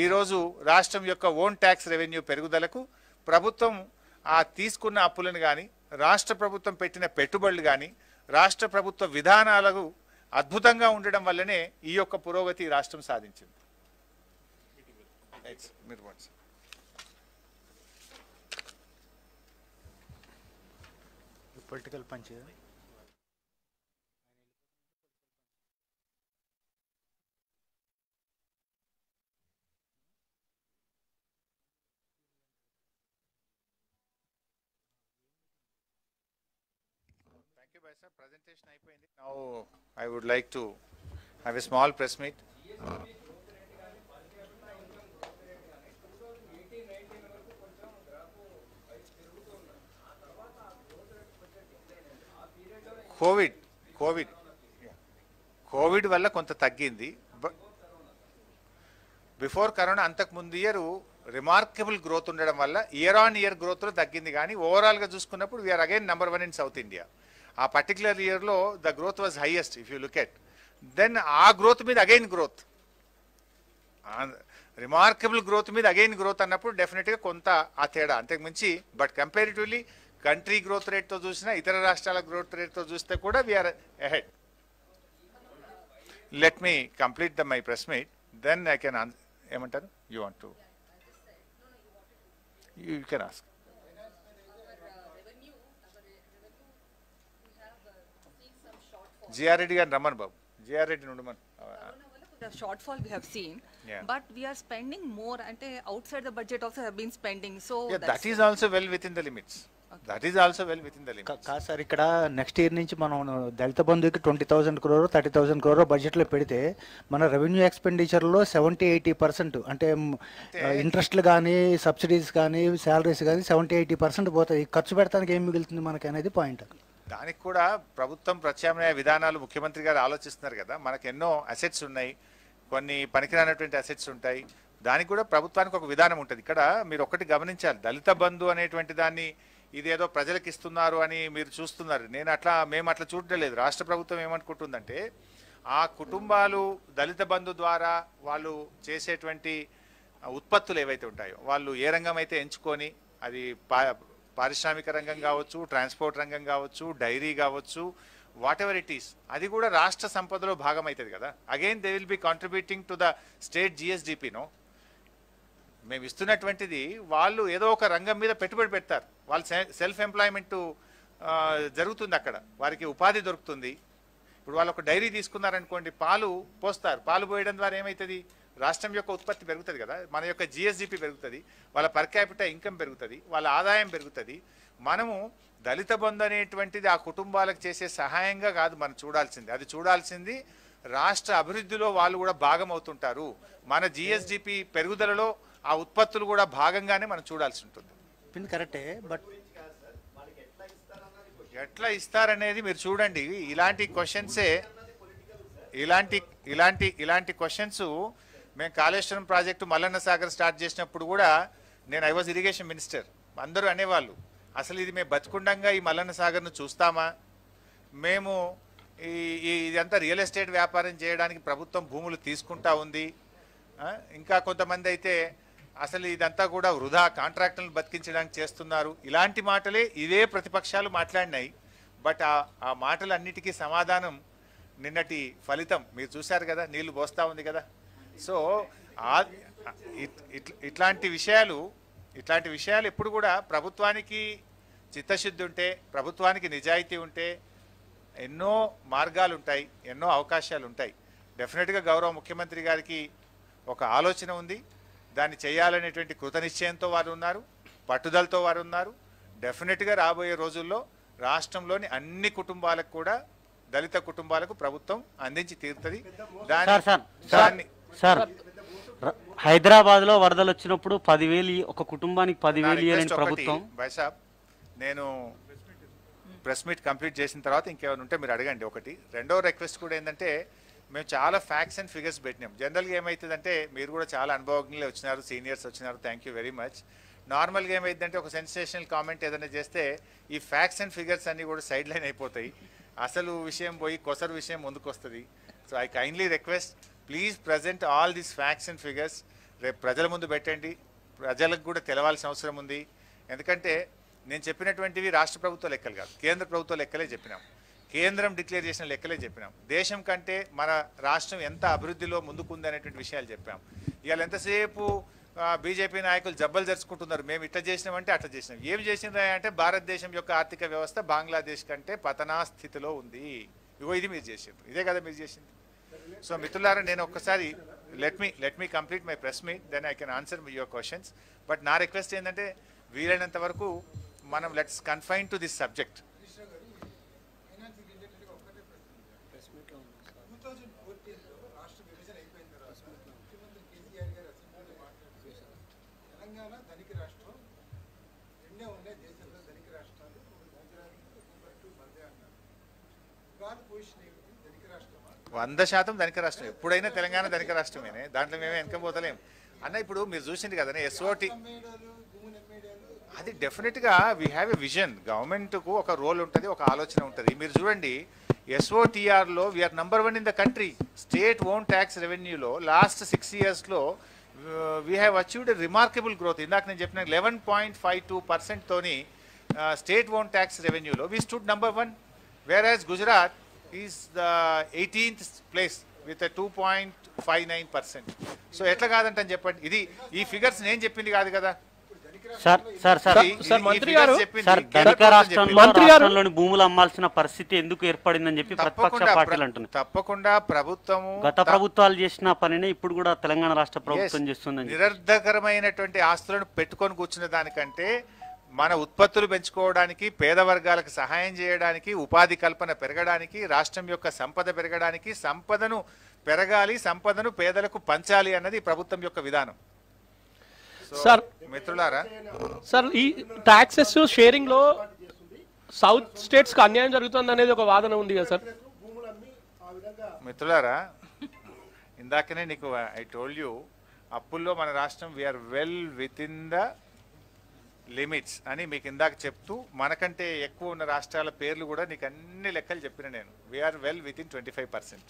ఈరోజు రాష్ట్రం యొక్క ఓన్ ట్యాక్స్ రెవెన్యూ పెరుగుదలకు ప్రభుత్వం ఆ తీసుకున్న అప్పులను కానీ, రాష్ట్ర ప్రభుత్వం పెట్టిన పెట్టుబడులు కానీ, రాష్ట్ర ప్రభుత్వ విధానాలకు అద్భుతంగా ఉండడం వల్లనే ఈ యొక్క పురోగతి రాష్ట్రం సాధించింది. పొలిటికల్ పంచ్ Presentation అయిపోయింది. Now I would like to have a small press meet. Covid వల్ల కొంత తగ్గింది. బిఫోర్ కరోనా అంతకు ముందు ఇయర్ రిమార్కబుల్ గ్రోత్ ఉండడం వల్ల ఇయర్ ఆన్ ఇయర్ గ్రోత్లో తగ్గింది. కానీ ఓవరాల్గా చూసుకున్నప్పుడు we're again number 1 in south India. ఆ పర్టికులర్ ఇయర్లో the growth was highest if you look at. Then ఆ గ్రోత్ మీద అగైన్ గ్రోత్, రిమార్కబుల్ గ్రోత్ మీద అగైన్ గ్రోత్ అన్నప్పుడు డెఫినెట్గా కొంత ఆ తేడా అంతకు మించి. బట్ కంపారిటివ్లీ కంట్రీ గ్రోత్ రేట్తో చూసినా, ఇతర రాష్ట్రాల గ్రోత్ రేట్తో చూస్తే కూడా we're ahead. Let me complete my press meet, then I can ఏమంటారు you want to you can ask. GR Reddy గారిని రమ్మను బాబు, జిఆర్ రెడ్డి నుండి The shortfall we have seen, Yeah. but we are spending more and outside the budget also have been spending. So that is also well within the limits. That is also well within the limits. కాదు sir, ఇక్కడ next year నుంచి మనం దళిత బంధుకి 20,000 crore 30,000 crore బడ్జెట్లో పెడితే మన revenue ఎక్స్పెండిచర్లో 70-80% అంటే ఇంట్రెస్ట్లు కానీ subsidies కానీ శాలరీస్ కానీ 70-80% పోతాయి. ఖర్చు పెడతానికి ఏం మిగులుతుంది మనకి అనేది పాయింట్. దానికి కూడా ప్రభుత్వం ప్రత్యామ్నాయ విధానాలు ముఖ్యమంత్రి గారు ఆలోచిస్తున్నారు కదా. మనకు ఎన్నో అసెట్స్ ఉన్నాయి, కొన్ని పనికిరానటువంటి అసెట్స్ ఉంటాయి. దానికి కూడా ప్రభుత్వానికి ఒక విధానం ఉంటుంది. ఇక్కడ మీరు ఒకటి గమనించాలి, దళిత బంధు అనేటువంటి దాన్ని ఇదేదో ప్రజలకు ఇస్తున్నారు అని మీరు చూస్తున్నారు. మేము అట్లా చూడడం లేదు. రాష్ట్ర ప్రభుత్వం ఏమనుకుంటుందంటే ఆ కుటుంబాలు దళిత బంధు ద్వారా వాళ్ళు చేసేటువంటి ఉత్పత్తులు ఏవైతే ఉంటాయో, వాళ్ళు ఏ రంగం అయితే ఎంచుకొని, అది పారిశ్రామిక రంగం కావచ్చు, ట్రాన్స్పోర్ట్ రంగం కావచ్చు, డైరీ కావచ్చు, వాట్ ఎవర్ ఇట్ ఈస్, అది కూడా రాష్ట్ర సంపదలో భాగం అవుతుంది కదా. Again they will be contributing to the state జిఎస్డిపినో. మేము ఇస్తున్నటువంటిది వాళ్ళు ఏదో ఒక రంగం మీద పెట్టుబడి పెడతారు, వాళ్ళు సెల్ఫ్ ఎంప్లాయ్మెంట్ జరుగుతుంది, అక్కడ వారికి ఉపాధి దొరుకుతుంది. ఇప్పుడు వాళ్ళు ఒక డైరీ తీసుకున్నారనుకోండి, పాలు పోస్తారు, పాలు పోయడం ద్వారా ఏమవుతుంది, రాష్ట్రం యొక్క ఉత్పత్తి పెరుగుతుంది కదా, మన యొక్క జిఎస్డిపి పెరుగుతుంది, వాళ్ళ పర్ క్యాపిటల్ ఇన్కమ్ పెరుగుతుంది, వాళ్ళ ఆదాయం పెరుగుతుంది. మనము దళిత బంధు అనేటువంటిది ఆ కుటుంబాలకు చేసే సహాయంగా కాదు మనం చూడాల్సింది, అది చూడాల్సింది రాష్ట్ర అభివృద్ధిలో వాళ్ళు కూడా భాగం అవుతుంటారు. మన జిఎస్డిపి పెరుగుదలలో ఆ ఉత్పత్తులు కూడా భాగంగానే మనం చూడాల్సి ఉంటుంది. కరెక్టే, బట్ ఎట్లా ఇస్తారనేది మీరు చూడండి. ఇలాంటి క్వశ్చన్సే ఇలాంటి క్వశ్చన్స్ మేము కాళేశ్వరం ప్రాజెక్టు మల్లన్న సాగర్ స్టార్ట్ చేసినప్పుడు కూడా ఐ వాజ్ ఇరిగేషన్ మినిస్టర్, అందరూ అనేవాళ్ళు అసలు ఇది మేము బతుకుండంగా ఈ మల్లన్న సాగర్ను చూస్తామా, మేము ఇదంతా రియల్ ఎస్టేట్ వ్యాపారం చేయడానికి ప్రభుత్వం భూములు తీసుకుంటా ఉంది, ఇంకా కొంతమంది అయితే అసలు ఇదంతా కూడా వృధా కాంట్రాక్టులను బతికించడానికి చేస్తున్నారు. ఇలాంటి మాటలే ఇదే ప్రతిపక్షాలు మాట్లాడినాయి. బట్ ఆ మాటలన్నిటికీ సమాధానం నిన్నటి ఫలితం మీరు చూశారు కదా, నీళ్లు పోస్తా ఉంది కదా. సో ఇట్లాంటి విషయాలు ఎప్పుడు కూడా ప్రభుత్వానికి చిత్తశుద్ధి ఉంటే, ప్రభుత్వానికి నిజాయితీ ఉంటే ఎన్నో మార్గాలు ఉంటాయి, ఎన్నో అవకాశాలు ఉంటాయి. డెఫినెట్గా గౌరవ ముఖ్యమంత్రి గారికి ఒక ఆలోచన ఉంది, దాన్ని చేయాలనేటువంటి కృతనిశ్చయంతో వారు ఉన్నారు, పట్టుదలతో వారు ఉన్నారు. డెఫినెట్గా రాబోయే రోజుల్లో రాష్ట్రంలోని అన్ని కుటుంబాలకు కూడా, దళిత కుటుంబాలకు ప్రభుత్వం అందించి తీరుతుంది. సార్ హైదరాబాద్ లో వరదలు వచ్చినప్పుడు 10,000 ఒక కుటుంబానికి 10,000 ప్రభుత్వం. బైసాబ్, నేను ప్రెస్ మీట్ కంప్లీట్ చేసిన తర్వాత ఇంకేమైనా ఉంటే మీరు అడగండి. ఒకటి రెండో రిక్వెస్ట్ కూడా ఏంటంటే, మేము చాలా ఫ్యాక్ట్స్ అండ్ ఫిగర్స్ పెట్టినాం. జనరల్గా ఏమవుతుందంటే, మీరు కూడా చాలా అనుభవజ్ఞులు వచ్చినారు, సీనియర్స్ వచ్చినారు, థ్యాంక్ యూ వెరీ మచ్. నార్మల్గా ఏమైందంటే ఒక సెన్సేషనల్ కామెంట్ ఏదైనా చేస్తే ఈ ఫ్యాక్ట్స్ అండ్ ఫిగర్స్ అన్నీ కూడా సైడ్ లైన్ అయిపోతాయి, అసలు విషయం పోయి కొసరు విషయం ముందుకు వస్తుంది. So I kindly request, please present all these facts and figures. రేపు ప్రజల ముందు పెట్టండి, ప్రజలకు కూడా తెలవాల్సిన అవసరం ఉంది. ఎందుకంటే నేను చెప్పినటువంటివి రాష్ట్ర ప్రభుత్వ లెక్కలు కాదు, కేంద్ర ప్రభుత్వ లెక్కలే చెప్పినాం, కేంద్రం డిక్లేర్ చేసిన లెక్కలే చెప్పినాం. దేశం కంటే మన రాష్ట్రం ఎంత అభివృద్ధిలో ముందుకుంది అనేటువంటి విషయాలు చెప్పాం. ఇవాళ ఎంతసేపు బీజేపీ నాయకులు జబ్బలు జరుచుకుంటున్నారు, మేము ఇట్లా చేసినామంటే అట్లా చేసినాం. ఏం చేసినా అంటే భారతదేశం యొక్క ఆర్థిక వ్యవస్థ బంగ్లాదేశ్ కంటే పతనా స్థితిలో ఉంది. ఇగో ఇది మీరు చేసింది, ఇదే కదా మీరు చేసింది. సో మిత్రులారా, నేను ఒక్కసారి let me complete my press meet, then I can answer your questions. But నా రిక్వెస్ట్ ఏంటంటే, వీలైనంత వరకు మనం let's confine to this subject. వంద శాతం ధనిక రాష్ట్రం, ఎప్పుడైనా తెలంగాణ ధనిక రాష్ట్రమేనే, దాంట్లో మేమే వెనకపోతలేం అన్న. ఇప్పుడు మీరు చూసింది కదా ఎస్ఓటి, అది డెఫినెట్గా వీ హ్యావ్ ఎ విజన్. గవర్నమెంట్కు ఒక రోల్ ఉంటుంది, ఒక ఆలోచన ఉంటుంది. మీరు చూడండి, ఎస్ఓటిఆర్లో we're number 1 in the country. State own tax రెవెన్యూలో లాస్ట్ 6 yearsలో we have achieved a remarkable growth. ఇందాక నేను చెప్పిన 11.52% తోని స్టేట్ ఓన్ ట్యాక్స్ రెవెన్యూలో we stood number 1, whereas Gujarat is the 18th place with a 2.59%. So ఎట్లా కాదంటని చెప్పండి, ఇది ఈ ఫిగర్స్ నేను చెప్పింది కాదు కదా. రాష్ట్రంలోని భూములు అమ్మాల్సిన పరిస్థితి ఎందుకు ఏర్పడిందని చెప్పి ప్రతిపక్ష పార్టీలు అంటున్నాయి. తప్పకుండా ప్రభుత్వము, గత ప్రభుత్వాలు చేసిన పనినే ఇప్పుడు కూడా తెలంగాణ రాష్ట్ర ప్రభుత్వం చేస్తుందని. నిరర్ధకరమైనటువంటి ఆస్తులను పెట్టుకొని కూర్చున్న దానికంటే మన ఉత్పత్తులు పెంచుకోవడానికి, పేద వర్గాలకు సహాయం చేయడానికి, ఉపాధి కల్పన పెరగడానికి, రాష్ట్రం యొక్క సంపద పెరగడానికి, సంపదను పెరగాలి, సంపదను పేదలకు పంచాలి అన్నది ప్రభుత్వం యొక్క విధానం. సార్ మిత్రులారా, సార్ ఈ టాక్సెస్ షేరింగ్ లో సౌత్ స్టేట్స్ కి అన్యాయం జరుగుతుంది అనేది ఒక వాదన ఉంది కదా సార్. మిత్రులారా, ఇందాకనే నీకు ఐ టోల్డ్ యూ అప్పుల్లో మన రాష్ట్రం we are well with in the limits అని మీకు ఇందాక చెప్తూ మనకంటే ఎక్కువ ఉన్న రాష్ట్రాల పేర్లు కూడా నీకు అన్ని లెక్కలు చెప్పిన నేను. వీఆర్ వెల్ విత్ ఇన్ 25%,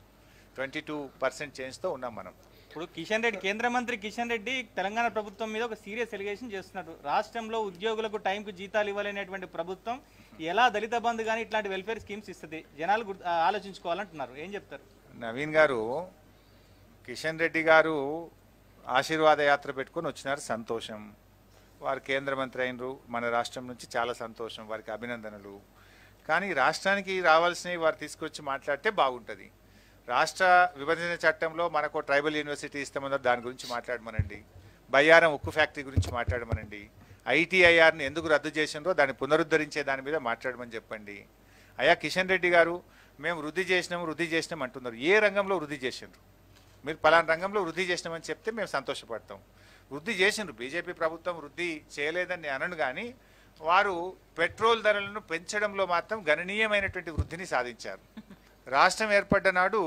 22% చేంజ్తో ఉన్నాం మనం. ఇప్పుడు కిషన్ రెడ్డి, కేంద్ర మంత్రి కిషన్ రెడ్డి తెలంగాణ ప్రభుత్వం మీద ఒక సీరియస్ ఎలిగేషన్ చేస్తున్నారు. రాష్ట్రంలో ఉద్యోగులకు టైంకు జీతాలు ఇవ్వలేనటువంటి ప్రభుత్వం ఎలా దళిత బంధు కానీ ఇట్లాంటి వెల్ఫేర్ స్కీమ్స్ ఇస్తుంది, జనాలు ఆలోచించుకోవాలంటున్నారు. ఏం చెప్తారు? నవీన్ గారు, కిషన్ రెడ్డి గారు ఆశీర్వాద యాత్ర పెట్టుకొని వచ్చినారు, సంతోషం. వారు కేంద్ర మంత్రి అయినరు మన రాష్ట్రం నుంచి, చాలా సంతోషం, వారికి అభినందనలు. కానీ రాష్ట్రానికి రావాల్సినవి వారు తీసుకొచ్చి మాట్లాడితే బాగుంటుంది. రాష్ట్ర విభజన చట్టంలో మనకు ట్రైబల్ యూనివర్సిటీ ఇస్తామన్నారు, దాని గురించి మాట్లాడమనండి. బయ్యారం ఉక్కు ఫ్యాక్టరీ గురించి మాట్లాడమనండి. ఐటీఐఆర్ని ఎందుకు రద్దు చేసిండ్రో దాన్ని పునరుద్ధరించే దాని మీద మాట్లాడమని చెప్పండి. అయ్యా కిషన్ రెడ్డి గారు, మేము వృద్ధి చేసినాం అంటున్నారు. ఏ రంగంలో వృద్ధి చేసిండ్రు? మీరు పలానా రంగంలో వృద్ధి చేసినామని చెప్తే మేము సంతోషపడతాం. వృద్ధి చేసిండ్రు, బీజేపీ ప్రభుత్వం వృద్ధి చేయలేదని నేను అనను. కానీ వారు పెట్రోల్ ధరలను పెంచడంలో మాత్రం గణనీయమైనటువంటి వృద్ధిని సాధించారు. రాష్ట్రం ఏర్పడ్డ నాడు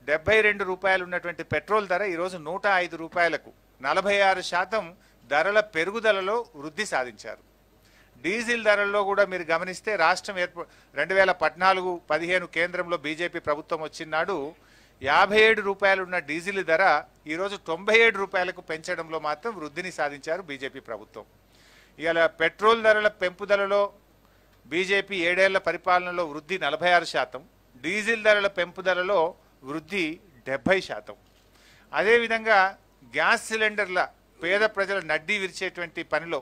72 రూపాయలు ఉన్నటువంటి పెట్రోల్ ధర ఈరోజు 105 రూపాయలకు 46% ధరల పెరుగుదలలో వృద్ధి సాధించారు. డీజిల్ ధరల్లో కూడా మీరు గమనిస్తే రాష్ట్రం 2014-15 కేంద్రంలో బీజేపీ ప్రభుత్వం వచ్చినాడు 57 రూపాయలు ఉన్న డీజిల్ ధర ఈరోజు 97 రూపాయలకు పెంచడంలో మాత్రం వృద్ధిని సాధించారు బీజేపీ ప్రభుత్వం. ఇవాళ పెట్రోల్ ధరల పెంపుదలలో బీజేపీ 7 ఏళ్ల పరిపాలనలో వృద్ధి 46%, డీజిల్ ధరల పెంపుదలలో వృద్ధి 70%. అదేవిధంగా గ్యాస్ సిలిండర్ల పేద ప్రజల నడ్డీ విరిచేటువంటి పనిలో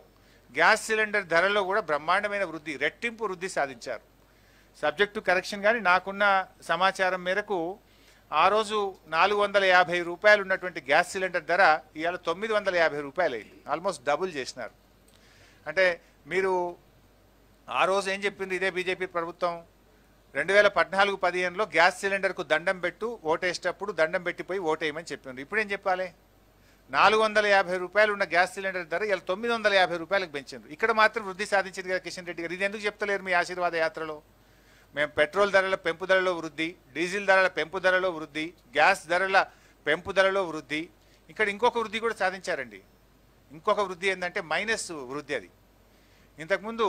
గ్యాస్ సిలిండర్ ధరలో కూడా బ్రహ్మాండమైన వృద్ధి, రెట్టింపు వృద్ధి సాధించారు. సబ్జెక్టు కరెక్షన్ కానీ నాకున్న సమాచారం మేరకు ఆ రోజు 450 రూపాయలు ఉన్నటువంటి గ్యాస్ సిలిండర్ ధర ఇవాళ 950 రూపాయలు అయింది. ఆల్మోస్ట్ డబుల్ చేసినారు. అంటే మీరు ఆ రోజు ఏం చెప్పింది ఇదే బీజేపీ ప్రభుత్వం? 2014-15లో గ్యాస్ సిలిండర్కు దండం పెట్టు, ఓటేసేటప్పుడు దండం పెట్టిపోయి ఓటేయమని చెప్పిండ్రు. ఇప్పుడు ఏం చెప్పాలి? 450 రూపాయలు ఉన్న గ్యాస్ సిలిండర్ ధర ఇలా 950 రూపాయలకు పెంచిండ్రు. ఇక్కడ మాత్రం వృద్ధి సాధించింది కదా కిషన్ రెడ్డి గారు. ఇది ఎందుకు చెప్తలేరు మీ ఆశీర్వాద యాత్రలో? మేము పెట్రోల్ ధరల పెంపుదలలో వృద్ధి, డీజిల్ ధరల పెంపుదలలో వృద్ధి, గ్యాస్ ధరల పెంపుదలలో వృద్ధి, ఇక్కడ ఇంకొక వృద్ధి కూడా సాధించారండి. ఇంకొక వృద్ధి ఏంటంటే మైనస్ వృద్ధి. అది ఇంతకుముందు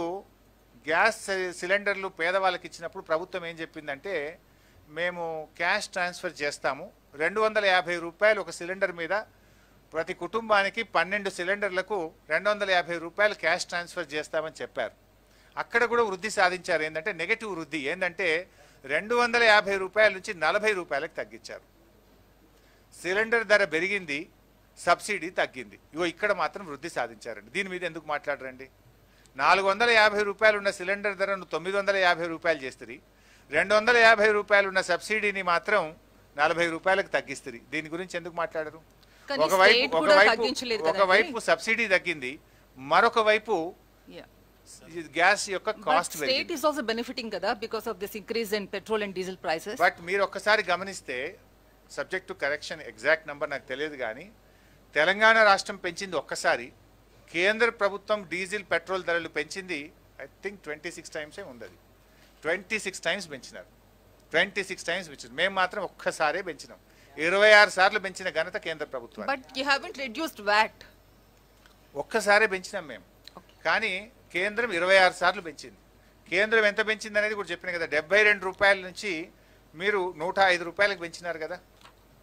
గ్యాస్ సిలిండర్లు పేదవాళ్ళకి ఇచ్చినప్పుడు ప్రభుత్వం ఏం చెప్పిందంటే, మేము క్యాష్ ట్రాన్స్ఫర్ చేస్తాము, 250 రూపాయలు ఒక సిలిండర్ మీద ప్రతి కుటుంబానికి 12 సిలిండర్లకు 250 రూపాయలు క్యాష్ ట్రాన్స్ఫర్ చేస్తామని చెప్పారు. అక్కడ కూడా వృద్ధి సాధించారు. ఏంటంటే నెగటివ్ వృద్ధి. ఏంటంటే 250 రూపాయల నుంచి 40 రూపాయలకు తగ్గించారు. సిలిండర్ ధర పెరిగింది, సబ్సిడీ తగ్గింది. ఇగో ఇక్కడ మాత్రం వృద్ధి సాధించారండి. దీని మీద ఎందుకు మాట్లాడరండి? 450 రూపాయలు ఉన్న సిలిండర్ ధరను 950 రూపాయలు చేస్తుంది, 250 రూపాయలు ఉన్న సబ్సిడీని మాత్రం 40 రూపాయలకు తగ్గిస్తుంది. దీని గురించి ఎందుకు మాట్లాడరు? ఒకవైపు సబ్సిడీ తగ్గింది, మరొక వైపు గ్యాస్ యొక్క cost state is also benefiting kada because of this increase in petrol and diesel prices. But మీరు ఒక్కసారి గమనిస్తే, subject to correction, exact number నాకు తెలియదు కానీ తెలంగాణ రాష్ట్రం పెంచింది ఒక్కసారి, కేంద్ర ప్రభుత్వం డీజిల్ పెట్రోల్ ధరలు పెంచింది ఐ థింక్ 26 టైమ్సే ఉంది. అది 26 టైమ్స్ పెంచినారు. 26 టైమ్స్ పెంచారు. మేము మాత్రం ఒక్కసారే పెంచినాం. 26 సార్లు పెంచిన ఘనత కేంద్ర ప్రభుత్వం. But you haven't reduced VAT. ఒక్కసారే పెంచినాం మేము. కానీ కేంద్రం 26 సార్లు పెంచింది. కేంద్రం ఎంత పెంచింది అనేది కూడా చెప్పిన కదా. 72 రూపాయల నుంచి మీరు 105 రూపాయలకు పెంచినారు కదా.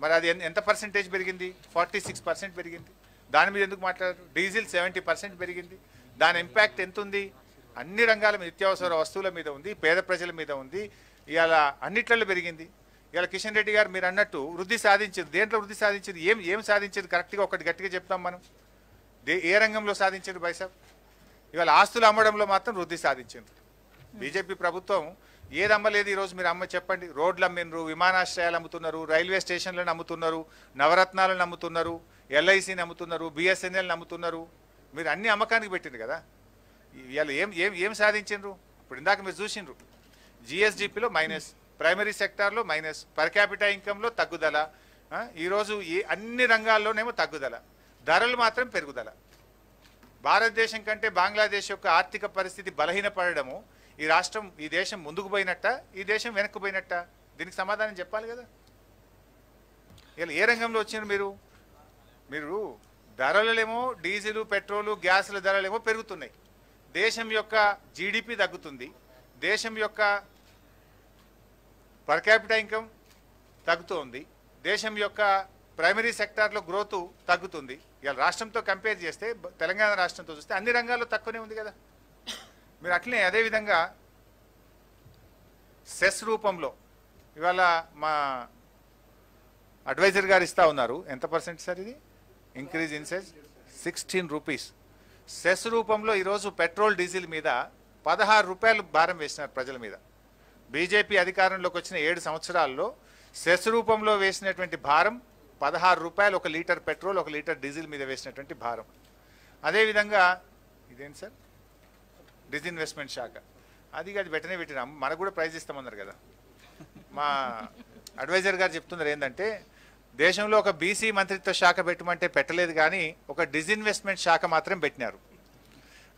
మరి అది ఎంత పర్సెంటేజ్ పెరిగింది? 46% పెరిగింది. దాని మీద ఎందుకు మాట్లాడారు? డీజిల్ 70% పెరిగింది. దాని ఇంపాక్ట్ ఎంత ఉంది? అన్ని రంగాల మీద, నిత్యావసర వస్తువుల మీద ఉంది, పేద ప్రజల మీద ఉంది, ఇవాళ అన్నిట్లలో పెరిగింది. ఇవాళ కిషన్ రెడ్డి గారు మీరు అన్నట్టు వృద్ధి సాధించారు. దేంట్లో వృద్ధి సాధించారు? ఏం సాధించారు? కరెక్ట్గా ఒకటి గట్టిగా చెప్తాం మనం. ఏ రంగంలో సాధించారు బైసాబ్? ఇవాళ ఆస్తులు అమ్మడంలో మాత్రం వృద్ధి సాధించారు. బీజేపీ ప్రభుత్వం ఏది అమ్మలేదు ఈరోజు? మీరు అమ్మ చెప్పండి. రోడ్లు అమ్మినరు, విమానాశ్రయాలు అమ్ముతున్నారు, రైల్వే స్టేషన్లను అమ్ముతున్నారు, నవరత్నాలను అమ్ముతున్నారు, ఎల్ఐసిని అమ్ముతున్నారు, బిఎస్ఎన్ఎల్ని అమ్ముతున్నారు. మీరు అన్ని అమ్మకానికి పెట్టిండ్రు కదా. ఇవాళ ఏం సాధించిండ్రు? ఇప్పుడు ఇందాక మీరు చూసిండ్రు, జిఎస్డిపిలో మైనస్, ప్రైమరీ సెక్టార్లో మైనస్, పర్ క్యాపిటల్ ఇన్కంలో తగ్గుదల, ఈరోజు అన్ని రంగాల్లోనేమో తగ్గుదల, ధరలు మాత్రం పెరుగుదల. భారతదేశం కంటే బంగ్లాదేశ్ యొక్క ఆర్థిక పరిస్థితి బలహీనపడము ఈ దేశం ముందుకు పోయినట్ట, ఈ దేశం వెనక్కు పోయినట్ట? దీనికి సమాధానం చెప్పాలి కదా. ఇలా ఏ రంగంలో వచ్చినారు మీరు? ధరలేమో డీజిల్ పెట్రోలు గ్యాసుల ధరలేమో పెరుగుతున్నాయి. దేశం యొక్క జీడిపి తగ్గుతుంది, దేశం యొక్క పర్ క్యాపిటల్ ఇన్కమ్ తగ్గుతోంది, దేశం యొక్క ప్రైమరీ సెక్టార్లో గ్రోత్ తగ్గుతుంది. ఇలా రాష్ట్రంతో కంపేర్ చేస్తే తెలంగాణ రాష్ట్రంతో చూస్తే అన్ని రంగాల్లో తక్కువనే ఉంది కదా. మీరు అట్లనే అదేవిధంగా సెస్ రూపంలో ఇవాళ మా అడ్వైజర్ గారు ఇస్తా ఉన్నారు. ఎంత పర్సెంట్ సార్ ఇది increase in cess? 16 rupees. Cess రూపంలో ఈరోజు పెట్రోల్ డీజిల్ మీద 16 రూపాయలు భారం వేసినారు ప్రజల మీద. బీజేపీ అధికారంలోకి వచ్చిన 7 సంవత్సరాల్లో సెస్ రూపంలో వేసినటువంటి భారం 16 రూపాయలు, 1 లీటర్ పెట్రోల్ 1 లీటర్ డీజిల్ మీద వేసినటువంటి భారం. అదేవిధంగా ఇదేంటి సార్ డిస్ఇన్వెస్ట్మెంట్ శాఖ, అది వెంటనే పెట్టినాం, మనకు కూడా ప్రైజ్ ఇస్తామన్నారు కదా. మా అడ్వైజర్ గారు చెప్తున్నారు ఏంటంటే దేశంలో ఒక బీసీ మంత్రిత్వ శాఖ పెట్టమంటే పెట్టలేదు, కానీ ఒక డిస్ఇన్వెస్ట్మెంట్ శాఖ మాత్రం పెట్టినారు.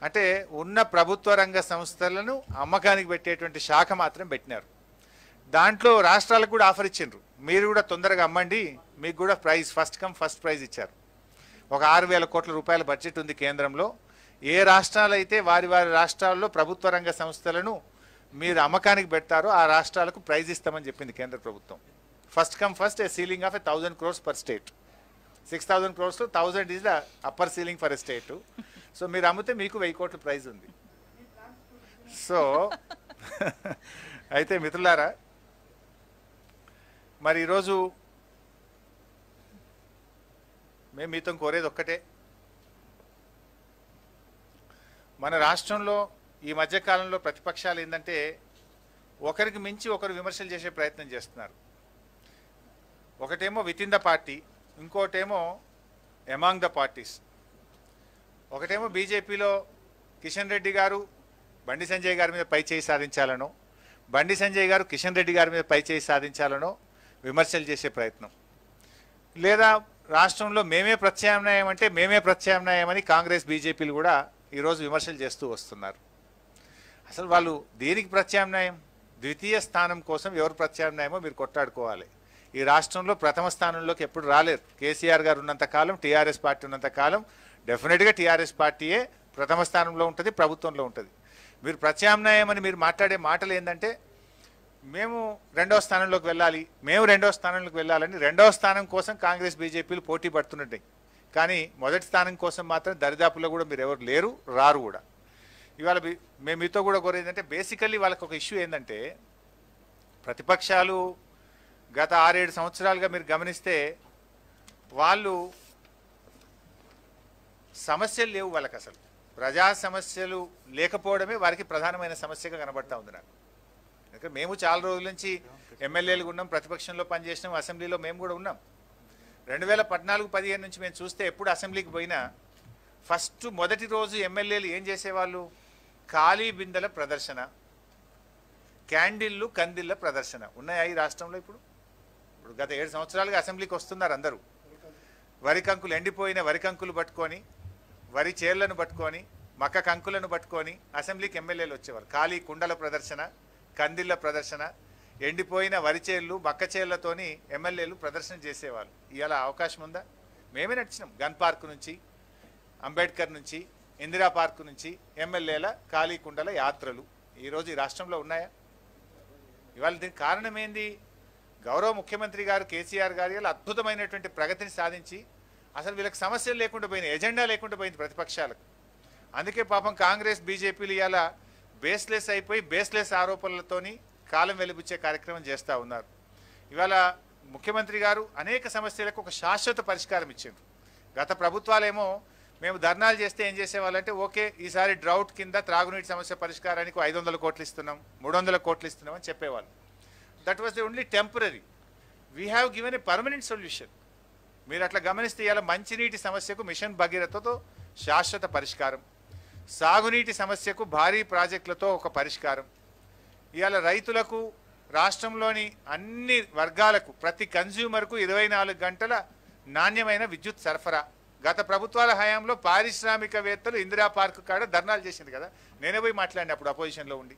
అంటే ఉన్న ప్రభుత్వ రంగ సంస్థలను అమ్మకానికి పెట్టేటువంటి శాఖ మాత్రం పెట్టినారు. దాంట్లో రాష్ట్రాలకు కూడా ఆఫర్ ఇచ్చిండ్రు, మీరు కూడా తొందరగా అమ్మండి, మీకు కూడా praise first come first prize ఇచ్చారు. ఒక 6,000 కోట్ల రూపాయల బడ్జెట్ ఉంది కేంద్రంలో. ఏ రాష్ట్రాలు అయితే వారి వారి రాష్ట్రాల్లో ప్రభుత్వ రంగ సంస్థలను మీరు అమ్మకానికి పెడతారో ఆ రాష్ట్రాలకు ప్రైజ్ ఇస్తామని చెప్పింది కేంద్ర ప్రభుత్వం. First come first, A ceiling of 1,000 crores per state. 6,000 crores 1,000 is the upper ceiling for a state. So మీరు అమ్మితే మీకు 1,000 కోట్ల ప్రైజ్ ఉంది. సో అయితే మిత్రులారా, మరి ఈరోజు మేము మీతో కోరేది ఒక్కటే, మన రాష్ట్రంలో ఈ మధ్యకాలంలో ప్రతిపక్షాలు ఏంటంటే ఒకరికి మించి ఒకరు విమర్శలు చేసే ప్రయత్నం చేస్తున్నారు. ఒకటేమో విత్ ఇన్ ద పార్టీ, ఇంకోటేమో ఎమాంగ్ ద పార్టీస్. ఒకటేమో బీజేపీలో కిషన్ రెడ్డి గారు బండి సంజయ్ గారి మీద పై చేయి సాధించాలనో, బండి సంజయ్ గారు కిషన్ రెడ్డి గారి మీద పై చేయి సాధించాలనో విమర్శలు చేసే ప్రయత్నం, లేదా రాష్ట్రంలో మేమే ప్రత్యామ్నాయం అంటే మేమే ప్రత్యామ్నాయం అని కాంగ్రెస్ బీజేపీలు కూడా ఈరోజు విమర్శలు చేస్తూ వస్తున్నారు. అసలు వాళ్ళు దేనికి ప్రత్యామ్నాయం? ద్వితీయ స్థానం కోసం ఎవరు ప్రత్యామ్నాయమో మీరు కొట్లాడుకోవాలి. ఈ రాష్ట్రంలో ప్రథమ స్థానంలోకి ఎప్పుడు రాలేరు. కేసీఆర్ గారు ఉన్నంత కాలం, టీఆర్ఎస్ పార్టీ ఉన్నంత కాలం డెఫినెట్గా టీఆర్ఎస్ పార్టీయే ప్రథమ స్థానంలో ఉంటుంది, ప్రభుత్వంలో ఉంటుంది. మీరు ప్రత్యామ్నాయం అని మీరు మాట్లాడే మాటలు ఏంటంటే మేము 2వ స్థానంలోకి వెళ్ళాలి, మేము 2వ స్థానంలోకి వెళ్ళాలని 2వ స్థానం కోసం కాంగ్రెస్ బీజేపీలు పోటీ పడుతున్నట్టు. కానీ మొదటి స్థానం కోసం మాత్రం దరిదాపుల్లో కూడా మీరు ఎవరు లేరు, రారు కూడా. ఇవాళ మేము మీతో కూడా కోరేది ఏంటంటే బేసికల్లీ వాళ్ళకి ఒక ఇష్యూ ఏంటంటే ప్రతిపక్షాలు గత 6-7 సంవత్సరాలుగా మీరు గమనిస్తే వాళ్ళు సమస్యలు లేవు వాళ్ళకి. అసలు ప్రజా సమస్యలు లేకపోవడమే వారికి ప్రధానమైన సమస్యగా కనబడతా ఉంది నాకు. ఎందుకంటే మేము చాలా రోజుల నుంచి ఎమ్మెల్యేలుగా ఉన్నాం, ప్రతిపక్షంలో పనిచేసినాం, అసెంబ్లీలో మేము కూడా ఉన్నాం. 2014-15 నుంచి మేము చూస్తే ఎప్పుడు అసెంబ్లీకి పోయినా ఫస్ట్ మొదటి రోజు ఎమ్మెల్యేలు ఏం చేసేవాళ్ళు? ఖాళీ బిందెల ప్రదర్శన, క్యాండిల్లు కందిళ్ళ ప్రదర్శన ఉన్నాయా ఈ రాష్ట్రంలో? ఇప్పుడు గత 7 సంవత్సరాలుగా అసెంబ్లీకి వస్తున్నారు అందరూ. వరి కంకులు, ఎండిపోయిన వరి కంకులు పట్టుకొని, వరి చేళ్లను పట్టుకొని, మక్క కంకులను పట్టుకొని అసెంబ్లీకి ఎమ్మెల్యేలు వచ్చేవారు. ఖాళీ కుండల ప్రదర్శన, కందిళ్ళ ప్రదర్శన, ఎండిపోయిన వరి చేళ్ళు మక్క చేళ్లతోని ఎమ్మెల్యేలు ప్రదర్శన చేసేవాళ్ళు. ఇవాళ అవకాశం ఉందా? మేమే నడిచినాం. గన్ పార్క్ నుంచి, అంబేద్కర్ నుంచి, ఇందిరా పార్క్ నుంచి ఎమ్మెల్యేల ఖాళీ కుండల యాత్రలు ఈరోజు ఈ రాష్ట్రంలో ఉన్నాయా? ఇవాళ దీనికి కారణం ఏంది? గౌరవ ముఖ్యమంత్రి గారు కేసీఆర్ గారు ఇలా అద్భుతమైనటువంటి ప్రగతిని సాధించి అసలు వీళ్ళకి సమస్యలు లేకుండా పోయినాయి, ఎజెండా లేకుండా పోయింది ప్రతిపక్షాలకు. అందుకే పాపం కాంగ్రెస్ బీజేపీలు ఇలా బేస్లెస్ అయిపోయి బేస్లెస్ ఆరోపణలతోని కాలం వెలిబుచ్చే కార్యక్రమం చేస్తూ ఉన్నారు. ఇవాళ ముఖ్యమంత్రి గారు అనేక సమస్యలకు ఒక శాశ్వత పరిష్కారం ఇచ్చిండ్రు. గత ప్రభుత్వాలేమో మేము ధర్నాలు చేస్తే ఏం చేసేవాళ్ళంటే ఓకే ఈసారి డ్రౌట్ కింద త్రాగునీటి సమస్య పరిష్కారానికి 500 కోట్లు ఇస్తున్నాం, 300 కోట్లు ఇస్తున్నాం అని చెప్పేవాళ్ళు. That was the only temporary. We have given a permanent solution. మీరు అట్లా గమనిస్తే ఇలా మంచినీటి సమస్యకు మిషన్ భగీరథతో శాశ్వత పరిష్కారం, సాగునీటి సమస్యకు భారీ ప్రాజెక్టులతో ఒక పరిష్కారం, ఇవాళ రైతులకు, రాష్ట్రంలోని అన్ని వర్గాలకు, ప్రతి కన్జ్యూమర్కు 24 గంటల నాణ్యమైన విద్యుత్ సరఫరా. గత ప్రభుత్వాల హయాంలో పారిశ్రామికవేత్తలు ఇందిరా పార్క్ కాడ ధర్నాలు చేసింది కదా, నేనే పోయి మాట్లాడిన అప్పుడు అపోజిషన్లో ఉండి.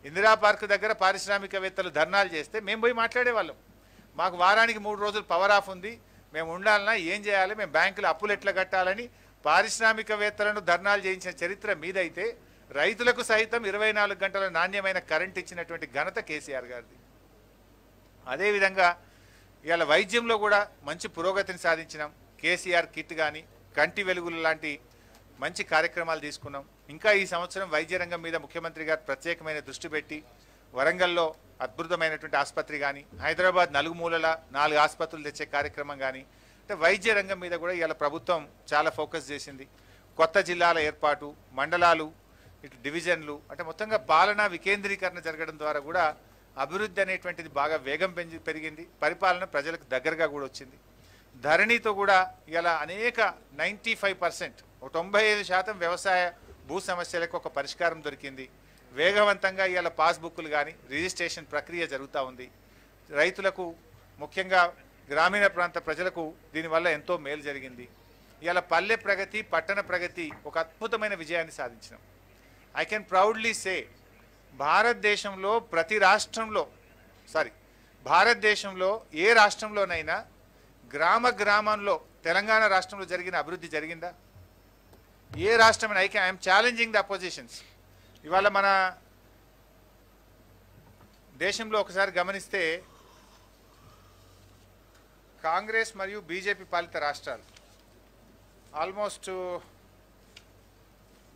ఇందిరా పార్క్ దగ్గర పారిశ్రామికవేత్తలు ధర్నాలు చేస్తే మేము పోయి మాట్లాడేవాళ్ళం. మాకు వారానికి 3 రోజులు పవర్ ఆఫ్ ఉంది, మేము ఉండాలన్నా ఏం చేయాలి, మేము బ్యాంకులు అప్పులు ఎట్లా కట్టాలని పారిశ్రామికవేత్తలను ధర్నాలు చేయించిన చరిత్ర మీదైతే రైతులకు సైతం 24 గంటల నాణ్యమైన కరెంట్ ఇచ్చినటువంటి ఘనత కేసీఆర్ గారిది. అదేవిధంగా ఇవాళ వైద్యంలో కూడా మంచి పురోగతిని సాధించినాం. కేసీఆర్ కిట్ కానీ కంటి వెలుగులు లాంటి మంచి కార్యక్రమాలు తీసుకున్నాం. ఇంకా ఈ సంవత్సరం వైద్య రంగం మీద ముఖ్యమంత్రి గారు ప్రత్యేకమైన దృష్టి పెట్టి వరంగల్లో అద్భుతమైనటువంటి ఆసుపత్రి కానీ, హైదరాబాద్ నలుగుమూలల 4 ఆసుపత్రులు తెచ్చే కార్యక్రమం కానీ, అంటే వైద్య రంగం మీద కూడా ఇవాళ ప్రభుత్వం చాలా ఫోకస్ చేసింది. కొత్త జిల్లాల ఏర్పాటు, మండలాలు, ఇటు డివిజన్లు, అంటే మొత్తంగా పాలనా వికేంద్రీకరణ జరగడం ద్వారా కూడా అభివృద్ధి అనేటువంటిది బాగా వేగం పెరిగింది. పరిపాలన ప్రజలకు దగ్గరగా కూడా వచ్చింది. ధరణితో కూడా ఇలా అనేక 95%, 95% వ్యవసాయ భూ సమస్యలకు ఒక పరిష్కారం దొరికింది. వేగవంతంగా ఇవాళ పాస్బుక్లు కానీ రిజిస్ట్రేషన్ ప్రక్రియ జరుగుతూ ఉంది. రైతులకు ముఖ్యంగా గ్రామీణ ప్రాంత ప్రజలకు దీనివల్ల ఎంతో మేలు జరిగింది. ఇవాళ పల్లె ప్రగతి, పట్టణ ప్రగతి ఒక అద్భుతమైన విజయాన్ని సాధించినాం. ఐ కెన్ ప్రౌడ్లీ సే భారతదేశంలో ప్రతి రాష్ట్రంలో భారతదేశంలో ఏ రాష్ట్రంలోనైనా గ్రామంలో తెలంగాణ రాష్ట్రంలో జరిగిన అభివృద్ధి జరిగిందా? ఏ రాష్ట్రమైనా ఐఎమ్ ఛాలెంజింగ్ ద అపోజిషన్స్. ఇవాళ మన దేశంలో ఒకసారి గమనిస్తే కాంగ్రెస్ మరియు బీజేపీ పాలిత రాష్ట్రాలు ఆల్మోస్ట్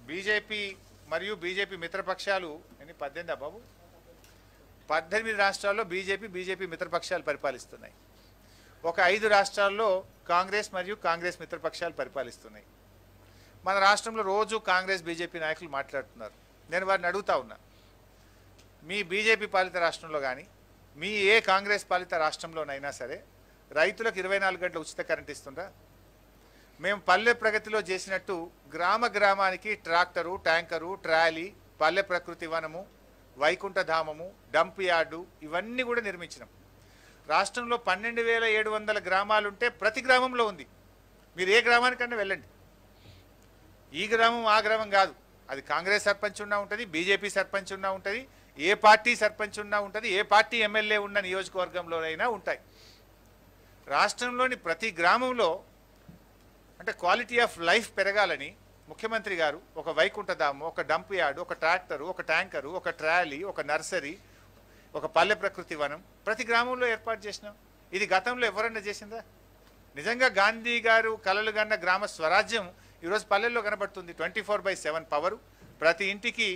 బీజేపీ మరియు బీజేపీ మిత్రపక్షాలు 18 బాబు 18 రాష్ట్రాల్లో బీజేపీ మిత్రపక్షాలు పరిపాలిస్తున్నాయి. ఒక 5 రాష్ట్రాల్లో కాంగ్రెస్ మరియు కాంగ్రెస్ మిత్రపక్షాలు పరిపాలిస్తున్నాయి. మన రాష్ట్రంలో రోజు కాంగ్రెస్ బీజేపీ నాయకులు మాట్లాడుతున్నారు. నేను వారిని అడుగుతా ఉన్నా, మీ బీజేపీ పాలిత రాష్ట్రంలో కానీ మీ ఏ కాంగ్రెస్ పాలిత రాష్ట్రంలోనైనా సరే రైతులకు 24 గంటల ఉచిత కరెంట్ ఇస్తుందా? మేము పల్లె ప్రగతిలో చేసినట్టు గ్రామానికి ట్రాక్టరు, ట్యాంకరు, ట్రాలీ, పల్లె ప్రకృతి వనము, వైకుంఠధామము, డంప్ యార్డు ఇవన్నీ కూడా నిర్మించినాం. రాష్ట్రంలో 12,700 గ్రామాలుంటే ప్రతి గ్రామంలో ఉంది. మీరు ఏ గ్రామానికన్నా వెళ్ళండి. ఈ గ్రామం ఆ గ్రామం కాదు, అది కాంగ్రెస్ సర్పంచ్ ఉన్నా ఉంటుంది, బీజేపీ సర్పంచ్ ఉన్నా ఉంటుంది, ఏ పార్టీ సర్పంచ్ ఉన్నా ఉంటుంది, ఏ పార్టీ ఎమ్మెల్యే ఉన్న నియోజకవర్గంలోనైనా ఉంటాయి. రాష్ట్రంలోని ప్రతి గ్రామంలో అంటే క్వాలిటీ ఆఫ్ లైఫ్ పెరగాలని ముఖ్యమంత్రి గారు ఒక వైకుంఠధామం, ఒక డంప్ యార్డు, ఒక ట్రాక్టరు, ఒక ట్యాంకరు, ఒక ట్రాలీ, ఒక నర్సరీ, ఒక పల్లె ప్రకృతి వనం ప్రతి గ్రామంలో ఏర్పాటు చేసినాం. ఇది గతంలో ఎవరన్నా చేసిందా? నిజంగా గాంధీ గారు కలలు కన్న గ్రామ స్వరాజ్యం ఈరోజు పల్లెల్లో కనబడుతుంది. 24/7 పవరు, ప్రతి ఇంటికి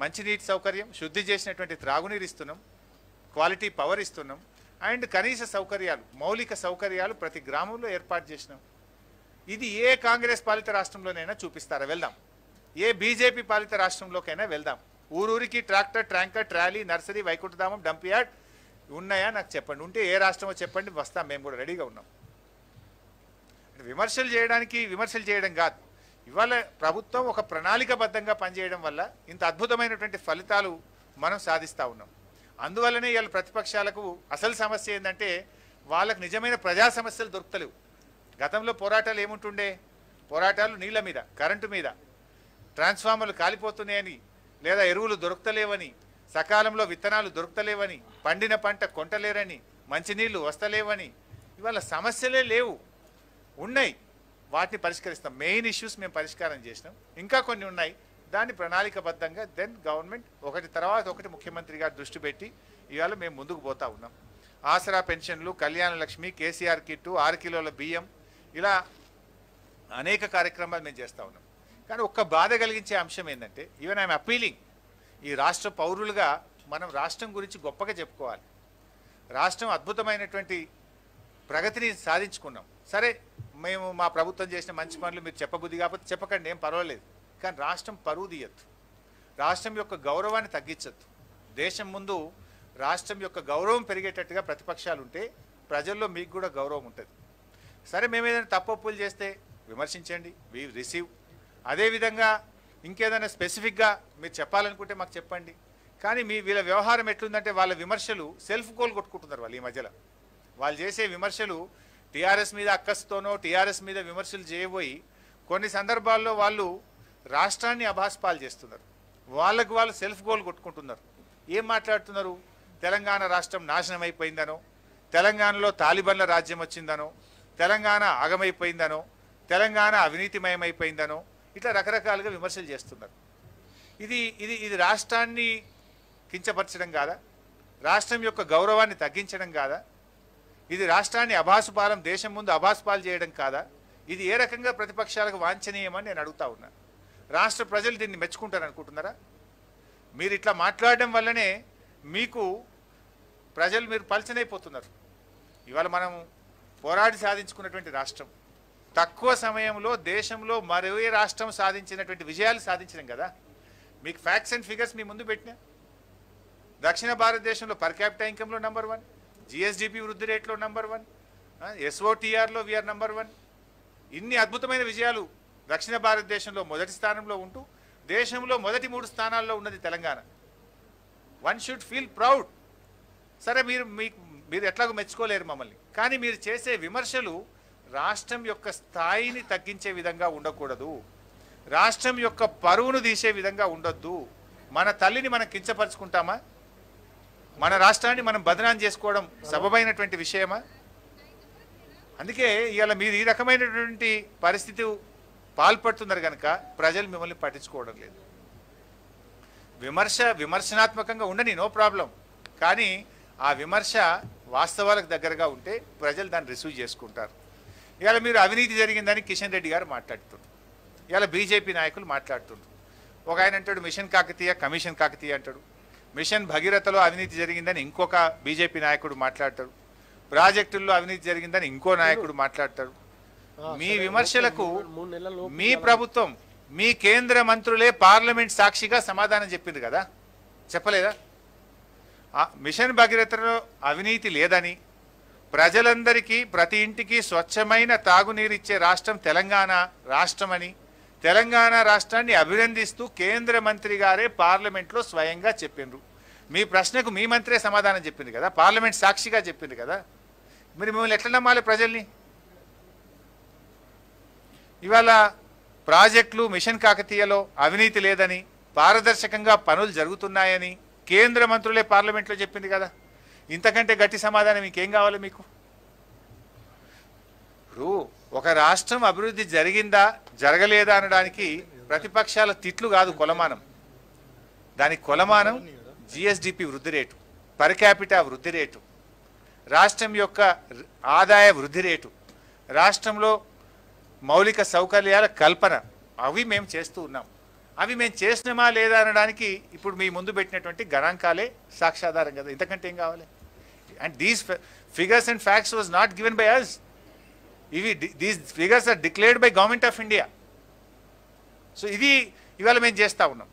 మంచినీటి సౌకర్యం, శుద్ధి చేసినటువంటి త్రాగునీరు ఇస్తున్నాం, క్వాలిటీ పవర్ ఇస్తున్నాం, అండ్ కనీస సౌకర్యాలు, మౌలిక సౌకర్యాలు ప్రతి గ్రామంలో ఏర్పాటు చేసినాం. ఇది ఏ కాంగ్రెస్ పాలిత రాష్ట్రంలోనైనా చూపిస్తారా? వెళ్దాం. ఏ బీజేపీ పాలిత రాష్ట్రంలోకైనా వెళ్దాం. ఊరూరికి ట్రాక్టర్, ట్యాంకర్, ట్రాలీ, నర్సరీ, వైకుంఠధామం, డంప్ యార్డ్ ఉన్నాయా నాకు చెప్పండి. ఉంటే ఏ రాష్ట్రమో చెప్పండి, వస్తాం, మేము కూడా రెడీగా ఉన్నాం. విమర్శలు చేయడం కాదు. ఇవాళ ప్రభుత్వం ఒక ప్రణాళికబద్ధంగా పనిచేయడం వల్ల ఇంత అద్భుతమైనటువంటి ఫలితాలు మనం సాధిస్తూ ఉన్నాం. అందువల్లనే ఇవాళ ప్రతిపక్షాలకు అసలు సమస్య ఏంటంటే వాళ్ళకు నిజమైన ప్రజా సమస్యలు దొరుకుతలేవు. గతంలో పోరాటాలు ఏముంటుండే? పోరాటాలు నీళ్ల మీద, కరెంటు మీద, ట్రాన్స్ఫార్మర్లు కాలిపోతున్నాయని, లేదా ఎరువులు దొరుకుతలేవని, సకాలంలో విత్తనాలు దొరుకుతలేవని, పండిన పంట కొంటలేరని, మంచినీళ్లు వస్తలేవని. ఇవాళ సమస్యలే లేవు, ఉన్నాయి. వాటిని పరిష్కరిస్తాం. మెయిన్ ఇష్యూస్ మేము పరిష్కారం చేసినాం. ఇంకా కొన్ని ఉన్నాయి, దాన్ని ప్రణాళికబద్ధంగా దెన్ గవర్నమెంట్ ఒకటి తర్వాత ఒకటి ముఖ్యమంత్రి గారు దృష్టి పెట్టి ఇవాళ మేము ముందుకు పోతా ఉన్నాం. ఆసరా పెన్షన్లు, కళ్యాణ లక్ష్మి, కేసీఆర్ కిట్టు, 6 కిలోల బియ్యం, ఇలా అనేక కార్యక్రమాలు మేము చేస్తూ ఉన్నాం. కానీ ఒక్క బాధ కలిగించే అంశం ఏంటంటే, ఈవెన్ ఐఎమ్ అపీలింగ్, ఈ రాష్ట్ర పౌరులుగా మనం రాష్ట్రం గురించి గొప్పగా చెప్పుకోవాలి. రాష్ట్రం అద్భుతమైనటువంటి ప్రగతిని సాధించుకున్నాం. సరే, మేము మా ప్రభుత్వం చేసిన మంచి పనులు మీరు చెప్పబుద్ధి కాకపోతే చెప్పకండి, ఏం పర్వాలేదు. కానీ రాష్ట్రం పరువు తీయద్దు, రాష్ట్రం యొక్క గౌరవాన్ని తగ్గించద్దు. దేశం ముందు రాష్ట్రం యొక్క గౌరవం పెరిగేటట్టుగా ప్రతిపక్షాలు ఉంటే ప్రజల్లో మీకు కూడా గౌరవం ఉంటుంది. సరే, మేము ఏదైనా తప్పొప్పులు చేస్తే విమర్శించండి, వి రిసీవ్. అదేవిధంగా ఇంకేదైనా స్పెసిఫిక్గా మీరు చెప్పాలనుకుంటే మాకు చెప్పండి. కానీ వీళ్ళ వ్యవహారం ఎట్లుందంటే, వాళ్ళ విమర్శలు సెల్ఫ్ గోల్ కొట్టుకుంటున్నారు. వాళ్ళు ఈ మధ్యలో వాళ్ళు చేసే విమర్శలు టీఆర్ఎస్ మీద అక్కస్తోనో టీఆర్ఎస్ మీద విమర్శలు చేయబోయి కొన్ని సందర్భాల్లో వాళ్ళు రాష్ట్రాన్ని అభాస్పాలు చేస్తున్నారు. వాళ్ళకు వాళ్ళు సెల్ఫ్ గోల్ కొట్టుకుంటున్నారు. ఏం మాట్లాడుతున్నారు? తెలంగాణ రాష్ట్రం నాశనం అయిపోయిందనో, తెలంగాణలో తాలిబన్ల రాజ్యం వచ్చిందనో, తెలంగాణ ఆగమైపోయిందనో, తెలంగాణ అవినీతిమయమైపోయిందనో ఇట్లా రకరకాలుగా విమర్శలు చేస్తున్నారు. ఇది ఇది ఇది రాష్ట్రాన్ని కించపరచడం కాదా? రాష్ట్రం యొక్క గౌరవాన్ని తగ్గించడం కాదా? ఇది రాష్ట్రాన్ని అభాసుపాలం, దేశం ముందు అభాసుపాలు చేయడం కాదా? ఇది ఏ రకంగా ప్రతిపక్షాలకు వాంఛనీయమని నేను అడుగుతా ఉన్నా. రాష్ట్ర ప్రజలు దీన్ని మెచ్చుకుంటారు అనుకుంటున్నారా? మీరు ఇట్లా మాట్లాడడం వల్లనే మీకు ప్రజలు మీరు పలచనైపోతున్నారు. ఇవాళ మనం పోరాడి సాధించుకున్నటువంటి రాష్ట్రం, తక్కువ సమయంలో దేశంలో మరో ఏ రాష్ట్రం సాధించినటువంటి విజయాలు సాధించడం కదా. మీకు ఫ్యాక్ట్స్ అండ్ ఫిగర్స్ మీ ముందు పెట్టినా. దక్షిణ భారతదేశంలో పర్ క్యాపిటల్ ఇన్కంలో నంబర్ 1, జిఎస్డిపి వృద్ధి రేట్లో నంబర్ 1, ఎస్ఓటిఆర్లో వీఆర్ నంబర్ 1. ఇన్ని అద్భుతమైన విజయాలు దక్షిణ భారతదేశంలో మొదటి స్థానంలో ఉంటూ దేశంలో మొదటి 3 స్థానాల్లో ఉన్నది Telangana. One should feel proud. సరే, మీరు ఎట్లాగో మెచ్చుకోలేరు మమ్మల్ని, కానీ మీరు చేసే విమర్శలు రాష్ట్రం యొక్క స్థాయిని తగ్గించే విధంగా ఉండకూడదు, రాష్ట్రం యొక్క పరువును తీసే విధంగా ఉండొద్దు. మన తల్లిని మనం కించపరుచుకుంటామా? మన రాష్ట్రాన్ని మనం బదనాం చేసుకోవడం సబబైనటువంటి విషయమా? అందుకే ఇవాళ మీరు ఈ రకమైనటువంటి పరిస్థితి పాల్పడుతున్నారు కనుక ప్రజలు మిమ్మల్ని పట్టించుకోవడం లేదు. విమర్శనాత్మకంగా ఉండని, నో ప్రాబ్లం, కానీ ఆ విమర్శ వాస్తవాలకు దగ్గరగా ఉంటే ప్రజలు దాన్ని రిసీవ్ చేసుకుంటారు. ఇవాళ మీరు అవినీతి జరిగిందని కిషన్ రెడ్డి గారు మాట్లాడుతున్నారు, ఇవాళ బీజేపీ నాయకులు మాట్లాడుతున్నారు. ఒక ఆయన అంటాడు మిషన్ కాకతీయ, కమిషన్ కాకతీయ అంటాడు. మిషన్ భగీరథలో అవినీతి జరిగిందని ఇంకొక బీజేపీ నాయకుడు మాట్లాడతాడు. ప్రాజెక్టుల్లో అవినీతి జరిగిందని ఇంకో నాయకుడు మాట్లాడతాడు. మీ విమర్శలకు మీ ప్రభుత్వం, మీ కేంద్ర మంత్రులే పార్లమెంట్ సాక్షిగా సమాధానం చెప్పింది కదా, చెప్పలేదా? మిషన్ భగీరథలో అవినీతి లేదని, ప్రజలందరికీ ప్రతి ఇంటికి స్వచ్ఛమైన తాగునీరు ఇచ్చే రాష్ట్రం తెలంగాణ రాష్ట్రమని, తెలంగాణ రాష్ట్రాన్ని అభినందిస్తూ కేంద్ర మంత్రి గారే పార్లమెంట్లో స్వయంగా చెప్పిండ్రు. మీ ప్రశ్నకు మీ మంత్రే సమాధానం చెప్పింది కదా, పార్లమెంట్ సాక్షిగా చెప్పింది కదా. మరి మిమ్మల్ని ఎట్లా నమ్మాలి ప్రజల్ని? ఇవాళ ప్రాజెక్టులు మిషన్ కాకతీయలో అవినీతి లేదని, పారదర్శకంగా పనులు జరుగుతున్నాయని కేంద్ర మంత్రులే పార్లమెంట్లో చెప్పింది కదా. ఇంతకంటే గట్టి సమాధానం ఇంకేం కావాలి మీకు? ఇప్పుడు ఒక రాష్ట్రం అభివృద్ధి జరిగిందా జరగలేదా అనడానికి ప్రతిపక్షాల తిట్లు కాదు కొలమానం. దానికి కొలమానం జిఎస్డిపి వృద్ధి రేటు, పర్ క్యాపిటా వృద్ధి రేటు, రాష్ట్రం యొక్క ఆదాయ వృద్ధి రేటు, రాష్ట్రంలో మౌలిక సౌకర్యాల కల్పన, అవి మేము చేస్తూ ఉన్నాం. అవి మేము చేసినామా లేదా అనడానికి ఇప్పుడు మీ ముందు పెట్టినటువంటి గణాంకాలే సాక్ష్యాధారం కదా. ఇంతకంటే ఏం కావాలి? And these figures and facts was not given by us. These figures are declared by government of India. So ఇది ఇవాళ మేము చేస్తూ ఉన్నాం.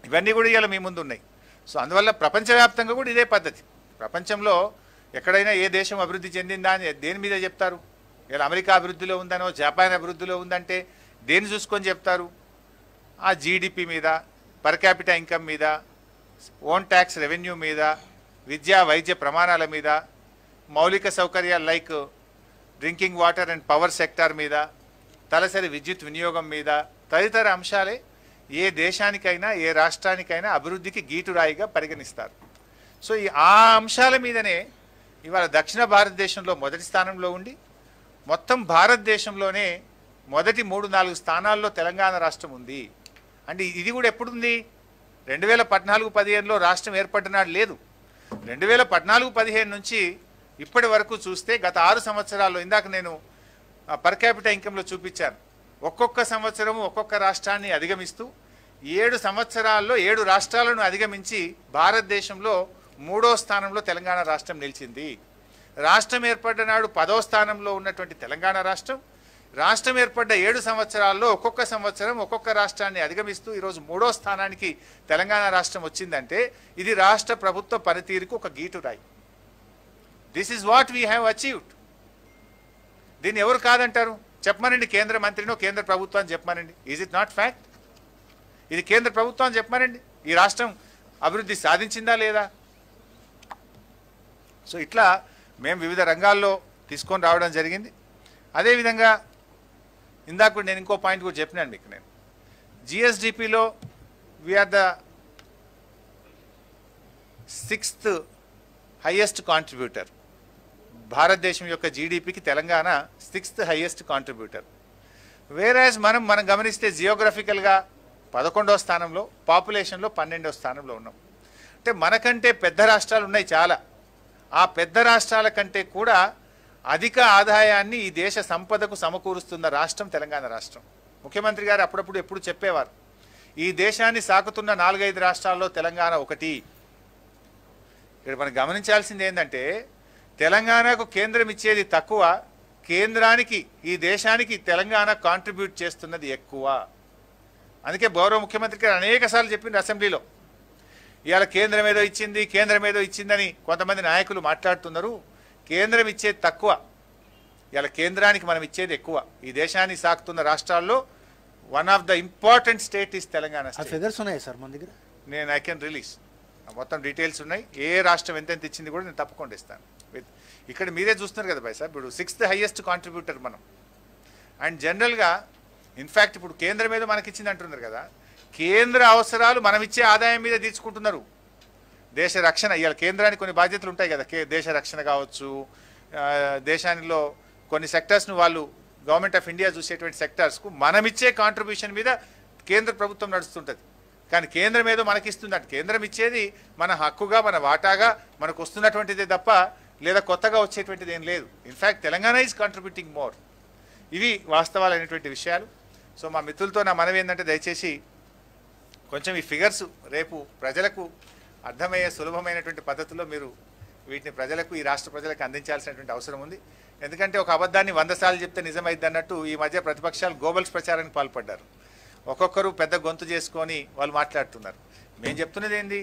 ఇవన్నీ కూడా ఇవాళ మీ ముందు ఉన్నాయి. సో అందువల్ల ప్రపంచవ్యాప్తంగా కూడా ఇదే పద్ధతి. ప్రపంచంలో ఎక్కడైనా ఏ దేశం అభివృద్ధి చెందిందా అని దేని మీద చెప్తారు? ఇలా అమెరికా అభివృద్ధిలో ఉందనో, జపాన్ అభివృద్ధిలో ఉందంటే దేన్ని చూసుకొని చెప్తారు? ఆ జీడిపి మీద, పర్ క్యాపిటా ఇన్కమ్ మీద, ఓన్ ట్యాక్స్ రెవెన్యూ మీద, విద్యా వైద్య ప్రమాణాల మీద, మౌలిక సౌకర్యాలు like drinking water and power sector మీద, తలసరి విద్యుత్ వినియోగం మీద తదితర అంశాలే ఏ దేశానికైనా ఏ రాష్ట్రానికైనా అభివృద్ధికి గీటురాయిగా పరిగణిస్తారు. సో ఆ అంశాల మీదనే ఇవాళ దక్షిణ భారతదేశంలో మొదటి స్థానంలో ఉండి మొత్తం భారతదేశంలోనే మొదటి 3-4 స్థానాల్లో తెలంగాణ రాష్ట్రం ఉంది. అంటే ఇది కూడా ఎప్పుడుంది? 2014-15లో రాష్ట్రం ఏర్పడినాడు లేదు. 2014-15 నుంచి ఇప్పటి వరకు చూస్తే గత 6 సంవత్సరాల్లో, ఇందాక నేను పర్ క్యాపిటా ఇన్కంలో చూపించాను, ఒక్కొక్క సంవత్సరము ఒక్కొక్క రాష్ట్రాన్ని అధిగమిస్తూ 7 సంవత్సరాల్లో 7 రాష్ట్రాలను అధిగమించి భారతదేశంలో 3వ స్థానంలో తెలంగాణ రాష్ట్రం నిలిచింది. రాష్ట్రం ఏర్పడ్డ నాడు 10వ స్థానంలో ఉన్నటువంటి తెలంగాణ రాష్ట్రం రాష్ట్రం ఏర్పడ్డ 7 సంవత్సరాల్లో ఒక్కొక్క సంవత్సరం ఒక్కొక్క రాష్ట్రాన్ని అధిగమిస్తూ ఈరోజు 3వ స్థానానికి తెలంగాణ రాష్ట్రం వచ్చిందంటే ఇది రాష్ట్ర ప్రభుత్వ పనితీరుకు ఒక గీటురాయి. This is what we have achieved. దీన్ని ఎవరు కాదంటారు? చెప్పమనండి, కేంద్ర మంత్రినో కేంద్ర ప్రభుత్వాన్ని చెప్పమనండి. Is it not fact? ఇది కేంద్ర ప్రభుత్వాన్ని చెప్పమనండి, ఈ రాష్ట్రం అభివృద్ధి సాధించిందా లేదా? సో ఇట్లా మేము వివిధ రంగాల్లో తీసుకొని రావడం జరిగింది. అదేవిధంగా ఇందాక నేను ఇంకో పాయింట్ కూడా చెప్పినాను మీకు. నేను జిఎస్డిపిలో we're the 6th highest contributor భారతదేశం యొక్క జీడిపికి Telangana 6th highest contributor. Whereas మనం గమనిస్తే జియోగ్రఫికల్గా 11వ స్థానంలో, పాపులేషన్లో 12వ స్థానంలో ఉన్నాం. అంటే మనకంటే పెద్ద రాష్ట్రాలు ఉన్నాయి చాలా. ఆ పెద్ద రాష్ట్రాల కంటే కూడా అధిక ఆదాయాన్ని ఈ దేశ సంపదకు సమకూరుస్తున్న రాష్ట్రం తెలంగాణ రాష్ట్రం. ముఖ్యమంత్రి గారు అప్పుడప్పుడు ఎప్పుడు చెప్పేవారు, ఈ దేశాన్ని సాకుతున్న 4-5 రాష్ట్రాల్లో తెలంగాణ ఒకటి. ఇక్కడ మనం గమనించాల్సింది ఏంటంటే తెలంగాణకు కేంద్రం ఇచ్చేది తక్కువ, కేంద్రానికి ఈ దేశానికి తెలంగాణ కాంట్రిబ్యూట్ చేస్తున్నది ఎక్కువ. అందుకే గౌరవ ముఖ్యమంత్రి గారు అనేక సార్లు చెప్పింది అసెంబ్లీలో, ఇవాళ కేంద్రం ఏదో ఇచ్చిందని కొంతమంది నాయకులు మాట్లాడుతున్నారు. కేంద్రం ఇచ్చేది తక్కువ, ఇవాళ కేంద్రానికి మనం ఇచ్చేది ఎక్కువ. ఈ దేశాన్ని సాకుతున్న రాష్ట్రాల్లో one of the important state is Telangana. Figures ఉన్నాయి సార్ మన దగ్గర, నేను ఐ కెన్ రిలీజ్, మొత్తం డీటెయిల్స్ ఉన్నాయి. ఏ రాష్ట్రం ఎంతెంత ఇచ్చింది కూడా నేను తప్పకుండా ఇస్తాను. ఇక్కడ మీరే చూస్తున్నారు కదా భాయ్ సార్, ఇప్పుడు 6th హైయెస్ట్ కాంట్రిబ్యూటర్ మనం. అండ్ జనరల్గా ఇన్ఫ్యాక్ట్ ఇప్పుడు కేంద్రం ఏదో మనకి ఇచ్చింది అంటున్నారు కదా, కేంద్ర అవసరాలు మనం ఇచ్చే ఆదాయం మీద తీర్చుకుంటున్నారు. దేశ రక్షణ, ఇవాళ కేంద్రానికి కొన్ని బాధ్యతలు ఉంటాయి కదా, దేశ రక్షణ కావచ్చు, దేశానిలో కొన్ని సెక్టర్స్ను వాళ్ళు గవర్నమెంట్ ఆఫ్ ఇండియా చూసేటువంటి సెక్టర్స్కు మనమిచ్చే కాంట్రిబ్యూషన్ మీద కేంద్ర ప్రభుత్వం నడుస్తుంటుంది. కానీ కేంద్రం ఏదో మనకిస్తుందంట. కేంద్రం ఇచ్చేది మన హక్కుగా, మన వాటాగా మనకు వస్తున్నటువంటిదే తప్ప లేదా కొత్తగా వచ్చేటువంటిది ఏం లేదు. In fact Telangana is contributing more. ఇవి వాస్తవాలైనటువంటి విషయాలు. సో మా మిత్రులతో నా మనవి ఏంటంటే దయచేసి కొంచెం ఈ ఫిగర్స్ రేపు ప్రజలకు అర్థమయ్యే సులభమైనటువంటి పద్ధతిలో మీరు వీటిని ప్రజలకు, ఈ రాష్ట్ర ప్రజలకు అందించాల్సినటువంటి అవసరం ఉంది. ఎందుకంటే ఒక అబద్ధాన్ని 100 సార్లు చెప్తే నిజమైద్ది అన్నట్టు ఈ మధ్య ప్రతిపక్షాలు గోబల్స్ ప్రచారానికి పాల్పడ్డారు. ఒక్కొక్కరు పెద్ద గొంతు చేసుకొని వాళ్ళు మాట్లాడుతున్నారు. మేము చెప్తున్నది ఏంది,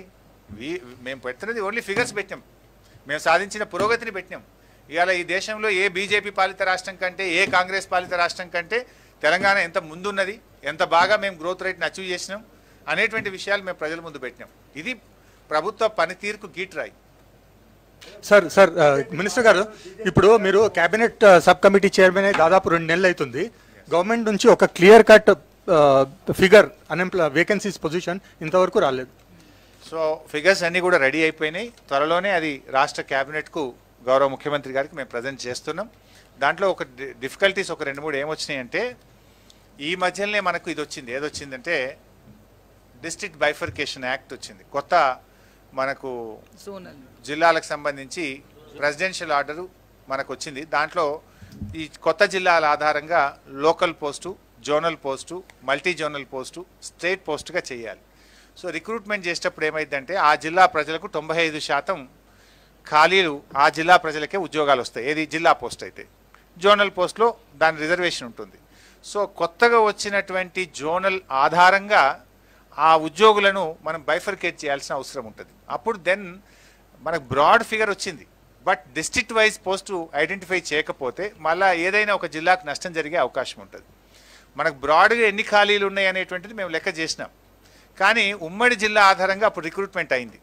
మేము పెడుతున్నది ఓన్లీ ఫిగర్స్ పెట్టాం, మేము సాధించిన పురోగతిని పెట్టినాం. ఇవాళ ఈ దేశంలో ఏ బీజేపీ పాలిత రాష్ట్రం కంటే, ఏ కాంగ్రెస్ పాలిత రాష్ట్రం కంటే తెలంగాణ ఎంత ముందున్నది, ఎంత బాగా మేము గ్రోత్ రేట్ని అచీవ్ చేసినాం అనేటువంటి విషయాలు మేము ప్రజల ముందు పెట్టినాం. ఇది ప్రభుత్వ పనితీరుకు గీట్రాయి. సార్ మినిస్టర్ గారు, ఇప్పుడు మీరు కేబినెట్ సబ్ కమిటీ చైర్మన్ దాదాపు 2 నెలలు అవుతుంది. గవర్నమెంట్ నుంచి ఒక clear cut figure vacancies position ఇంతవరకు రాలేదు. సో ఫిగర్స్ అన్నీ కూడా రెడీ అయిపోయినాయి. త్వరలోనే అది రాష్ట్ర క్యాబినెట్కు గౌరవ ముఖ్యమంత్రి గారికి మేము ప్రజెంట్ చేస్తున్నాం. దాంట్లో ఒక డిఫికల్టీస్ ఒక 2-3 ఏమొచ్చినాయి అంటే, ఈ మధ్యలోనే మనకు ఇది వచ్చింది. ఏదొచ్చిందంటే డిస్ట్రిక్ట్ బైఫర్కేషన్ యాక్ట్ వచ్చింది. కొత్త మనకు జిల్లాలకు సంబంధించి ప్రెసిడెన్షియల్ ఆర్డరు మనకు వచ్చింది. దాంట్లో ఈ కొత్త జిల్లాల ఆధారంగా local post, zonal post, multi zonal post, state పోస్టుగా చేయాలి. సో రిక్రూట్మెంట్ చేసేటప్పుడు ఏమైందంటే ఆ జిల్లా ప్రజలకు 95% ఖాళీలు ఆ జిల్లా ప్రజలకే ఉద్యోగాలు వస్తాయి. ఏది జిల్లా పోస్ట్ అయితే, జోనల్ పోస్ట్లో దాని రిజర్వేషన్ ఉంటుంది. సో కొత్తగా వచ్చినటువంటి జోనల్ ఆధారంగా ఆ ఉద్యోగులను మనం బైఫర్కేట్ చేయాల్సిన అవసరం ఉంటుంది. అప్పుడు దెన్ మనకు బ్రాడ్ ఫిగర్ వచ్చింది. But district wise post identify చేయకపోతే మళ్ళీ ఏదైనా ఒక జిల్లాకు నష్టం జరిగే అవకాశం ఉంటుంది. మనకు బ్రాడ్గా ఎన్ని ఖాళీలు ఉన్నాయి అనేటువంటిది మేము లెక్క చేసినాం. కానీ ఉమ్మడి జిల్లా ఆధారంగా అప్పుడు రిక్రూట్మెంట్ అయింది.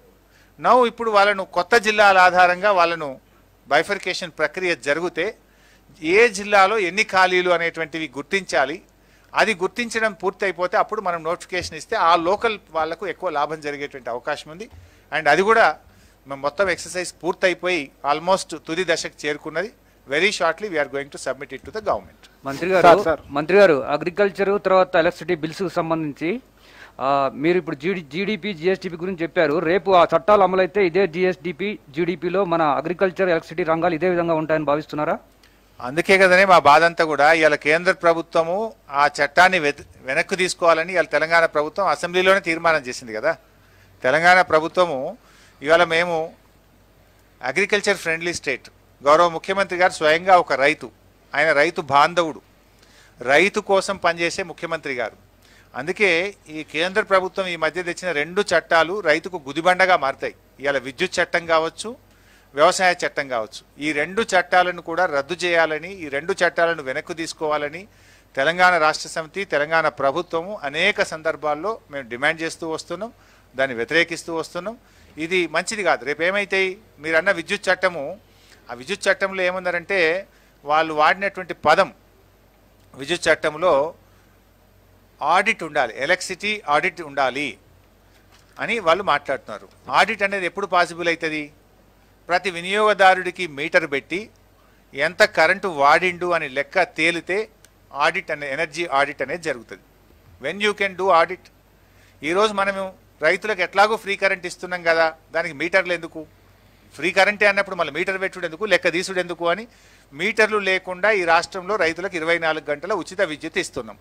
ఇప్పుడు వాళ్ళను కొత్త జిల్లాల ఆధారంగా వాళ్ళను బైఫర్కేషన్ ప్రక్రియ జరిగితే ఏ జిల్లాలో ఎన్ని ఖాళీలు అనేటువంటివి గుర్తించాలి. అది గుర్తించడం పూర్తి అయిపోతే అప్పుడు మనం నోటిఫికేషన్ ఇస్తే ఆ లోకల్ వాళ్లకు ఎక్కువ లాభం జరిగేటువంటి అవకాశం ఉంది. అండ్ అది కూడా మొత్తం ఎక్సర్సైజ్ పూర్తయిపోయి ఆల్మోస్ట్ తుది దశకు చేరుకున్నది. Very shortly we're going to submit it to the government. మంత్రి గారు అగ్రికల్చర్ తర్వాత ఎలక్ట్రిసిటీ బిల్స్ కు సంబంధించి మీరు ఇప్పుడు జీడిపి జిఎస్డిపి గురించి చెప్పారు. రేపు ఆ చట్టాలు అమలైతే ఇదే జీడిపిలో మన అగ్రికల్చర్ ఎలక్ట్రిసిటీ రంగాలు ఇదే విధంగా ఉంటాయని భావిస్తున్నారా? అందుకే కదనే మా బాధ అంతా కూడా. ఇవాళ కేంద్ర ప్రభుత్వము ఆ చట్టాన్ని వెనక్కి తీసుకోవాలని ఇవాళ తెలంగాణ ప్రభుత్వం అసెంబ్లీలోనే తీర్మానం చేసింది కదా. తెలంగాణ ప్రభుత్వము ఇవాళ మేము అగ్రికల్చర్ ఫ్రెండ్లీ స్టేట్, గౌరవ ముఖ్యమంత్రి గారు స్వయంగా ఒక రైతు, ఆయన రైతు బాంధవుడు, రైతు కోసం పనిచేసే ముఖ్యమంత్రి గారు. అందుకే ఈ కేంద్ర ప్రభుత్వం ఈ మధ్య తెచ్చిన 2 చట్టాలు రైతుకు గుదిబండగా మారుతాయి. ఇవాళ విద్యుత్ చట్టం కావచ్చు, వ్యవసాయ చట్టం కావచ్చు, ఈ 2 చట్టాలను కూడా రద్దు చేయాలని, ఈ 2 చట్టాలను వెనక్కు తీసుకోవాలని తెలంగాణ రాష్ట్ర సమితి, తెలంగాణ ప్రభుత్వము అనేక సందర్భాల్లో మేము డిమాండ్ చేస్తూ వస్తున్నాం, దాన్ని వ్యతిరేకిస్తూ వస్తున్నాం. ఇది మంచిది కాదు. రేపు ఏమైతాయి, మీరు అన్న విద్యుత్ చట్టము, ఆ విద్యుత్ చట్టంలో ఏమన్నారంటే వాళ్ళు వాడినటువంటి పదం, విద్యుత్ చట్టంలో ఆడిట్ ఉండాలి, ఎలక్ట్రిసిటీ ఆడిట్ ఉండాలి అని వాళ్ళు మాట్లాడుతున్నారు. ఆడిట్ అనేది ఎప్పుడు పాసిబుల్ అవుతుంది? ప్రతి వినియోగదారుడికి మీటర్ పెట్టి ఎంత కరెంటు వాడిండు అని లెక్క తేలితే ఆడిట్ అనే ఎనర్జీ ఆడిట్ అనేది జరుగుతుంది. When you can do audit. ఈరోజు మనము రైతులకు ఎట్లాగో ఫ్రీ కరెంట్ ఇస్తున్నాం కదా, దానికి మీటర్లు ఎందుకు, ఫ్రీ కరెంటే అన్నప్పుడు మళ్ళీ మీటర్ పెట్టుడు ఎందుకు, లెక్క తీసుడు ఎందుకు అని మీటర్లు లేకుండా ఈ రాష్ట్రంలో రైతులకు 24 గంటల ఉచిత విద్యుత్ ఇస్తున్నాం.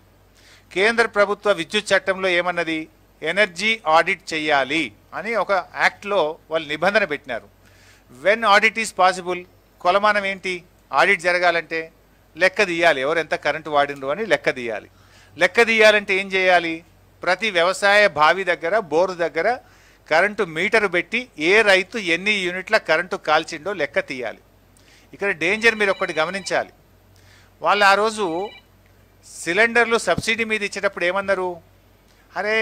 కేంద్ర ప్రభుత్వ విద్యుత్ చట్టంలో ఏమన్నది, ఎనర్జీ ఆడిట్ చేయాలి అని ఒక యాక్ట్లో వాళ్ళు నిబంధన పెట్టినారు. వెన్ ఆడిట్ ఈజ్ పాసిబుల్, కొలమానం ఏంటి, ఆడిట్ జరగాలంటే లెక్క తీయాలి, ఎవరు ఎంత కరెంటు వాడినరు అని లెక్క తీయాలి. లెక్క తీయాలంటే ఏం చేయాలి, ప్రతి వ్యవసాయ బావి దగ్గర బోరు దగ్గర కరెంటు మీటరు పెట్టి ఏ రైతు ఎన్ని యూనిట్ల కరెంటు కాల్చిండో లెక్క తీయాలి. ఇక్కడ డేంజర్ మీరు ఒక్కటి గమనించాలి. వాళ్ళు ఆ రోజు సిలిండర్లు సబ్సిడీ మీద ఇచ్చేటప్పుడు ఏమన్నారు, అరే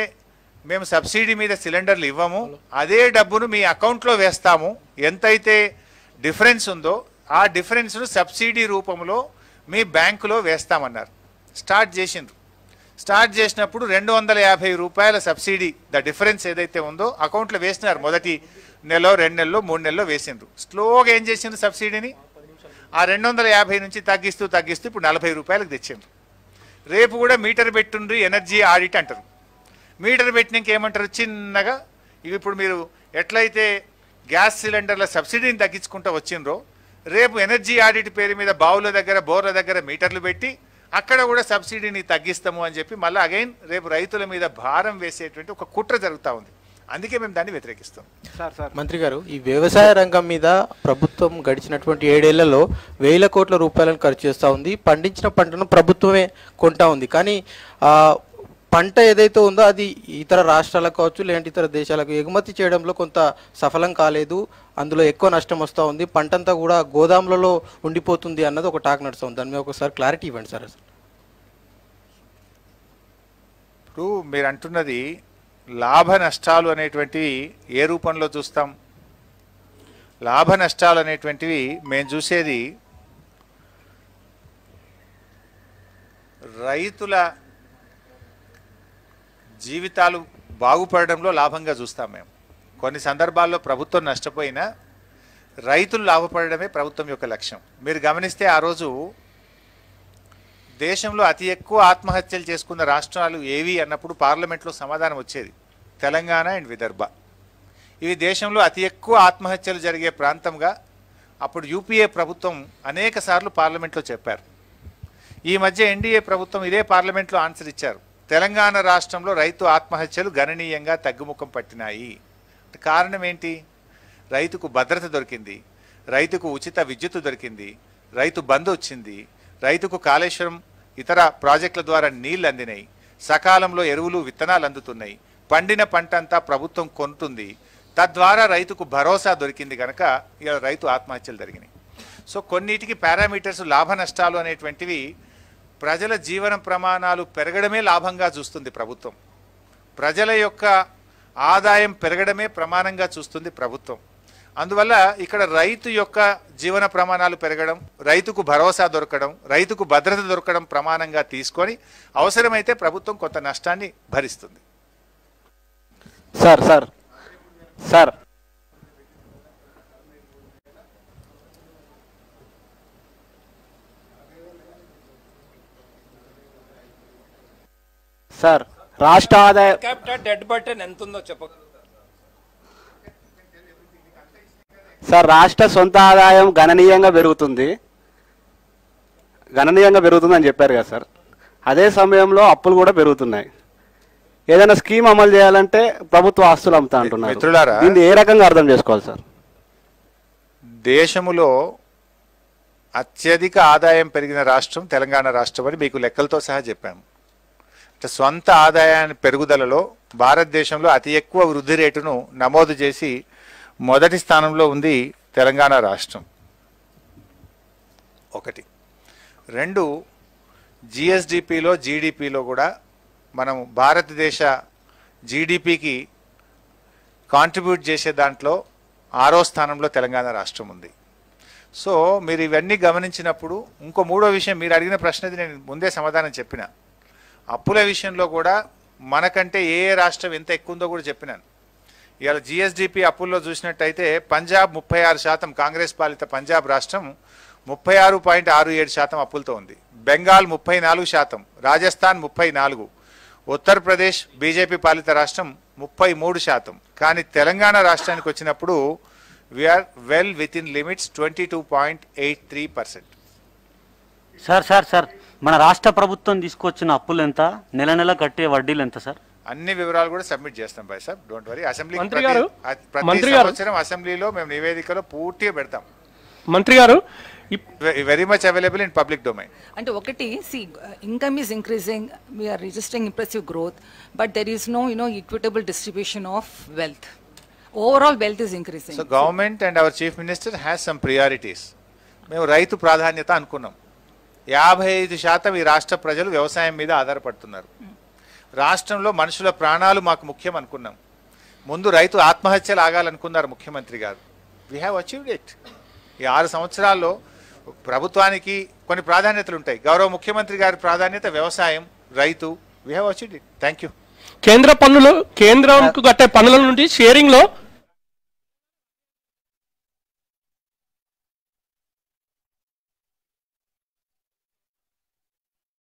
మేము సబ్సిడీ మీద సిలిండర్లు ఇవ్వము, అదే డబ్బును మీ అకౌంట్లో వేస్తాము, ఎంతైతే డిఫరెన్స్ ఉందో ఆ డిఫరెన్స్ను సబ్సిడీ రూపంలో మీ బ్యాంకులో వేస్తామన్నారు. స్టార్ట్ చేసిండ్రు. స్టార్ట్ చేసినప్పుడు 250 రూపాయల సబ్సిడీ, ద డిఫరెన్స్ ఏదైతే ఉందో అకౌంట్లో వేసినారు. మొదటి నెలలో 2 నెలలో 3 నెలలో వేసిండ్రు. స్లోగా ఏం చేసిండ్రు, సబ్సిడీని ఆ 250 నుంచి తగ్గిస్తూ ఇప్పుడు 40 రూపాయలకు తెచ్చిండ్రు. రేపు కూడా మీటర్ పెట్టుండ్రి, ఎనర్జీ ఆడిట్ అంటారు. మీటర్ పెట్టినాక ఏమంటారు, చిన్నగా ఇప్పుడు మీరు ఎట్లయితే గ్యాస్ సిలిండర్ల సబ్సిడీని తగ్గించుకుంటూ వచ్చిండ్రో, రేపు ఎనర్జీ ఆడిట్ పేరు మీద బావుల దగ్గర బోర్ల దగ్గర మీటర్లు పెట్టి అక్కడ కూడా సబ్సిడీని తగ్గిస్తాము అని చెప్పి మళ్ళీ అగైన్ రేపు రైతుల మీద భారం వేసేటువంటి ఒక కుట్ర జరుగుతూ ఉంది. అందుకే మేము దాన్ని వ్యతిరేకిస్తాం. మంత్రి గారు, ఈ వ్యవసాయ రంగం మీద ప్రభుత్వం గడిచినటువంటి 7 ఏళ్లలో వేల కోట్ల రూపాయలను ఖర్చు చేస్తూ ఉంది. పండించిన పంటను ప్రభుత్వమే కొంటా ఉంది. కానీ పంట ఏదైతే ఉందో అది ఇతర రాష్ట్రాలకు కావచ్చు, లేదంటే ఇతర దేశాలకు ఎగుమతి చేయడంలో కొంత సఫలం కాలేదు. అందులో ఎక్కువ నష్టం వస్తూ ఉంది. పంటంతా కూడా గోదాములలో ఉండిపోతుంది అన్నది ఒక టాక్ నడుస్తుంది. దాని మీద ఒకసారి క్లారిటీ ఇవ్వండి సార్. ఇప్పుడు మీరు అంటున్నది లాభ నష్టాలు అనేటువంటివి ఏ రూపంలో చూస్తాం? లాభ నష్టాలు అనేటువంటివి మేము చూసేది రైతుల జీవితాలు బాగుపడడంలో లాభంగా చూస్తాం మేము. కొన్ని సందర్భాల్లో ప్రభుత్వం నష్టపోయినా రైతులు లాభపడడమే ప్రభుత్వం యొక్క లక్ష్యం. మీరు గమనిస్తే ఆ రోజు దేశంలో అతి ఎక్కువ ఆత్మహత్యలు చేసుకున్న రాష్ట్రాలు ఏవి అన్నప్పుడు పార్లమెంట్లో సమాధానం వచ్చేది తెలంగాణ అండ్ విదర్భ. ఇవి దేశంలో అతి ఎక్కువ ఆత్మహత్యలు జరిగే ప్రాంతంగా అప్పుడు యూపీఏ ప్రభుత్వం అనేక సార్లు పార్లమెంట్లో చెప్పారు. ఈ మధ్య ఎన్డీఏ ప్రభుత్వం ఇదే పార్లమెంట్లో ఆన్సర్ ఇచ్చారు. తెలంగాణ రాష్ట్రంలో రైతు ఆత్మహత్యలు గణనీయంగా తగ్గుముఖం పట్టినాయి. కారణం ఏంటి? రైతుకు భద్రత దొరికింది, రైతుకు ఉచిత విద్యుత్ దొరికింది, రైతు బంధు వచ్చింది, రైతుకు కాళేశ్వరం ఇతర ప్రాజెక్టుల ద్వారా నీళ్లు అందినాయి, సకాలంలో ఎరువులు విత్తనాలు అందుతున్నాయి, పండిన పంట అంతా ప్రభుత్వం కొంటుంది, తద్వారా రైతుకు భరోసా దొరికింది కనుక ఇలా రైతు ఆత్మహత్యలు జరిగినాయి. సో కొన్నిటికి పారామీటర్స్ లాభ నష్టాలు అనేటువంటివి ప్రజల జీవన ప్రమాణాలు పెరగడమే లాభంగా చూస్తుంది ప్రభుత్వం. ప్రజల యొక్క ఆదాయం పెరగడమే ప్రమాణంగా చూస్తుంది ప్రభుత్వం. అందువల్ల ఇక్కడ రైతు యొక్క జీవన ప్రమాణాలు పెరగడం, రైతుకు భరోసా దొరకడం, రైతుకు భద్రత దొరకడం ప్రమాణంగా తీసుకొని అవసరమైతే ప్రభుత్వం కొంత నష్టాన్ని భరిస్తుంది. సార్ సార్ సార్ సార్ రాష్ట్ర ఆదాయ డెడ్ బటన్ ఎంత ఉందో చెప్పక సార్, రాష్ట్ర సొంత ఆదాయం గణనీయంగా పెరుగుతుంది అని చెప్పారు కదా సార్. అదే సమయంలో అప్పులు కూడా పెరుగుతున్నాయి. ఏదైనా స్కీమ్ అమలు చేయాలంటే ప్రభుత్వ ఆస్తులు అమ్ముతా అంటున్నారు. మిత్రులారా, దీన్ని ఏ రకంగా అర్థం చేసుకోవాలి సార్? దేశములో అత్యధిక ఆదాయం పెరిగిన రాష్ట్రం తెలంగాణ రాష్ట్రం అని మీకు లెక్కలతో సహా చెప్పాము. స్వంత ఆదాయాన్ని పెరుగుదలలో భారతదేశంలో అతి ఎక్కువ వృద్ధి రేటును నమోదు చేసి మొదటి స్థానంలో ఉంది తెలంగాణ రాష్ట్రం. 1. 2, జిఎస్డిపిలో జీడిపిలో కూడా మనం భారతదేశ జీడిపికి కాంట్రిబ్యూట్ చేసే దాంట్లో 6వ స్థానంలో తెలంగాణ రాష్ట్రం ఉంది. సో మీరు ఇవన్నీ గమనించినప్పుడు ఇంకో 3వ విషయం, మీరు అడిగిన ప్రశ్నది నేను ముందే సమాధానం చెప్పిన. అప్పుల విషయంలో కూడా మనకంటే ఏ రాష్ట్రం ఎంత ఎక్కువ ఉందో కూడా చెప్పినాను. ఇవాళ జిఎస్డిపి అప్పుల్లో చూసినట్టయితే పంజాబ్ 36%, కాంగ్రెస్ పాలిత పంజాబ్ రాష్ట్రం 36.67% అప్పులతో ఉంది. బెంగాల్ 34%, రాజస్థాన్ 34%, ఉత్తరప్రదేశ్ బీజేపీ పాలిత రాష్ట్రం 33%. కానీ తెలంగాణ రాష్ట్రానికి వచ్చినప్పుడు we are well with in limits 22.83%. Sir మన రాష్ట్ర ప్రభుత్వం తీసుకొచ్చిన అప్పులు ఎంత, నెల నెల కట్టే వడ్డీలు ఎంత సార్? అన్ని వివరాలు కూడా సబ్మిట్ చేస్తాం bye sir, don't worry. Assembly మంత్రి గారు అసెంబ్లీలో మేము నివేదికలో పూర్తిగా పెడతాం. మంత్రి గారు very much available in public domain. అంటే ఒకటి income is increasing, we are registering impressive growth, but there is no equitable distribution of wealth. Overall wealth is increasing. So government and our chief minister has some priorities. మేము రైతు ప్రాధాన్యత అనుకున్నాం. 55% ఈ రాష్ట్ర ప్రజలు వ్యవసాయం మీద ఆధారపడుతున్నారు. రాష్ట్రంలో మనుషుల ప్రాణాలు మాకు ముఖ్యం అనుకున్నాం. ముందు రైతు ఆత్మహత్యలు ఆగాలనుకున్నారు ముఖ్యమంత్రి గారు. We have achieved it. ఈ 6 సంవత్సరాల్లో ప్రభుత్వానికి కొన్ని ప్రాధాన్యతలు ఉంటాయి. గౌరవ ముఖ్యమంత్రి గారి ప్రాధాన్యత వ్యవసాయం, రైతు. We have achieved it. Thank you. కేంద్రంకు కట్టే పన్నుల నుండి షేరింగ్ లో